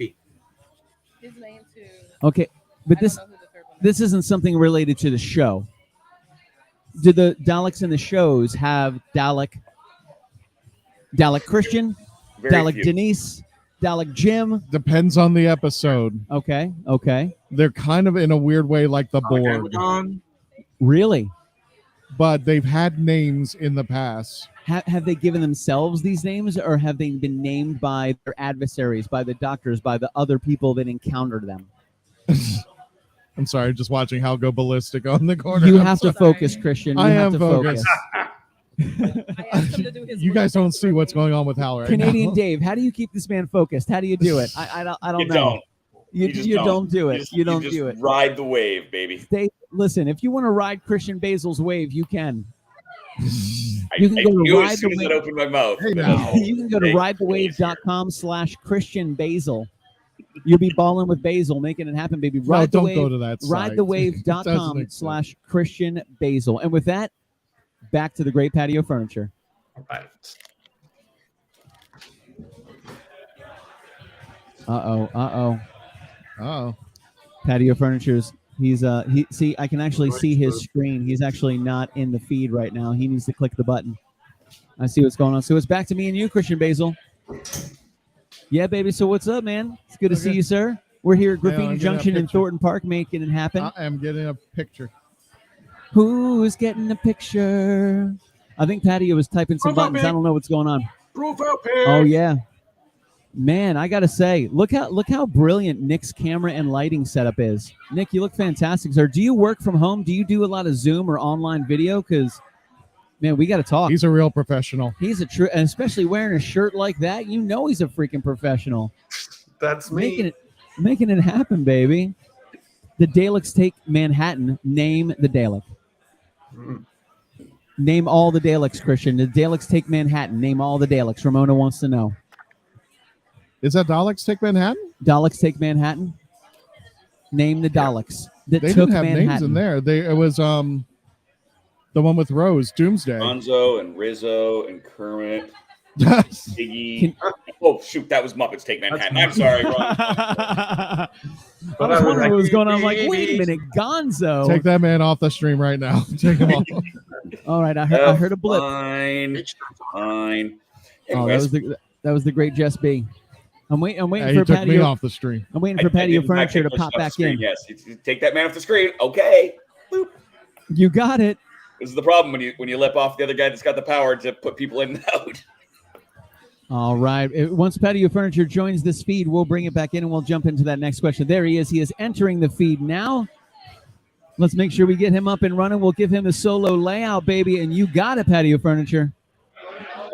name too. Okay, but this isn't something related to the show. Do the Daleks in the shows have Dalek Christian, Very Dalek few. Denise, Dalek Jim? Depends on the episode. Okay. They're kind of in a weird way like the Borg. Really? But they've had names in the past. Have they given themselves these names, or have they been named by their adversaries, by the doctors, by the other people that encountered them? I'm sorry, just watching Hal go ballistic on the corner. You have to focus, Christian. You I have am to focused. focus. You guys don't see what's going on with Hal right Canadian now. Dave, how do you keep this man focused? How do you do it? I don't know. You just don't do it. You don't just do it. Ride the wave, baby. Dave, listen, if you want to ride Christian Basil's wave, you can. I You can go to knew ride as soon the as wave. I opened my mouth. You can go to ridethewave.com/Christian Basil. You'll be balling with Basil, making it happen, baby. No, don't go to that site. It doesn't Ridethewave.com/Christian Basil. And with that, back to the great patio furniture. All right. Uh-oh. Patio Furniture's see, I can actually see his screen. He's actually not in the feed right now. He needs to click the button. I see what's going on. So it's back to me and you, Christian Basil. Yeah, baby. So what's up, man? It's good to see you, sir. We're here at Graffiti Junction in Thornton Park making it happen. I am getting a picture. Who's getting a picture? I think Patio was typing some buttons. I don't know what's going on. Profile pic. Oh yeah. Man, I gotta say, look how brilliant Nick's camera and lighting setup is. Nick, you look fantastic, sir. Do you work from home? Do you do a lot of Zoom or online video? Because, man, we got to talk. He's a real professional. He's a true, and especially wearing a shirt like that, you know he's a freaking professional. That's me. Making it happen, baby. The Daleks take Manhattan. Name the Dalek. Name all the Daleks, Christian. The Daleks take Manhattan. Name all the Daleks. Ramona wants to know. Is that Daleks take Manhattan? Daleks take Manhattan. Name the Daleks that They took didn't have Manhattan. names in there. It was the one with Rose, Doomsday. Gonzo and Rizzo and Kermit. Yes. Iggy. Oh shoot, that was Muppets Take Manhattan. I'm sorry, wrong. I was wondering what was going on. I'm like, wait a minminute, Gonzo. Take that man off the stream right now. Take him off. All right, I heard a blip. Fine. Oh, that was the great Jess B. I'm waiting He for took me patio. off the stream. I'm waiting for patio furniture to pop back in. Yes, you take that man off the screen. Okay. You got it. This is the problem when you lip off the other guy that's got the power to put people in and out. All right. Once patio furniture joins this feed, we'll bring it back in and we'll jump into that next question. There he is. He is entering the feed now. Let's make sure we get him up and running. We'll give him a solo layout, baby. And you got it, patio furniture.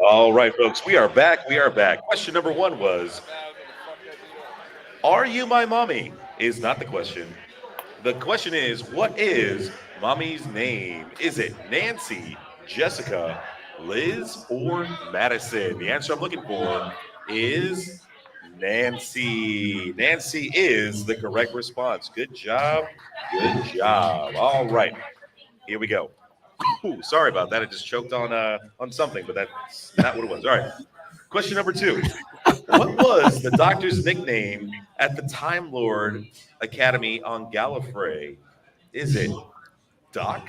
All right, folks, we are back. We are back. Question number 1 was, are you my mommy? Is not the question. The question is, what is mommy's name? Is it Nancy, Jessica, Liz, or Madison? The answer I'm looking for is Nancy. Nancy is the correct response. Good job. Good job. All right. Here we go. Ooh, sorry about that. I just choked on something, but that's not what it was. All right. Question number 2. What was the Doctor's nickname at the Time Lord Academy on Gallifrey? Is it Doc,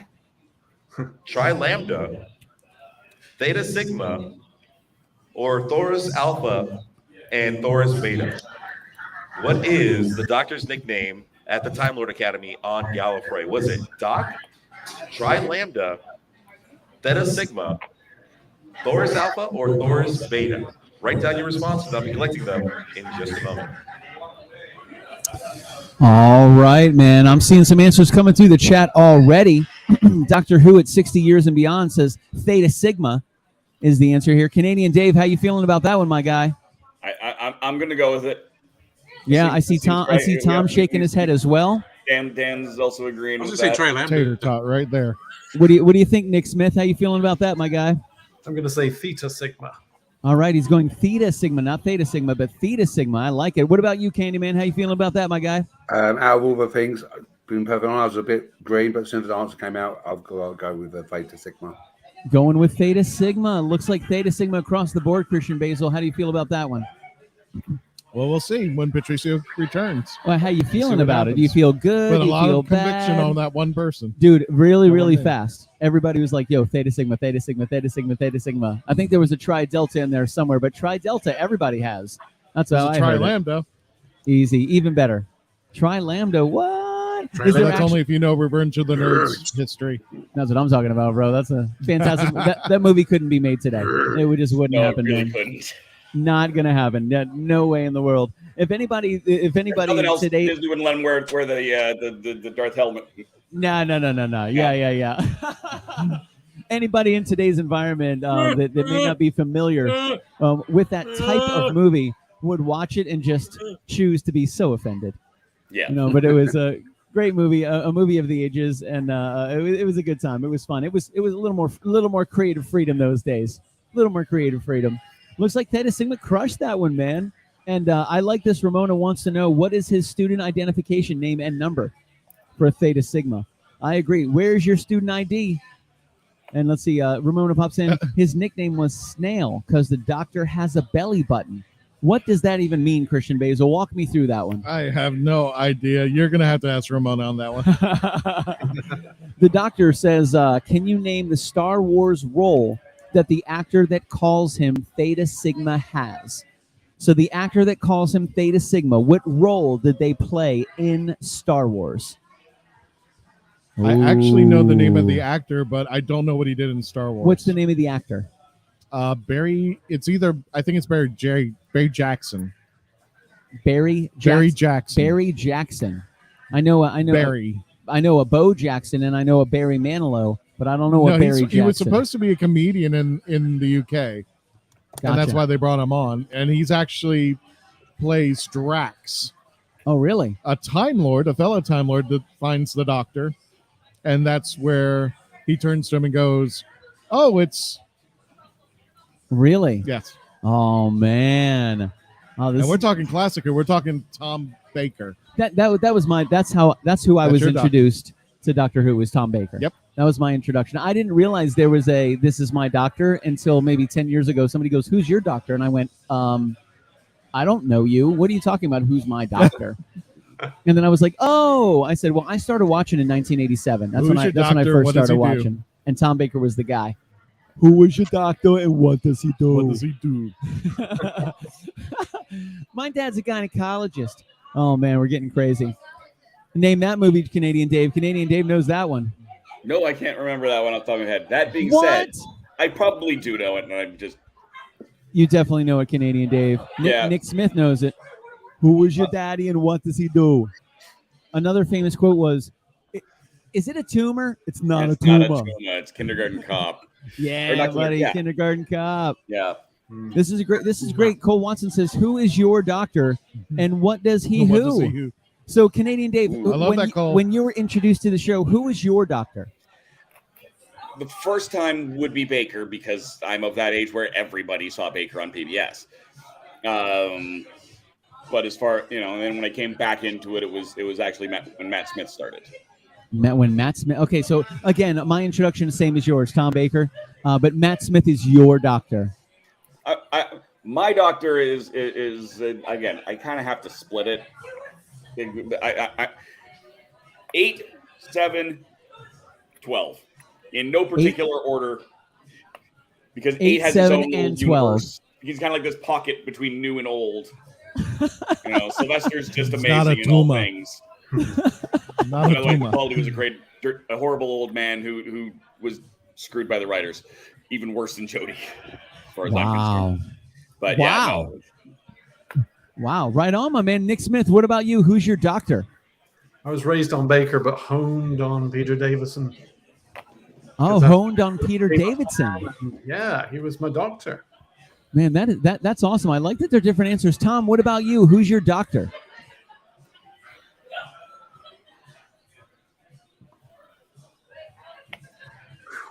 Tri Lambda, Theta Sigma, or Taurus Alpha and Taurus Beta? What is the Doctor's nickname at the Time Lord Academy on Gallifrey? Was it Doc, Tri Lambda, Theta Sigma, Taurus Alpha, or Taurus Beta? Write down your responses. I'll be collecting them in just a moment. All right, man. I'm seeing some answers coming through the chat already. Doctor Who at 60 years and beyond says Theta Sigma is the answer here. Canadian Dave, how you feeling about that one, my guy? I'm going to go with it. Yeah, I see Tom. I see Tom shaking his head as well. Dan's also agreeing with I was going to say that. Tri Tater Lambda. tot right there. What do you think, Nick Smith? How you feeling about that, my guy? I'm going to say Theta Sigma. All right, he's going Theta Sigma, not Theta Sigma, but Theta Sigma. I like it. What about you, Candyman? How you feeling about that, my guy? Out of all the things, being perfectly honest, I was a bit green, but as soon as the answer came out, I'll go with the Theta Sigma. Going with Theta Sigma. Looks like Theta Sigma across the board, Christian Basil. How do you feel about that one? Well, we'll see when Patricio returns. Well, how you feeling what about it? Do you happens. feel good? But Do a you lot feel of conviction bad? on that one person. Dude, really, Come really on in. fast. Everybody was like, yo, Theta Sigma, Theta Sigma, Theta Sigma, Theta Sigma. I think there was a Tri Delta in there somewhere, but Tri Delta, everybody has. That's how I Tri heard it. Lambda. Easy, even better. Tri Lambda, what? Is there That's only if you know Revenge of the Nerds history. That's what I'm talking about, bro. That's a fantastic. that movie couldn't be made today. It just wouldn't happen, really man. couldn't. Not gonna happen. No way in the world. If anybody Nothing else today, Disney wouldn't let him wear the Darth helmet. no. Yeah. Anybody in today's environment that may not be familiar with that type of movie would watch it and just choose to be so offended. Yeah. But it was a great movie, a movie of the ages, and it was a good time. It was fun. It was a little more creative freedom those days. A little more creative freedom. Looks like Theta Sigma crushed that one, man. And I like this. Ramona wants to know, what is his student identification name and number for Theta Sigma? I agree. Where's your student ID? And let's see. Ramona pops in. His nickname was Snail because the doctor has a belly button. What does that even mean, Christian Basil? Walk me through that one. I have no idea. You're going to have to ask Ramona on that one. The doctor says, can you name the Star Wars role that the actor that calls him Theta Sigma has? So the actor that calls him Theta Sigma, what role did they play in Star Wars? I actually know the name of the actor, but I don't know what he did in Star Wars. What's the name of the actor? Barry. It's either, I think it's Barry Jackson. Barry Jackson. Barry Jackson. I know Barry. I know a Bo Jackson and I know a Barry Manilow, but I don't know a Barry Jackson. He was supposed to be a comedian in the UK. Gotcha. And that's why they brought him on. And he's actually plays Drax. Oh, really? A Time Lord, a fellow Time Lord that finds the Doctor. And that's where he turns to him and goes, oh, it's... Really? Yes. Oh, man. Oh, and we're talking classic here. We're talking Tom Baker. That's who I was introduced to Doctor Who, was Tom Baker. Yep. That was my introduction. I didn't realize there was a This Is My Doctor until maybe 10 years ago. Somebody goes, who's your doctor? And I went, I don't know you. What are you talking about? Who's my doctor? And then I was like, oh, I said, well, I started watching in 1987. That's when I first started watching. And Tom Baker was the guy. Who was your doctor and what does he do? What does he do? My dad's a gynecologist. Oh, man, we're getting crazy. Name that movie, Canadian Dave. Canadian Dave knows that one. No, I can't remember that one off the top of my head. That being What? said, I probably do know it, and I'm just... You definitely know it, Canadian Dave. Yeah. Nick Smith knows it. Who was your daddy and what does he do? Another famous quote was, is it a tumor? It's not a tumor. It's Kindergarten Cop. Yeah, Or not buddy, yeah. Kindergarten Cop. Yeah. This is great. Cole Watson says, who is your doctor and what does he What who? does he who? So, Canadian Dave, I love that, Cole. when you were introduced to the show, who was your doctor? the first time would be Baker because I'm of that age where everybody saw Baker on PBS. But as far, and then when I came back into it, it was actually when Matt Smith started. When Matt Smith. Okay, so again, my introduction is same as yours, Tom Baker, but Matt Smith is your doctor. My doctor is again. I kind of have to split it. 8, 7, 12, in no particular order, because 8 has 7, its own and 12. universe. He's kind of like this pocket between new and old. Sylvester's just amazing in all things. Not a Capaldi was a horrible old man who was screwed by the writers, even worse than Jody, as far as I'm concerned. But wow. Wow, right on, my man. Nick Smith, what about you? Who's your doctor? I was raised on Baker, but honed on Peter Davison. Oh, honed on Peter Davidson. Yeah, he was my doctor. Man, that's awesome. I like that they're different answers. Tom, what about you? Who's your doctor?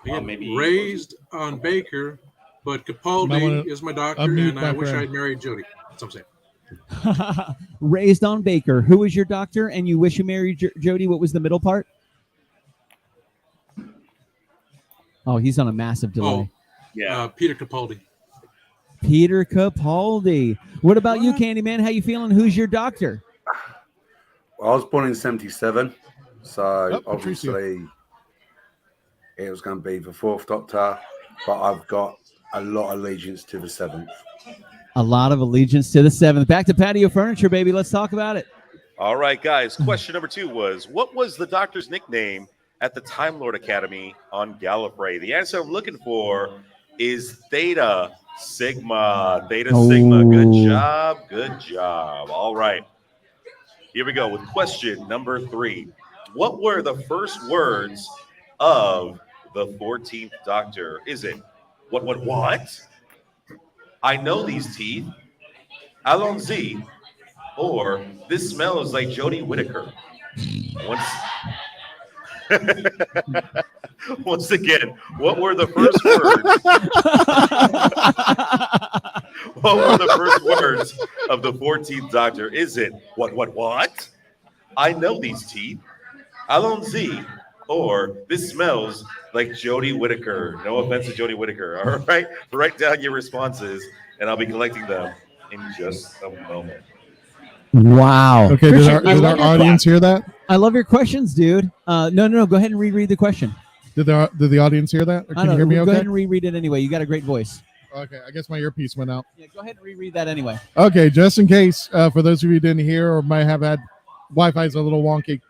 Maybe raised on Baker, but Capaldi is my doctor, and I wish I'd married Jody. That's what I'm saying. Raised on Baker. Who is your doctor, and you wish you married Jody? What was the middle part? Oh, he's on a massive delay. Peter Capaldi. Peter Capaldi. What about you, Candyman? How you feeling? Who's your doctor? Well, I was born in 1977, so Patricio. obviously it was going to be the 4th Doctor, but I've got a lot of allegiance to the 7th. A lot of allegiance to the 7th. Back to patio furniture, baby. Let's talk about it. All right, guys. Question number 2 was, what was the Doctor's nickname at the Time Lord Academy on Gallifrey? The answer I'm looking for is Theta Sigma. Theta Sigma. Good job. Good job. All right. Here we go with question number 3. What were the first words of the 14th Doctor? Is it what? I know these teeth. Allons-y. Or this smells like Jodie Whittaker. Once again, what were the first words? What were the first words of the 14th Doctor? Is it what? I know these teeth. Allons-y. Or this smells like Jodie Whittaker. No offense to Jodie Whittaker. All right. Write down your responses, and I'll be collecting them in just a moment. Wow. Okay, did our audience hear that? I love your questions, dude. No. Go ahead and reread the question. Did the audience hear that? Or can you hear me Go okay? ahead and reread it anyway. You got a great voice. Okay, I guess my earpiece went out. Yeah, go ahead and reread that anyway. Okay, just in case, for those of you who didn't hear or might have had Wi-Fi's a little wonky,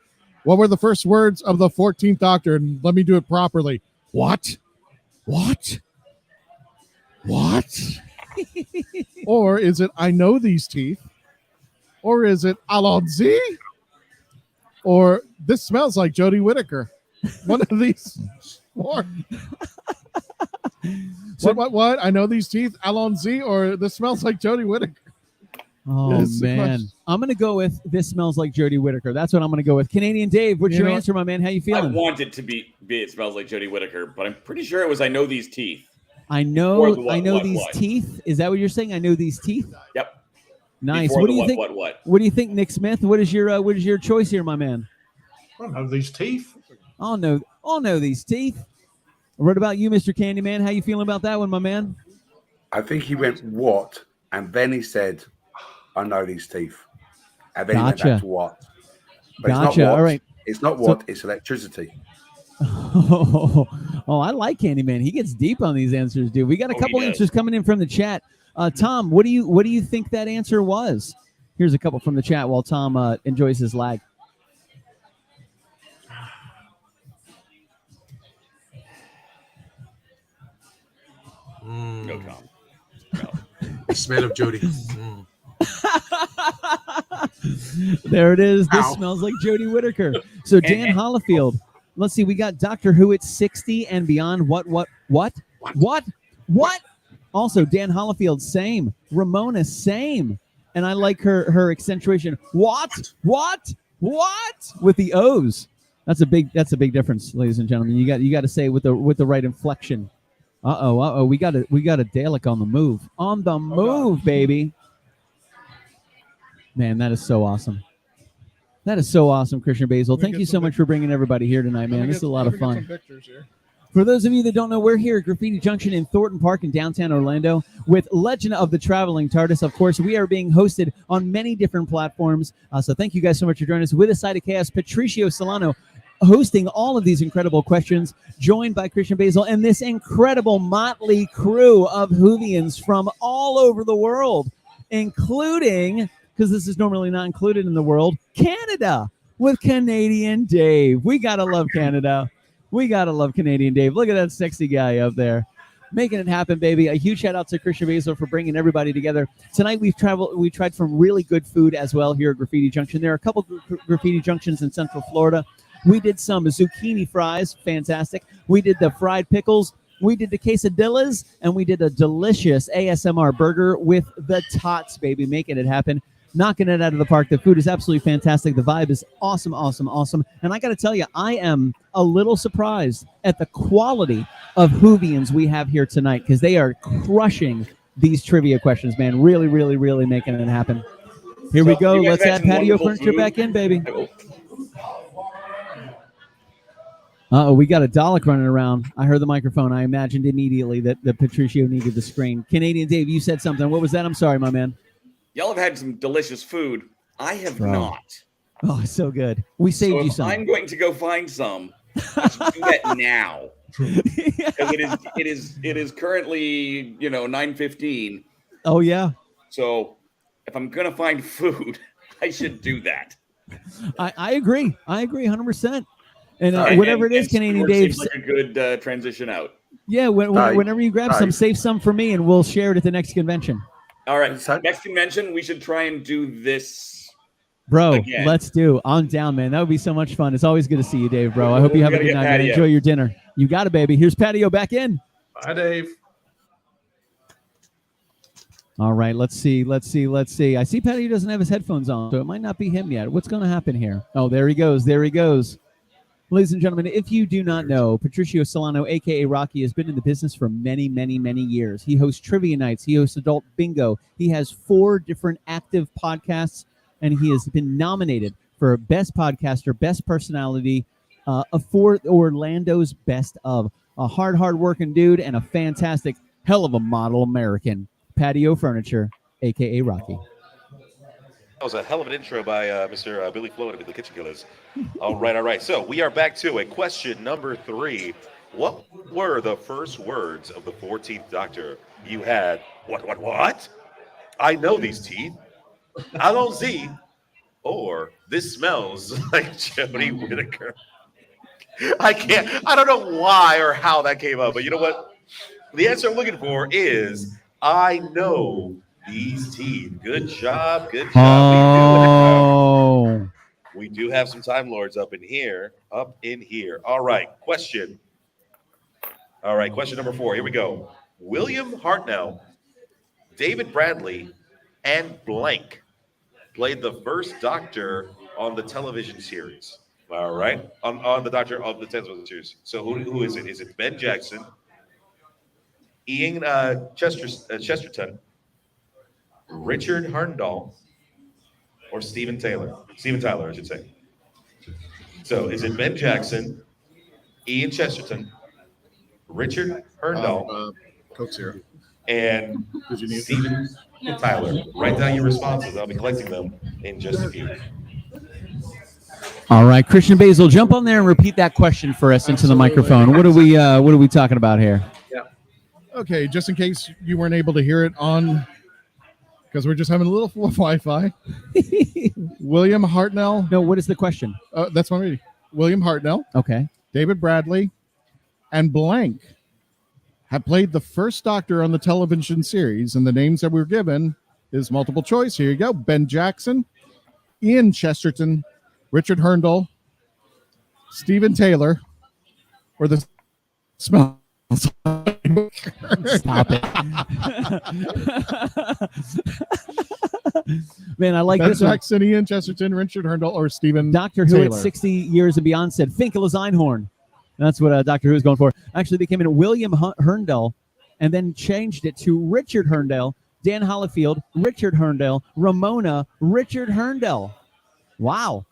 what were the first words of the 14th Doctor? And let me do it properly. What? Or is it I know these teeth? Or is it Allons-y? Or this smells like Jodie Whittaker? One of these four. What? I know these teeth. Allons-y, or this smells like Jodie Whittaker. Oh, man. I'm going to go with this smells like Jodie Whittaker. That's what I'm going to go with. Canadian Dave, what's your answer, my man? How you feeling? I want it to be it smells like Jodie Whittaker, but I'm pretty sure it was I know these teeth. I know these teeth. Is that what you're saying? I know these teeth? Yep. Nice. Before What do you think? What do you think, Nick Smith? What is your choice here, my man? I know these teeth. I'll know these teeth. What about you, Mr. Candyman? How you feeling about that one, my man? I think he went what, and then he said, I know these teeth. And then he went back to what. But it's not what. All right. It's not what, it's electricity. Oh, I like Candyman. He gets deep on these answers, dude. We got a couple answers coming in from the chat. Tom, what do you think that answer was? Here's a couple from the chat while Tom enjoys his lag. No, Tom. No. The smell of Jodie. There it is. This smells like Jodie Whittaker. So Dan Hollifield. Let's see. We got Doctor Who at 60 and beyond. What? Also, Dan Hollifield, same. Ramona, same. And I like her accentuation. What? With the O's. That's a big difference, ladies and gentlemen. You got to say with the right inflection. We got a Dalek on the move. On the move, baby. Man, that is so awesome. That is so awesome, Christian Basel. Thank you so much for bringing everybody here tonight, man. This is a lot of fun. For those of you that don't know, we're here at Graffiti Junction in Thornton Park in downtown Orlando with Legend of the Traveling TARDIS. Of course, we are being hosted on many different platforms. So thank you guys so much for joining us. With a side of chaos, Patricio Solano hosting all of these incredible questions, joined by Christian Basel and this incredible motley crew of WHOvians from all over the world, including, because this is normally not included in the world, Canada with Canadian Dave. We got to love Canada. We got to love Canadian Dave. Look at that sexy guy up there. Making it happen, baby. A huge shout out to Christian Basel for bringing everybody together. Tonight we tried some really good food as well here at Graffiti Junction. There are a couple Graffiti Junctions in Central Florida. We did some zucchini fries, fantastic. We did the fried pickles. We did the quesadillas, and we did a delicious ASMR burger with the tots, baby. Making it happen. Knocking it out of the park. The food is absolutely fantastic. The vibe is awesome, awesome, awesome. And I got to tell you, I am a little surprised at the quality of WHOvians we have here tonight, because they are crushing these trivia questions, man. Really, really, really making it happen. Here we go. Let's add patio furniture back in, baby. We got a Dalek running around. I heard the microphone. I imagined immediately that Patricio needed the screen. Canadian Dave, you said something. What was that? I'm sorry, my man. Y'all have had some delicious food. I have not. Oh, it's so good. We saved you some. I'm going to go find some. I should do that now. Because it is currently 9:15. Oh yeah. So if I'm gonna find food, I should do that. I agree. I agree 100%. And whatever it is, Canadian Dave, seems like a good transition out. Yeah, whenever you grab some, save some for me, and we'll share it at the next convention. All right, next convention, we should try and do this. Bro, again. Let's do. I'm down, man. That would be so much fun. It's always good to see you, Dave, bro. I hope you have a good night, man. Enjoy your dinner. You got it, baby. Here's Patio back in. Bye, Dave. All right, let's see. I see Patio doesn't have his headphones on, so it might not be him yet. What's going to happen here? Oh, there he goes. Ladies and gentlemen, if you do not know, Patricio Solano, a.k.a. Rocky, has been in the business for many, many, many years. He hosts trivia nights. He hosts adult bingo. He has 4 different active podcasts, and he has been nominated for Best Podcaster, Best Personality, for Orlando's Best of. A hard-working dude and a fantastic hell of a model American. Patio Furniture, a.k.a. Rocky. That was a hell of an intro by Mr. Billy Floyd of the KitchenKillaz. All right. So we are back to it. Question number 3. What were the first words of the 14th Doctor? You had, what? I know these teeth. Allons-y. Or, this smells like Jodie Whittaker. I don't know why or how that came up, but you know what? The answer I'm looking for is, I know these teeth. Good job. Oh. We do have some Time Lords up in here. All right. Question number 4. Here we go. William Hartnell, David Bradley, and blank played the first Doctor on the television series. All right. On the Doctor of the television series. So who is it? Is it Ben Jackson, Ian Chesterton, Richard Herndon, or Steven Tyler, I should say. So is it Ben Jackson, Ian Chesterton, Richard Herndon, Coke Zero, and Steven Tyler? Write down your responses. I'll be collecting them in just a few. All right, Christian Basel, jump on there and repeat that question for us into the microphone. What are we talking about here? Yeah. Okay, just in case you weren't able to hear it on, because we're just having a little Wi-Fi. William Hartnell. No, what is the question? That's what I'm reading. William Hartnell. Okay. David Bradley and blank have played the first Doctor on the television series, and the names that we were given is multiple choice. Here you go. Ben Jackson, Ian Chesterton, Richard Herndon, Steven Taylor, or the smell. Stop it. Man, I like That's this one. Jackson, Ian Chesterton, Richard Herndl, or Stephen Doctor Who Taylor. at 60 years and beyond said Finkel Einhorn. That's what Doctor Who is going for. Actually, they came in William Herndl and then changed it to Richard Herndl, Dan Hollifield, Richard Herndl, Ramona, Richard Herndl. Wow.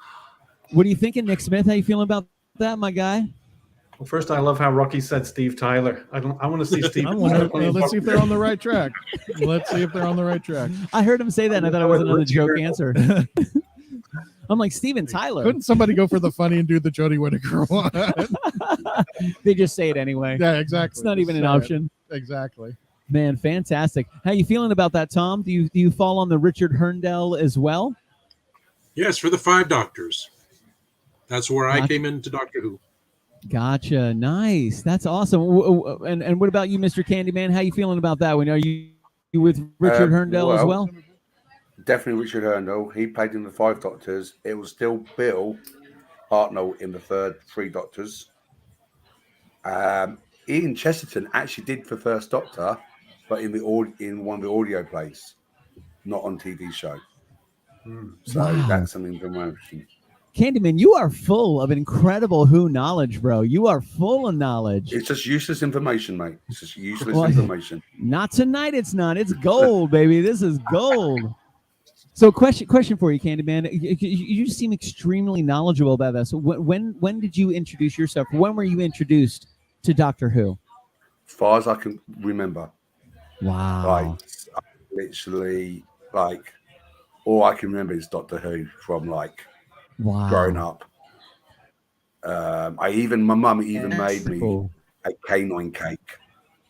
What are you thinking, Nick Smith? How you feeling about that, my guy? Well, first, I love how Rocky said Steve Tyler. I want to see Steve. Let's see if they're on the right track. Let's see if they're on the right track. I heard him say that, and I thought it was another joke answer. I'm like, Steven Tyler. Couldn't somebody go for the funny and do the Jodie Whittaker one? They just say it anyway. Yeah, exactly. It's not even an option. Exactly. Man, fantastic. How you feeling about that, Tom? Do you fall on the Richard Herndl as well? Yes, for the 5 Doctors. That's where I came into Doctor Who. Gotcha. Nice. That's awesome. And what about you, Mr. Candyman? How you feeling about that one? Are you with Richard Herndl as well? Definitely Richard Herndl. He played in the 5 Doctors. It was still Bill Hartnell in the 3 Doctors. Ian Chesterton actually did the first Doctor, but in one of the audio plays, not on TV show. So Wow. that's an information. Candyman, you are full of incredible Who knowledge, bro. You are full of knowledge. It's just useless information, mate. It's just useless information. Not tonight. It's not. It's gold, baby. This is gold. So, question for you, Candyman. You seem extremely knowledgeable about this. When did you introduce yourself? When were you introduced to Doctor Who? As far as I can remember. Wow. Like, literally, like, all I can remember is Doctor Who from growing up. My mum even made me a canine cake.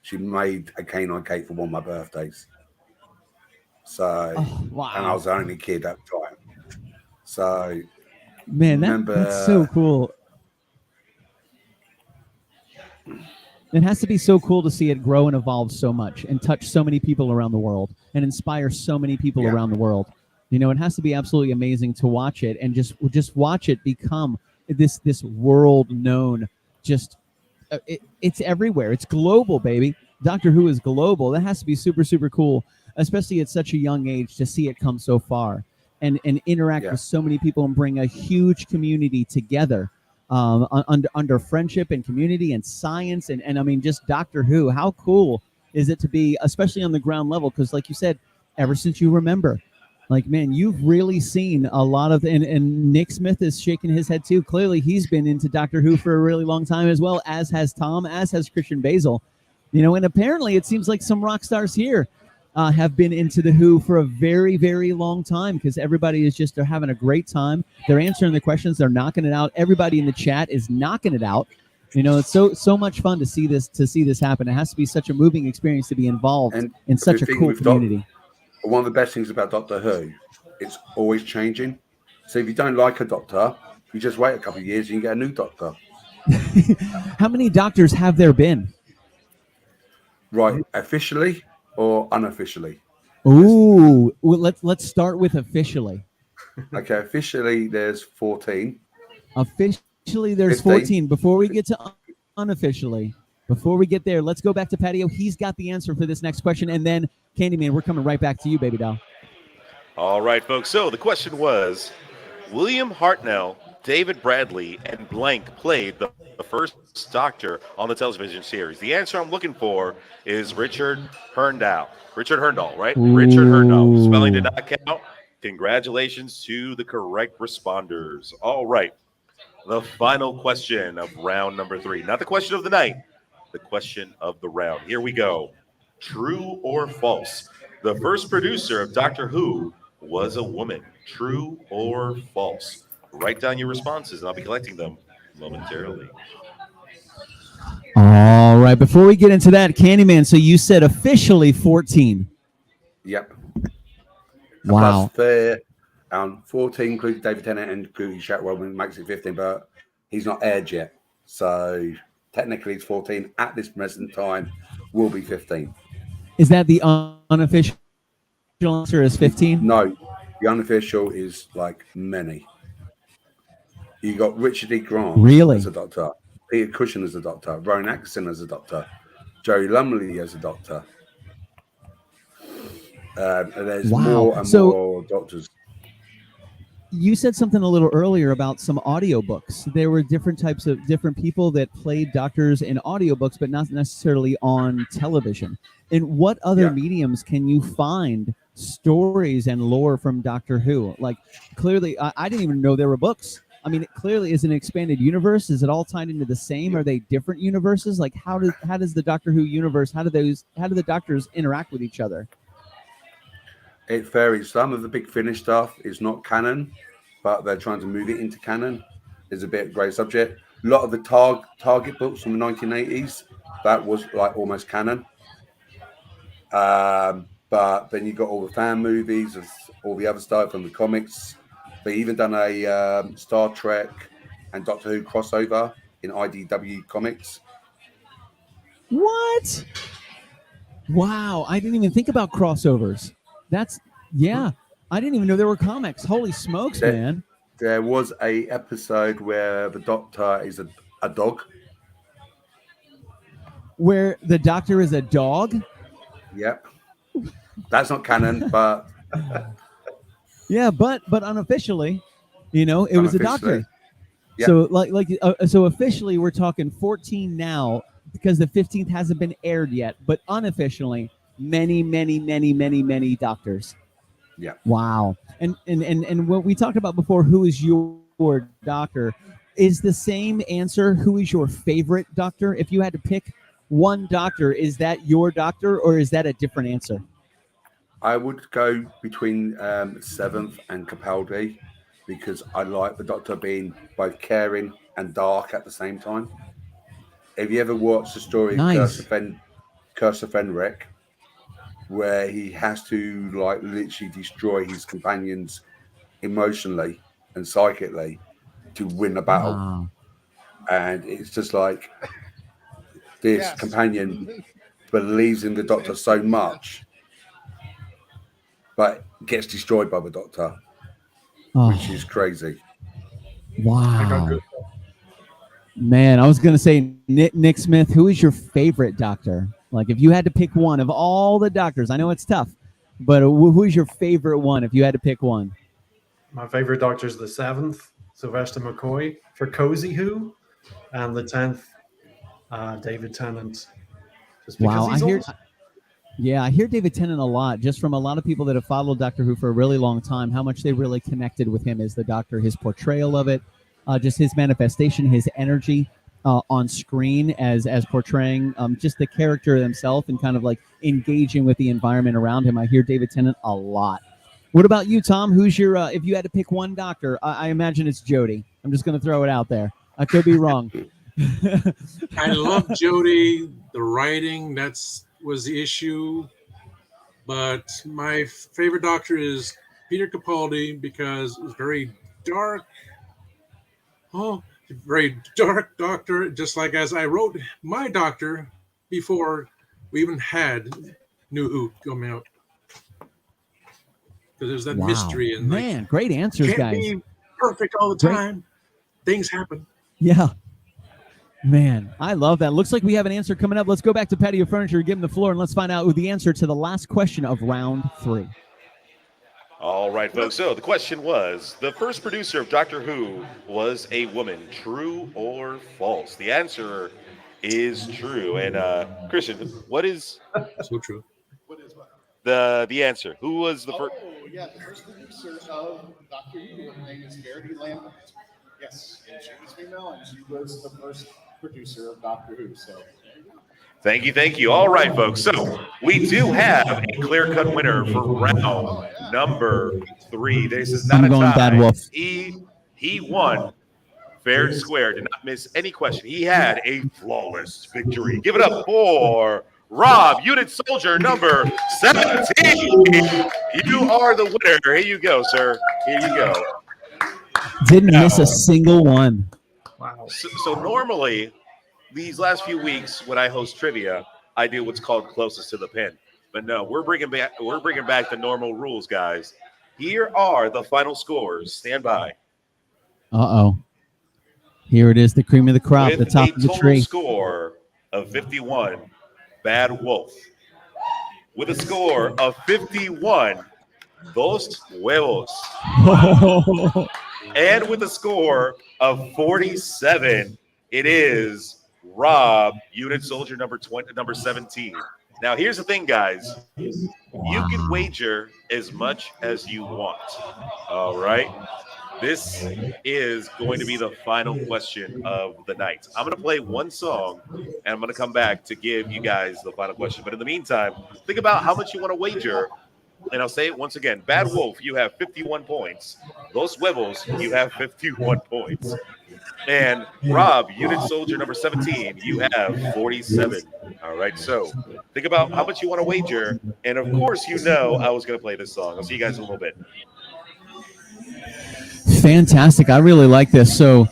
She made a canine cake for one of my birthdays. So, wow. And I was the only kid at the time. So, man, that's so cool. It has to be so cool to see it grow and evolve so much and touch so many people around the world and inspire so many people around the world. You know, it has to be absolutely amazing to watch it and just watch it become this world known. It's everywhere. It's global, baby. Doctor Who is global. That has to be super, super cool, especially at such a young age to see it come so far and interact with so many people and bring a huge community together under friendship and community and science. And I mean, just Doctor Who, how cool is it to be, especially on the ground level? Because like you said, ever since you remember, like, man, you've really seen a lot of, and Nick Smith is shaking his head too. Clearly, he's been into Doctor Who for a really long time as well, as has Tom, as has Christian Basel. You know, and apparently it seems like some rock stars here have been into the Who for a very, very long time because everybody is they're having a great time. They're answering the questions. They're knocking it out. Everybody in the chat is knocking it out. You know, it's so much fun to see this happen. It has to be such a moving experience to be involved in such a cool community. One of the best things about Doctor Who, it's always changing. So if you don't like a doctor, you just wait a couple of years and you get a new doctor. How many doctors have there been? Right, officially or unofficially? Ooh, well, let's start with officially. Okay, officially there's 14. Officially there's 14. Before we get to unofficially, before we get there, let's go back to Patio. He's got the answer for this next question, and then Candyman, we're coming right back to you, baby doll. All right, folks. So the question was, William Hartnell, David Bradley, and blank played the first Doctor on the television series. The answer I'm looking for is Richard Herndl. Richard Herndl, right? Ooh. Richard Herndl. Spelling did not count. Congratulations to the correct responders. All right. The final question of round number 3. Not the question of the night, the question of the round. Here we go. True or false? The first producer of Doctor Who was a woman. True or false? Write down your responses, and I'll be collecting them momentarily. All right. Before we get into that, Candyman, so you said officially 14. Yep. Wow. Plus 14 including David Tennant and including Shatwell, makes it 15, but he's not aired yet. So technically it's 14 at this present time, will be 15. Is that the unofficial answer is 15? No, the unofficial is like many. You got Richard E. Grant as a doctor, Peter Cushing as a doctor, Rowan Atkinson as a doctor, Jerry Lumley as a doctor. And there's Wow. more and So- more doctors. You said something a little earlier about some audiobooks. There were different types of different people that played doctors in audiobooks, but not necessarily on television. In what other mediums can you find stories and lore from Doctor Who? Like, clearly, I didn't even know there were books. I mean, it clearly is an expanded universe. Is it all tied into the same? Are they different universes? Like, how does the Doctor Who universe? How do the doctors interact with each other? It varies. Some of the Big Finish stuff is not canon, but they're trying to move it into canon. It's a bit of a great subject. A lot of the Target books from the 1980s, that was like almost canon. But then you got all the fan movies, all the other stuff from the comics. They even done a Star Trek and Doctor Who crossover in IDW Comics. What? Wow, I didn't even think about crossovers. I didn't even know there were comics. Holy smokes, man. There was a episode where the Doctor is a dog. Where the Doctor is a dog? Yep. That's not canon, but... Yeah, but unofficially, it was a doctor. Yep. So so officially we're talking 14 now because the 15th hasn't been aired yet, but unofficially many doctors. Yeah. Wow. And what we talked about before, who is your doctor, is the same answer. Who is your favorite doctor? If you had to pick one doctor, is that your doctor or is that a different answer? I would go between Seventh and Capaldi because I like the Doctor being both caring and dark at the same time. Have you ever watched the story Nice. of Curse of Fenric, where he has to like literally destroy his companions emotionally and psychically to win a battle? Wow. And it's just like this companion believes in the Doctor so much, but gets destroyed by the Doctor, which is crazy. Wow. Man, I was going to say, Nick Smith, who is your favorite doctor? Like, if you had to pick one of all the doctors, I know it's tough, but who is your favorite one if you had to pick one? My favorite doctor is the 7th, Sylvester McCoy, for Cozy Who, and the 10th, David Tennant. Just because Wow, he's I hear David Tennant a lot, just from a lot of people that have followed Doctor Who for a really long time, how much they really connected with him as the Doctor, his portrayal of it, just his manifestation, his energy on screen as portraying just the character himself and kind of like engaging with the environment around him. I hear David Tennant a lot. What about you, Tom? Who's your, if you had to pick one doctor, I imagine it's Jodie. I'm just going to throw it out there. I could be wrong. I love Jodie. The writing, was the issue. But my favorite doctor is Peter Capaldi because it was very dark. Very dark doctor, just like as I wrote my doctor before we even had New Who coming out. Because there's that mystery and man, great answers, can't guys. be perfect all the time. Things happen. Yeah. Man, I love that. Looks like we have an answer coming up. Let's go back to Patio Furniture, give him the floor, and let's find out the answer to the last question of round 3. All right, folks. So the question was, the first producer of Doctor Who was a woman. True or false? The answer is true. And Christian, what is so true? The answer? Who was the first? Oh, yeah, the first producer of Doctor Who. Her name is Verity Lambert. Yes, and she was female, and she was the first producer of Doctor Who. So. Thank you. All right, folks. So we do have a clear-cut winner for round number 3. This is not I'm a going tie. Bad Wolf. He won fair and square. Did not miss any question. He had a flawless victory. Give it up for Rob, Unit Soldier number 17. You are the winner. Here you go, sir. Here you go. Didn't miss a single one. Wow. So normally, these last few weeks when I host trivia, I do what's called closest to the pin. But no, we're bringing back the normal rules, guys. Here are the final scores. Stand by. Uh-oh. Here it is, the cream of the crop, With the top a of the total tree. score of 51, Bad Wolf with a score of 51, Dos Huevos. And with a score of 47, it is Rob, Unit Soldier number 17. Now, here's the thing, guys. You can wager as much as you want. All right. This is going to be the final question of the night. I'm going to play one song, and I'm going to come back to give you guys the final question. But in the meantime, think about how much you want to wager. And I'll say it once again. Bad Wolf, you have 51 points. Los Huevos, you have 51 points. And Rob, Unit Soldier number 17, you have 47. All right, so think about how much you want to wager. And of course, you know I was going to play this song. I'll see you guys in a little bit. Fantastic. I really like this. So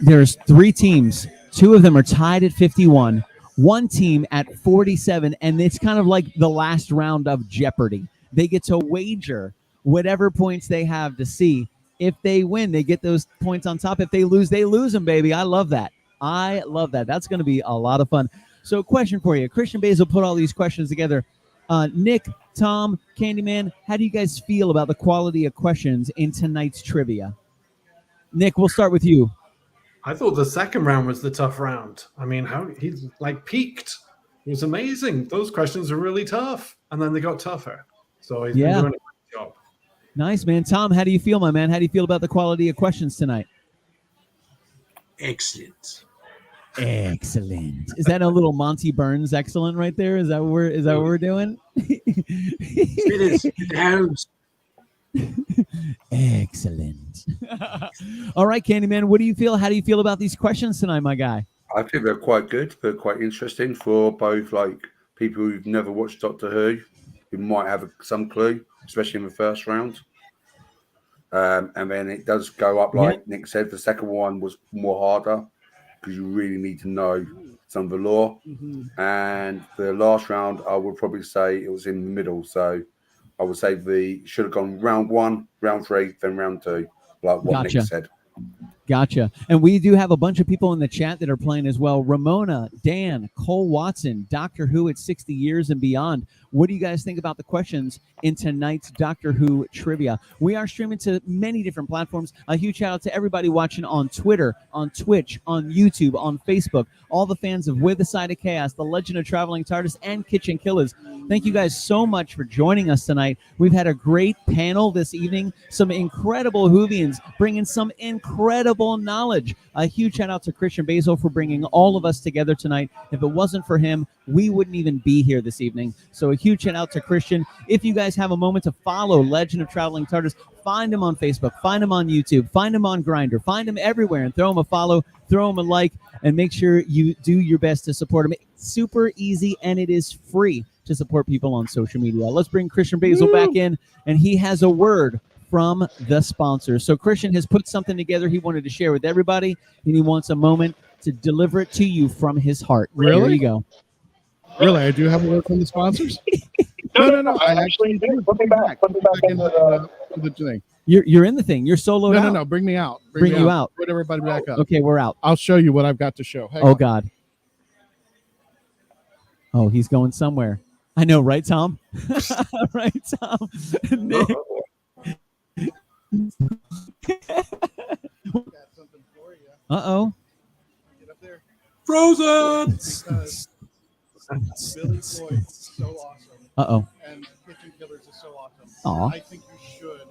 there's 3 teams. 2 of them are tied at 51. 1 team at 47. And it's kind of like the last round of Jeopardy. They get to wager whatever points they have to see. If they win, they get those points on top. If they lose them, baby. I love that. I love that. That's going to be a lot of fun. So question for you. Christian Basel put all these questions together. Nick, Tom, Candyman, how do you guys feel about the quality of questions in tonight's trivia? Nick, we'll start with you. I thought the second round was the tough round. I mean, how he's like peaked. It was amazing. Those questions are really tough. And then they got tougher. So he's been doing a great job. Nice, man. Tom, how do you feel, my man? How do you feel about the quality of questions tonight? Excellent. Excellent. Is that a little Monty Burns excellent right there? Is that what we're doing? It is. It has. Excellent. All right, Candyman, what do you feel? How do you feel about these questions tonight, my guy? I think they're quite good. They're quite interesting for both like people who've never watched Doctor Who, who might have some clue, especially in the first round. And then it does go up, like Nick said. The second one was more harder because you really need to know some of the lore. And the last round, I would probably say it was in the middle. So I would say should have gone round 1, round 3, then round 2, like what Nick said. Gotcha. And we do have a bunch of people in the chat that are playing as well. Ramona, Dan, Cole Watson, Doctor Who at 60 years and beyond. What do you guys think about the questions in tonight's Doctor Who trivia? We are streaming to many different platforms. A huge shout out to everybody watching on Twitter, on Twitch, on YouTube, on Facebook, all the fans of With a Side of Chaos, The Legend of Traveling TARDIS, and KitchenKillaz. Thank you guys so much for joining us tonight. We've had a great panel this evening. Some incredible WHOvians bringing some incredible knowledge. A huge shout out to Christian Basel for bringing all of us together tonight. If it wasn't for him, we wouldn't even be here this evening. So a huge shout out to Christian. If you guys have a moment to follow Legend of Traveling TARDIS, find him on Facebook, find him on YouTube, find him on Grindr, find him everywhere and throw him a follow, throw him a like, and make sure you do your best to support him. It's super easy and it is free to support people on social media. Let's bring Christian Basel back in, and he has a word from the sponsor. So Christian has put something together he wanted to share with everybody, and he wants a moment to deliver it to you from his heart. Really? There you go. Really? I do have a word from the sponsors? No. I actually do. Put me back into the thing. You're in the thing. You're soloed out. No. Bring me out. Bring you out. Put everybody back up. Okay, we're out. I'll show you what I've got to show. Hang on. God. Oh, he's going somewhere. I know, right, Tom? Right, Tom? Nick. Uh-oh. Get up there. Frozen. Because Billy Floyd is so awesome. Uh-oh. And KitchenKillaz is so awesome. Aw. I think you should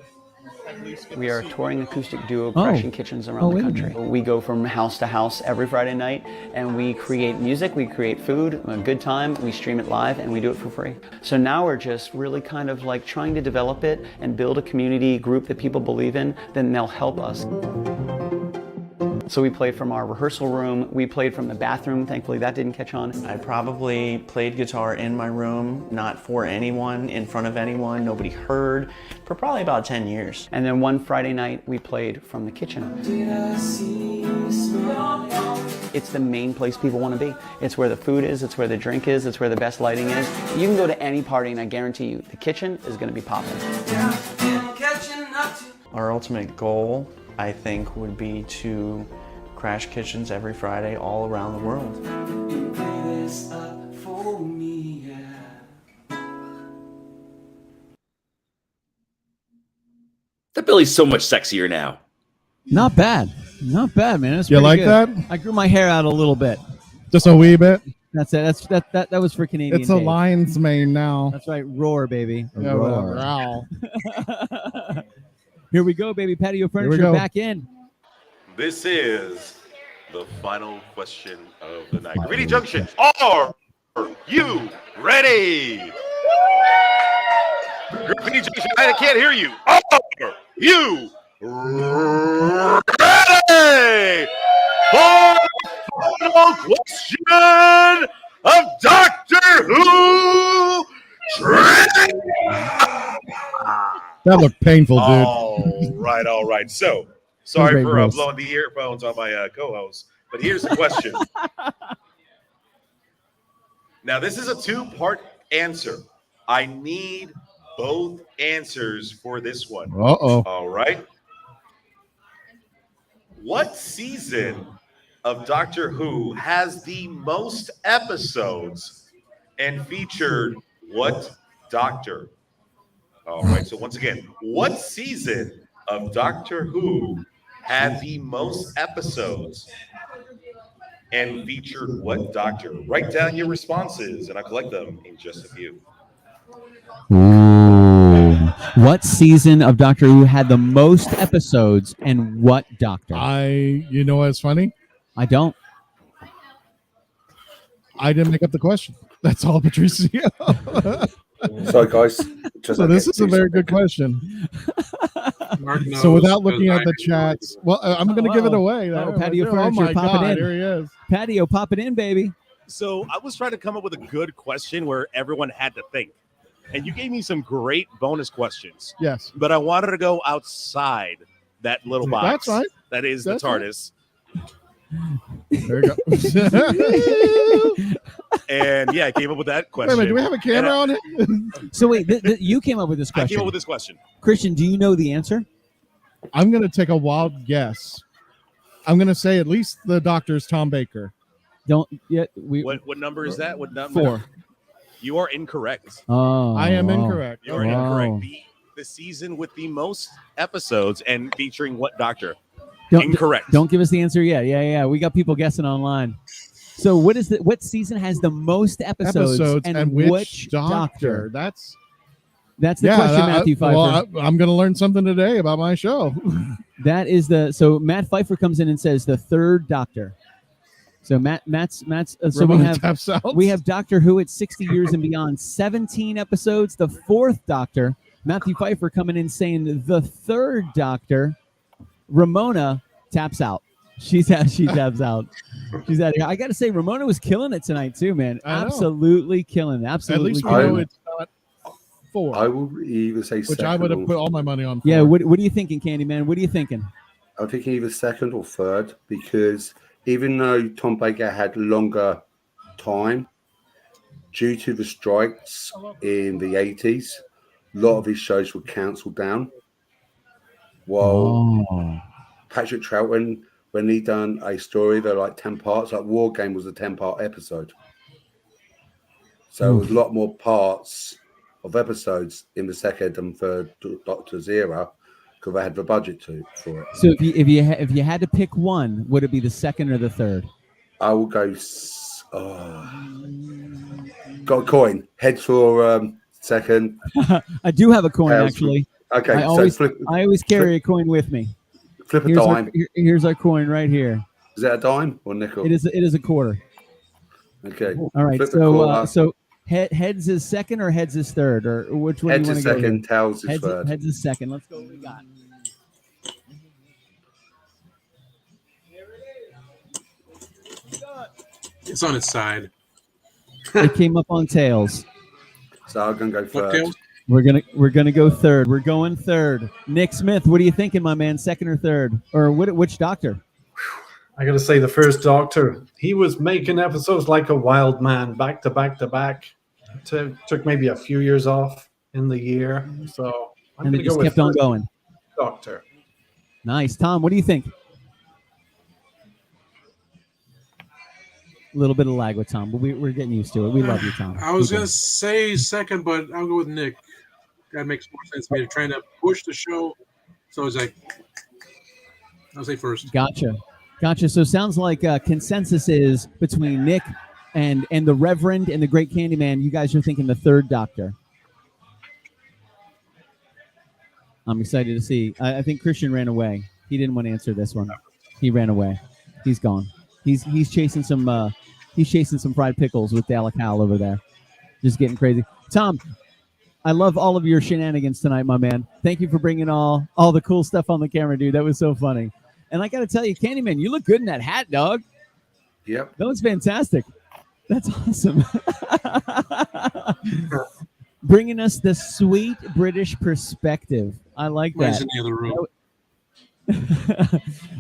at least get We to are see touring acoustic duo crashing kitchens around the country. We go from house to house every Friday night, and we create music, we create food, a good time, we stream it live, and we do it for free. So now we're just really kind of like trying to develop it and build a community group that people believe in, then they'll help us. So we played from our rehearsal room, we played from the bathroom, thankfully that didn't catch on. I probably played guitar in my room, not for anyone, in front of anyone, nobody heard, for probably about 10 years. And then one Friday night, we played from the kitchen. It's the main place people want to be. It's where the food is, it's where the drink is, it's where the best lighting is. You can go to any party and I guarantee you, the kitchen is going to be popping. Our ultimate goal, I think, would be to crash kitchens every Friday all around the world. That Billy's so much sexier now. Not bad, man. That's You pretty like good. that? I grew my hair out a little bit. Just a wee bit. That's it. That was for Canadian. It's a Dave. lion's mane now. That's right. Roar, baby. Yeah, Roar. growl. Here we go, baby. Patio furniture go. back in. This is the final question of the night. Graffiti Junction, are you ready? Graffiti Junction, I can't hear you. Are you ready for the final question of Doctor Who? That looked painful, dude. All right. So, sorry Great for roast. blowing the earphones on my co-host, but here's the question. Now, this is a two-part answer. I need both answers for this one. Uh-oh. All right. What season of Doctor Who has the most episodes and featured what Doctor? All right. So once again, what season of Doctor Who had the most episodes and featured what Doctor? Write down your responses, and I'll collect them in just a few. Ooh. What season of Doctor Who had the most episodes and what Doctor? You know what's funny? I don't. I didn't make up the question. That's all, Patricio. Sorry, guys. So this is a very good question. Mark So knows, without looking because at the chats, well, I'm going to give it away. Oh, Patio Oh furniture, my pop God, it in. here he is. Patio, pop it in, baby. So I was trying to come up with a good question where everyone had to think. And you gave me some great bonus questions. Yes. But I wanted to go outside that little box. That's right. That is That's the TARDIS. There you go. And yeah, I came up with that question. Wait a minute, do we have a camera on it? So wait, you came up with this question. I came up with this question. Christian, do you know the answer? I'm going to take a wild guess. I'm going to say at least the Doctor's Tom Baker. Don't yet. What number is that? What number? 4. You are incorrect. Oh, I am incorrect. You are incorrect. The season with the most episodes and featuring what Doctor? Incorrect. Don't give us the answer yet. Yeah. We got people guessing online. So what season has the most episodes and which Doctor? That's the question, Matthew Pfeiffer. Well, I'm going to learn something today about my show. That is so Matt Pfeiffer comes in and says the third Doctor. So Matt's so we have Doctor Who at 60 years and beyond, 17 episodes. The fourth Doctor, Matthew Pfeiffer coming in saying the third Doctor. Ramona taps out. She taps out. She's out of here. I got to say, Ramona was killing it tonight too, man. Absolutely killing it. Absolutely. At least we killing know it. it's not 4. I will either say which second. I would have put all my money on. 4. Yeah. What are you thinking, Candyman? What are you thinking? I'm thinking either second or third because even though Tom Baker had longer time, due to the strikes in the 80s, a lot of his shows were cancelled down. While Patrick Troughton, when he done a story, they're like 10 parts, like War Game was a 10-part episode. So it was a lot more parts of episodes in the second and third Doctor's era because they had the budget for it. So if you had to pick one, would it be the second or the third? I will go. Got a coin. Heads for second. I do have a coin Tails actually. Okay, I always carry a coin with me. Flip a dime. Here's our coin right here. Is that a dime or nickel? It is a quarter. Okay. All right. Flip the quarter. So heads is second or heads is third, or which one Heads do you is want to go? second, tails is third. Heads is second. Let's go. What we got? It's on its side. It came up on tails. So I'm gonna go third. We're gonna go third. We're going third. Nick Smith, what are you thinking, my man? Second or third, or which Doctor? I got to say, the first Doctor. He was making episodes like a wild man, back to back to back. Took maybe a few years off in the year, so I'm And going it to go just with kept on first going. Doctor. Nice, Tom. What do you think? A little bit of lag with Tom, but we're getting used to it. We love you, Tom. I was going to say second, but I'll go with Nick. That makes more sense to me. They're trying to push the show So it's like, I'll say first. Gotcha. So sounds like consensus is between Nick and the Reverend and the Great Candyman. You guys are thinking the third Doctor. I'm excited to see. I think Christian ran away. He didn't want to answer this one. He ran away. He's gone. He's chasing some fried pickles with DALEK HAL over there. Just getting crazy. Tom, I love all of your shenanigans tonight, my man. Thank you for bringing all the cool stuff on the camera, dude. That was so funny. And I got to tell you, Candyman, you look good in that hat, dog. Yep. That was fantastic. That's awesome. Bringing us the sweet British perspective. I like that. Mine's in the other room.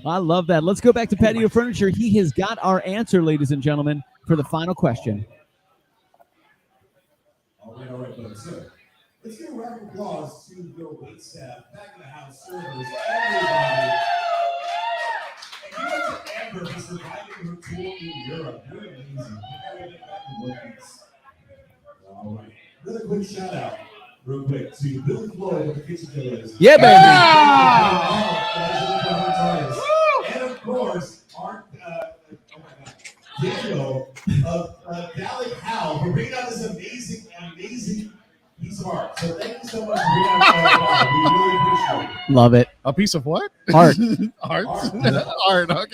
I love that. Let's go back to Patio Furniture. He has got our answer, ladies and gentlemen, for the final question. All right, folks. So let's give a round of applause to the wait staff, back of the house servers, everybody. And give it to Amber for surviving her tour in Europe. You're amazing. You gotta get back to work. All right. Another quick shout out, real quick, to Billy Floyd of the KitchenKillaz. Yeah, baby. And of course, our Daniel of DALEK HAL for bringing out this amazing piece of art. So thank you so much for bringing out DALEK HAL. We really appreciate it. Love it. A piece of what? Art. Art. Art. Okay.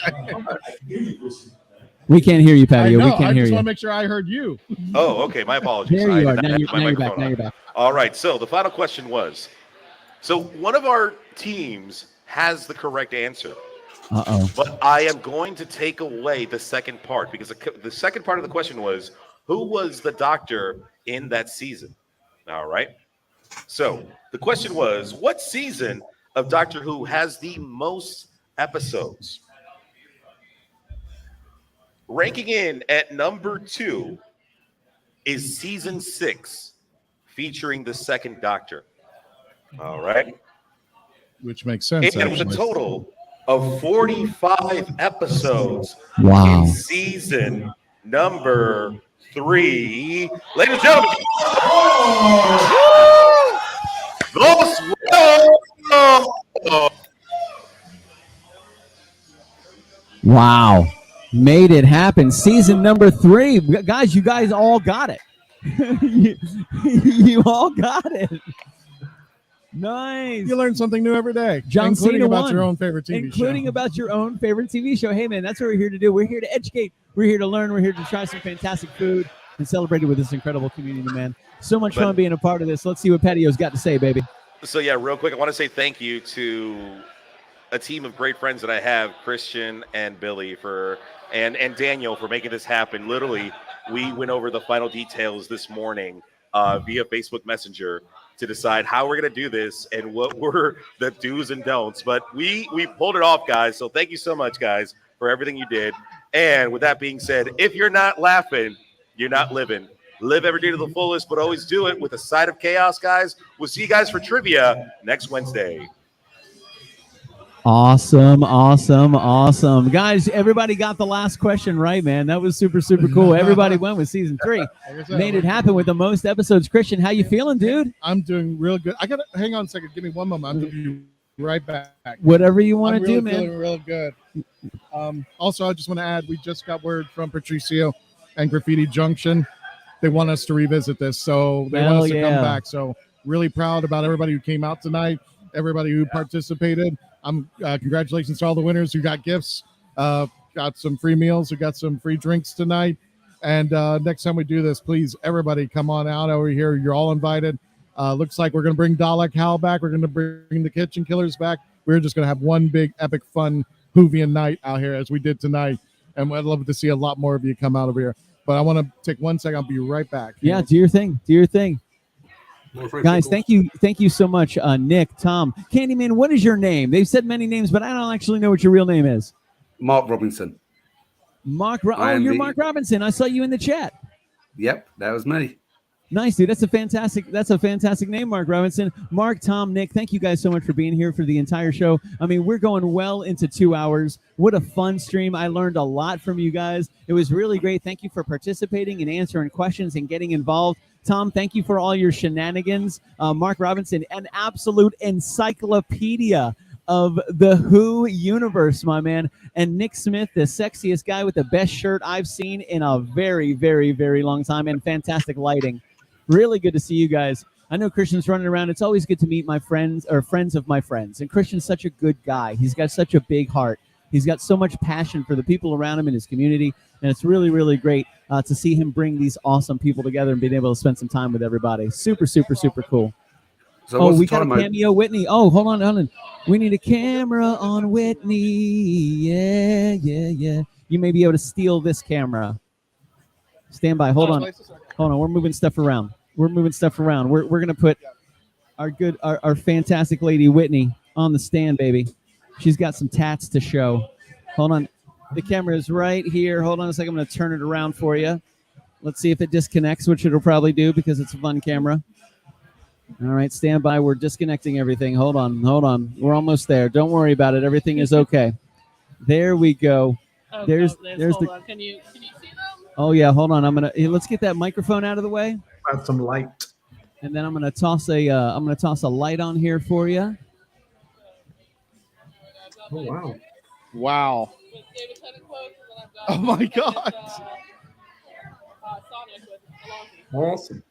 We can't hear you, Patio. We can't I hear just you. want to make sure I heard you. Oh, okay. My apologies. There you I are. did not Now have you're, my now you're back. microphone Now on. you're back. All right. So the final question was, so one of our teams has the correct answer. Uh-oh. But I am going to take away the second part because the second part of the question was, who was the Doctor in that season? All right. So the question was, what season of Doctor Who has the most episodes? Ranking in at number 2 is season 6, featuring the second Doctor. All right. Which makes sense. And it was a total of 45 episodes Wow. in season number 3. Ladies and gentlemen, Wow. Made it happen. Season number 3. Guys, you guys all got it. you all got it. Nice. You learn something new every day, John including Cena about won. your own favorite TV Including show. about your own favorite TV show. Hey, man, that's what we're here to do. We're here to educate. We're here to learn. We're here to try some fantastic food and celebrate it with this incredible community, man. So much fun being a part of this. Let's see what Patio's got to say, baby. So yeah, real quick, I want to say thank you to a team of great friends that I have, Christian and Billy and Daniel for making this happen. Literally, we went over the final details this morning via Facebook Messenger to decide how we're going to do this and what were the do's and don'ts. But we pulled it off, guys. So thank you so much, guys, for everything you did. And with that being said, if you're not laughing, you're not living. Live every day to the fullest, but always do it with a side of chaos, guys. We'll see you guys for trivia next Wednesday. Awesome. Guys, everybody got the last question right, man. That was super, super cool. Everybody went with season 3. Made it happen with the most episodes. Christian, how you feeling, dude? I'm doing real good. I got to hang on a second. Give me one moment. I'm going to be right back. Whatever you want to do, man. Feeling real good. Also, I just want to add, we just got word from Patricio and Graffiti Junction. They want us to revisit this, so they want us to come back. So really proud about everybody who came out tonight, everybody who participated. Congratulations to all the winners who got gifts, got some free meals, who got some free drinks tonight. And next time we do this, please, everybody come on out over here. You're all invited. Looks like we're going to bring DALEK HAL back. We're going to bring the KitchenKillaz back. We're just going to have one big epic fun WHOvian night out here as we did tonight. And I'd love to see a lot more of you come out over here. But I want to take 1 second. I'll be right back. Yeah, do your thing. Guys, thank you so much, Nick, Tom. Candyman, what is your name? They've said many names, but I don't actually know what your real name is. Mark Robinson. You're Mark Robinson. I saw you in the chat. Yep, that was me. Nice, dude. That's a fantastic name, Mark Robinson. Mark, Tom, Nick, thank you guys so much for being here for the entire show. I mean, we're going well into 2 hours. What a fun stream. I learned a lot from you guys. It was really great. Thank you for participating and answering questions and getting involved. Tom, thank you for all your shenanigans. Mark Robinson, an absolute encyclopedia of the Who universe, my man. And Nick Smith, the sexiest guy with the best shirt I've seen in a very, very, very long time, and fantastic lighting. Really good to see you guys. I know Christian's running around. It's always good to meet my friends or friends of my friends. And Christian's such a good guy. He's got such a big heart. He's got so much passion for the people around him in his community. And it's really, really great to see him bring these awesome people together and being able to spend some time with everybody. Super, super, super cool. So we got a cameo, Whitney. Oh, hold on. We need a camera on Whitney. Yeah, yeah, yeah. You may be able to steal this camera. Stand by. Hold on. We're moving stuff around. We're going to put our fantastic lady, Whitney, on the stand, baby. She's got some tats to show. Hold on. The camera is right here. Hold on a second. I'm going to turn it around for you. Let's see if it disconnects, which it'll probably do because it's a fun camera. All right, stand by. We're disconnecting everything. Hold on. We're almost there. Don't worry about it. Everything is okay. There we go. Oh, there's hold on. Can you see them? Oh yeah, hold on. Let's get that microphone out of the way. Add some light. And then I'm gonna toss a light on here for you. Oh wow. Wow. Oh my God. Awesome.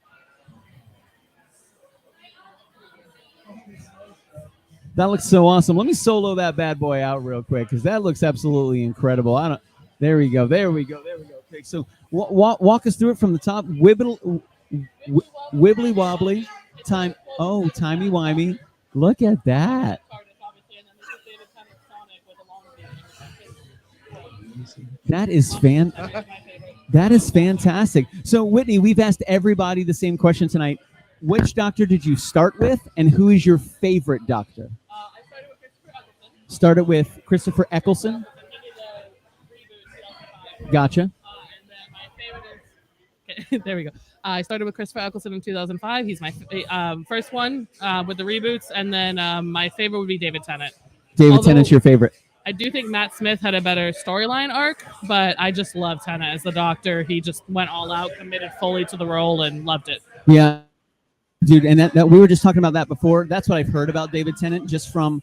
That looks so awesome. Let me solo that bad boy out real quick because that looks absolutely incredible. There we go. Okay, so walk us through it from the top. Wibbly wobbly, timey wimey. Look at that. That is fantastic. So Whitney, we've asked everybody the same question tonight. Which doctor did you start with, and who is your favorite doctor? Started with Christopher Eccleston. Gotcha. There we go. I started with Christopher Eccleston in 2005. He's my first one with the reboots, and then my favorite would be David Tennant. Tennant's your favorite. I do think Matt Smith had a better storyline arc, but I just love Tennant as the Doctor. He just went all out, committed fully to the role, and loved it. Yeah, dude, and that we were just talking about that before. That's what I've heard about David Tennant, just from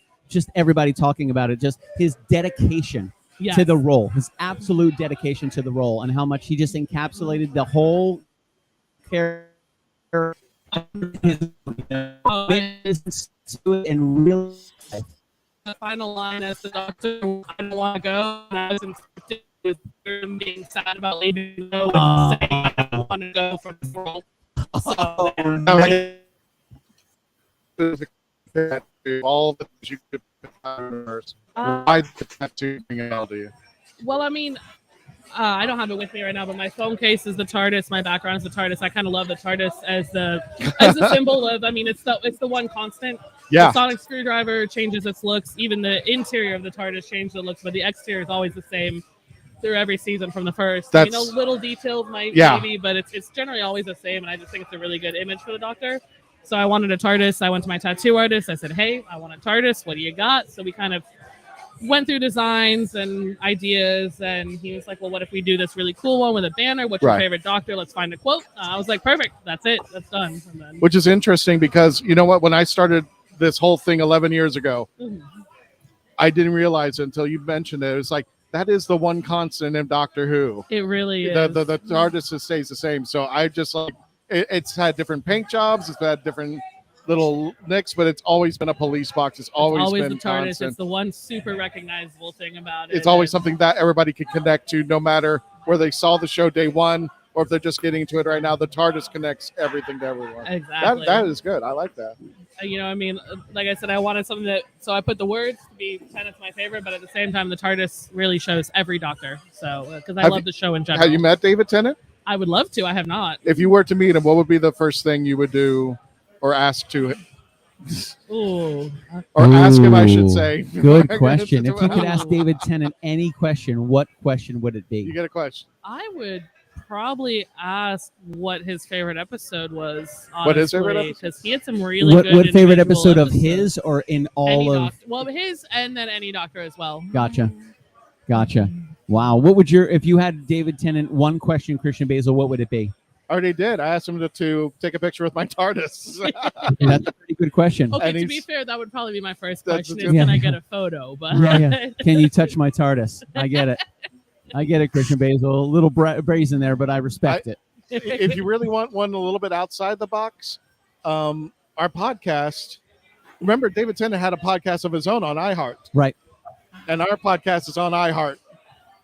everybody talking about it. Just his dedication to the role, his absolute dedication to the role, and how much he just encapsulated the whole character and really. The final line as the Doctor, I don't want to go. And I was infected with being sad about leaving, and saying I don't want to go from this world. So, all the things you could why did that to you? Well, I mean, I don't have it with me right now, but my phone case is the TARDIS. My background is the TARDIS. I kind of love the TARDIS as the symbol of. I mean, it's the one constant. Yeah. The sonic screwdriver changes its looks. Even the interior of the TARDIS changed the looks, but the exterior is always the same through every season from the first. I mean, little details maybe, but it's generally always the same. And I just think it's a really good image for the Doctor. So I wanted a TARDIS. I went to my tattoo artist. I said, "Hey, I want a TARDIS. What do you got?" So we kind of went through designs and ideas, and he was like, "Well, what if we do this really cool one with a banner? What's your favorite Doctor? Let's find a quote." I was like, "Perfect. That's it. That's done." And then, which is interesting because you know what? When I started this whole thing 11 years ago, I didn't realize it until you mentioned it. It was like, that is the one constant in Doctor Who. It really is. The TARDIS stays the same. So I just like, it's had different paint jobs. It's had different little nicks, but it's always been a police box. It's always been the TARDIS. constant. It's the one super recognizable thing about it. It's always something that everybody can connect to, no matter where they saw the show day one or if they're just getting into it right now. The TARDIS connects everything to everyone. Exactly. That is good. I like that. You know, I mean, like I said, I wanted something that, so I put the words to be Tennant's my favorite, but at the same time, the TARDIS really shows every Doctor. So, because I love the show in general. Have you met David Tennant? I would love to. I have not. If you were to meet him, what would be the first thing you would do or ask to him? Ooh. Or ask him, I should say. Good question. If you could ask David Tennant any question, what question would it be? You get a question. I would probably ask what his favorite episode was. Honestly, what his favorite episode? Because he had some really good. What favorite episode of his or in all of? Well, his and then any Doctor as well. Gotcha. Wow. What would if you had David Tennant one question, Christian Basel, what would it be? I already did. I asked him to take a picture with my TARDIS. That's a pretty good question. Okay, And to be he's- fair, that would probably be my first That's question: a is good- can I Yeah. get a photo? But Yeah. Can you touch my TARDIS? I get it. I get it, Christian Basil. A little brazen there, but I respect it. If you really want one a little bit outside the box, our podcast. Remember, David Tennant had a podcast of his own on iHeart, Right. and our podcast is on iHeart.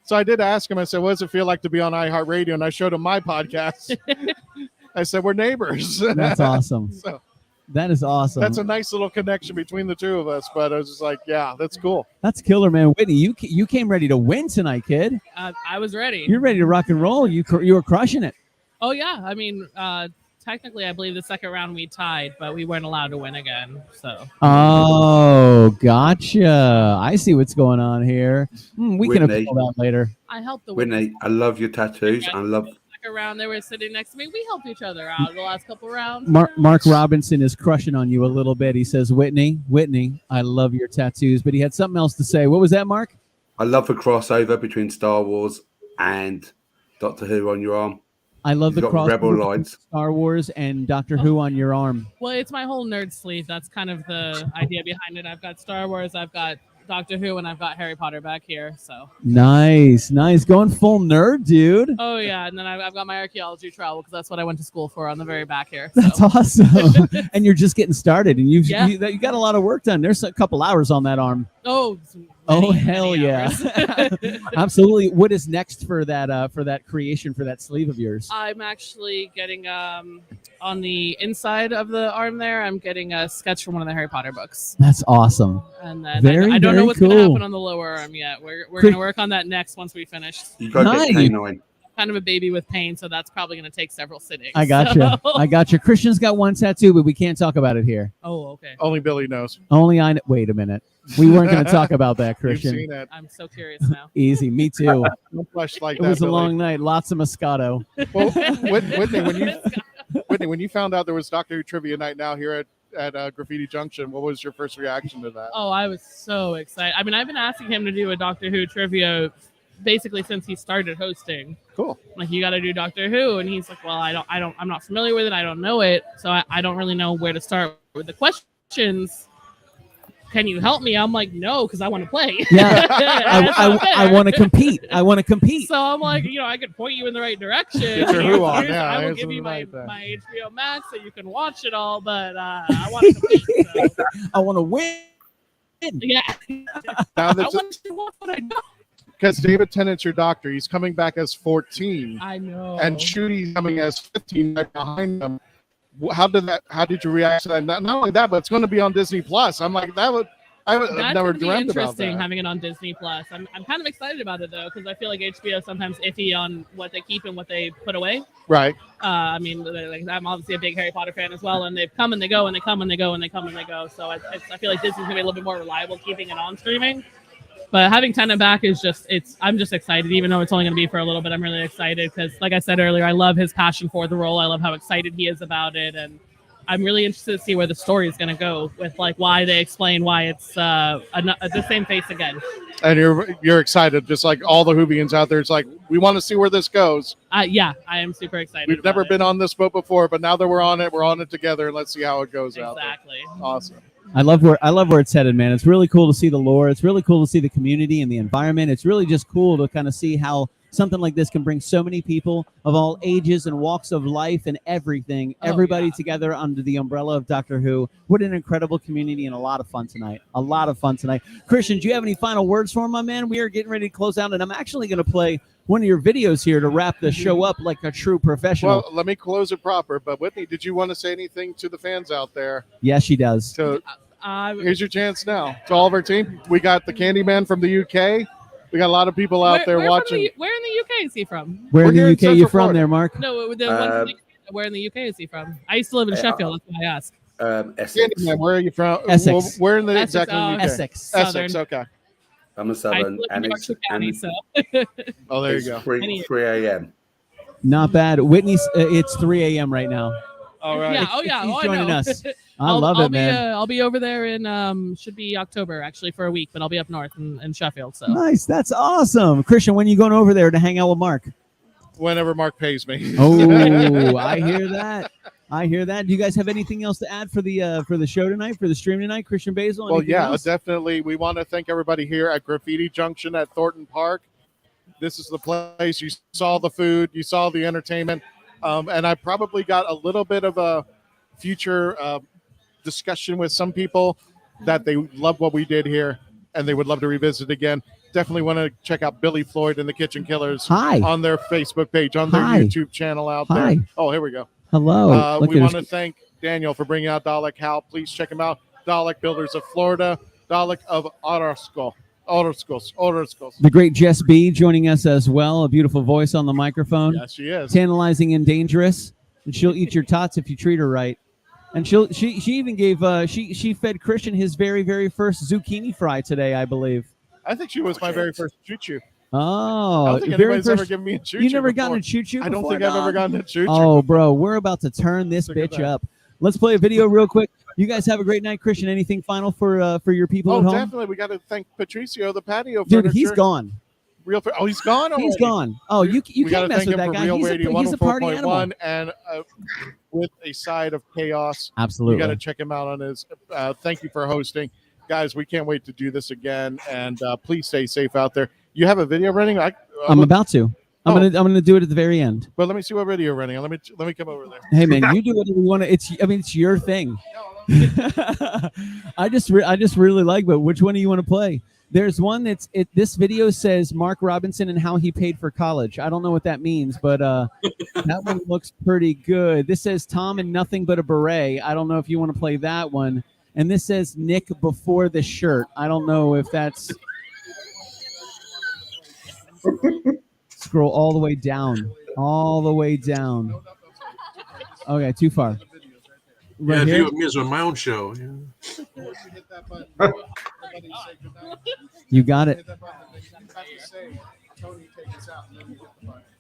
So I did ask him. I said, "What does it feel like to be on iHeartRadio?" And I showed him my podcast. I said, "We're neighbors." That's awesome. So That is awesome. that's a nice little connection between the two of us. But I was just like, "Yeah, that's cool." That's killer, man. Whitney, you came ready to win tonight, kid. I was ready. You're ready to rock and roll. You were crushing it. Oh yeah, I mean, technically, I believe the second round we tied, but we weren't allowed to win again. So. Oh, gotcha. I see what's going on here. We can Whitney. appeal that later. I helped the Whitney, I love your tattoos. I love. second round. They were sitting next to me. We helped each other out the last couple rounds. Mark Robinson is crushing on you a little bit. He says, Whitney, I love your tattoos. But he had something else to say. What was that, Mark? I love the crossover between Star Wars and Doctor Who on your arm. I love He's the got cross Rebel lines. Star Wars and Doctor Who on your arm. Well, it's my whole nerd sleeve. That's kind of the idea behind it. I've got Star Wars, I've got Doctor Who, and I've got Harry Potter back here. So. Nice. Going full nerd, dude. Oh yeah, and then I've got my archaeology travel because that's what I went to school for on the very back here. That's awesome. And you're just getting started, and you Yeah. got a lot of work done. There's a couple hours on that arm. Oh. Oh hell yeah! Absolutely. What is next for that creation for that sleeve of yours? I'm actually getting on the inside of the arm there. I'm getting a sketch from one of the Harry Potter books. That's awesome. And then Very, I don't know very what's going to cool. happen on the lower arm yet. We're going to work on that next once we finish. You got to get canine. Kind of a baby with pain, so that's probably going to take several sittings. I gotcha. So- I gotcha. Christian's got one tattoo, but we can't talk about it here. Oh, okay. Only Billy knows. Only I. Wait a minute. We weren't going to talk about that, Christian. You've seen it. I'm so curious now. Easy. Me too. No flesh like It that, was a Billy. long night. Lots of Moscato. Well, Whitney, when you found out there was Doctor Who trivia night now here at Graffiti Junction, what was your first reaction to that? Oh, I was so excited. I mean, I've been asking him to do a Doctor Who trivia basically since he started hosting. Cool. Like, you got to do Doctor Who, and he's like, well, I'm not familiar with it. I don't know it, so I don't really know where to start with the questions. Can you help me? I'm like, no, because I want to play. Yeah, I want to compete. I want to compete. So I'm like, I could point you in the right direction. Get your Who on, yeah, I will there's give you my something like that. HBO Max so you can watch it all, but I want to compete. So. I want to win. Yeah. Now I that's want to watch what I know. because David Tennant's your doctor. He's coming back as 14. I know. And Chudi's coming as 15 right behind him. How did you react to that? Not only that, but it's going to be on Disney Plus. I'm like, I've That's never gonna be dreamt about interesting that. having it on Disney Plus. I'm kind of excited about it though because I feel like HBO is sometimes iffy on what they keep and what they put away. Right. I mean, like, I'm obviously a big Harry Potter fan as well, and they've come and they go and they come and they go and they come and they go. So I feel like Disney's gonna be a little bit more reliable keeping it on streaming. But having Tennant back is I'm just excited, even though it's only gonna be for a little bit. I'm really excited because, like I said earlier, I love his passion for the role. I love how excited he is about it, and I'm really interested to see where the story is going to go with like why they explain why it's the same face again. And you're excited, just like all the WHOvians out there. It's like, we want to see where this goes. Yeah, I am super excited. We've never been on this boat before, but now that we're on it together, and let's see how it goes out. Exactly. Awesome. I love where it's headed, man. It's really cool to see the lore. It's really cool to see the community and the environment. It's really just cool to kind of see how something like this can bring so many people of all ages and walks of life and everybody together under the umbrella of Doctor Who. What an incredible community and a lot of fun tonight. Christian, do you have any final words for him, my man? We are getting ready to close out, and I'm actually going to play one of your videos here to wrap the show up like a true professional. Well, let me close it proper. But Whitney, did you want to say anything to the fans out there? Yes, she does. So here's your chance now. To all of our team, we got the Candyman from the UK. We got a lot of people out there watching. Where in the UK is he from? Where in the UK you from there, Mark? No, where in the UK is he from? I used to live in Sheffield. That's why I asked. Essex. Candyman, where are you from? Essex. Where in the Essex, exactly UK? Essex. Essex, okay. I'm a Southern, and it's so. Oh, there you it's go. 3 a.m. Not bad. Whitney's, it's 3 a.m. right now. All right. Yeah. He's I joining know. us. I love it, man. I'll be over there in should be October actually for a week, but I'll be up north in Sheffield. So Nice. That's awesome. Christian, when are you going over there to hang out with Mark? whenever Mark pays me. Oh, I hear that. I hear that. Do you guys have anything else to add for the show tonight, for the stream tonight, Christian Basel? Well, anything yeah, else? definitely. We want to thank everybody here at Graffiti Junction at Thornton Park. This is the place. You saw the food, you saw the entertainment, and I probably got a little bit of a future discussion with some people that they love what we did here and they would love to revisit again. Definitely want to check out Billy Floyd and the KitchenKillaz on their Facebook page, on their YouTube channel out there. Oh, here we go. Hello. We want to thank Daniel for bringing out DALEK HAL. Please check him out. DALEK Builders of Florida, DALEK of Otterskol. The great Jess B joining us as well. A beautiful voice on the microphone. Yes, she is. Tantalizing and dangerous. And she'll eat your tots if you treat her right. And she even gave she fed Christian his very, very first zucchini fry today, I believe. I think she was my very first choo-choo. Oh, I don't think anybody's ever given me a choo-choo. You never before. gotten a choo-choo? I don't before, think I've ever gotten a choo-choo. Oh, bro, we're about to turn this bitch up. Let's play a video real quick. You guys have a great night, Christian. Anything final for your people at home? Definitely. We got to thank Patricio, the patio Dude, furniture. he's gone. He's gone already? He's gone. Oh, you we can't mess with that guy. He's a party animal. And with a side of chaos. Absolutely. You got to check him out on his. Thank you for hosting, guys. We can't wait to do this again. And please stay safe out there. You have a video running? I'm about to. I'm gonna do it at the very end. Well, let me see what video you're running. Let me come over there. Hey man, you do whatever you want to. It's your thing. I just really like. But which one do you want to play? There's one this video says Mark Robinson and how he paid for college. I don't know what that means, but that one looks pretty good. This says Tom and nothing but a beret. I don't know if you want to play that one. And this says Nick before the shirt. I don't know if that's. Scroll all the way down. All the way down. Okay, too far. Right here? Me as on my own show. Yeah. You got it.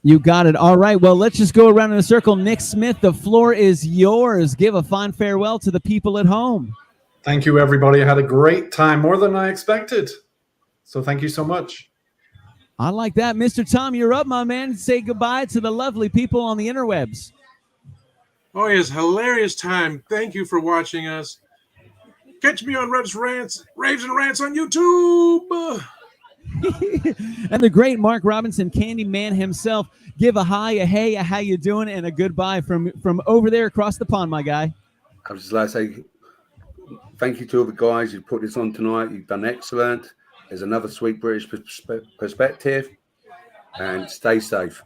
You got it. All right. Well, let's just go around in a circle. Nick Smith, the floor is yours. Give a fond farewell to the people at home. Thank you, everybody. I had a great time, more than I expected. So thank you so much. I like that. Mr. Tom, you're up, my man. Say goodbye to the lovely people on the interwebs. Oh, yes. Hilarious time. Thank you for watching us. Catch me on Raves and Rants on YouTube. And the great Mark Robinson, Candyman himself. Give a hi, a hey, a how you doing, and a goodbye from over there across the pond, my guy. I was just like to say thank you to all the guys who put this on tonight. You've done excellent. There's another sweet British perspective, and stay safe.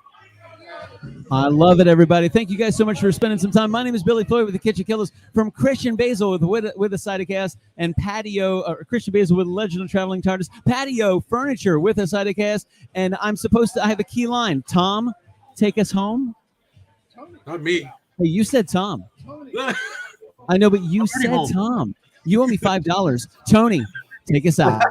I love it, everybody. Thank you guys so much for spending some time. My name is Billy Floyd with the KitchenKillaz, from Christian Basel with a side of cast, and Christian Basel with Legend of Traveling TARDIS, Patio Furniture with a side of cast, and I have a key line. Tom, take us home. Not me. Hey, you said Tom. I know, but you said home. Tom. You owe me $5. Tony, take us out.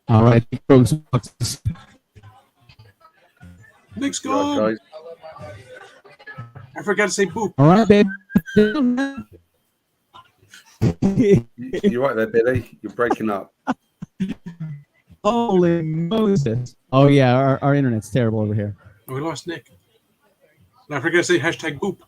All right, folks. Nick's gone. I forgot to say boop. All right, babe. You're right there, Billy. You're breaking up. Holy Moses. Oh, yeah, our internet's terrible over here. Oh, we lost Nick. And I forgot to say hashtag boop.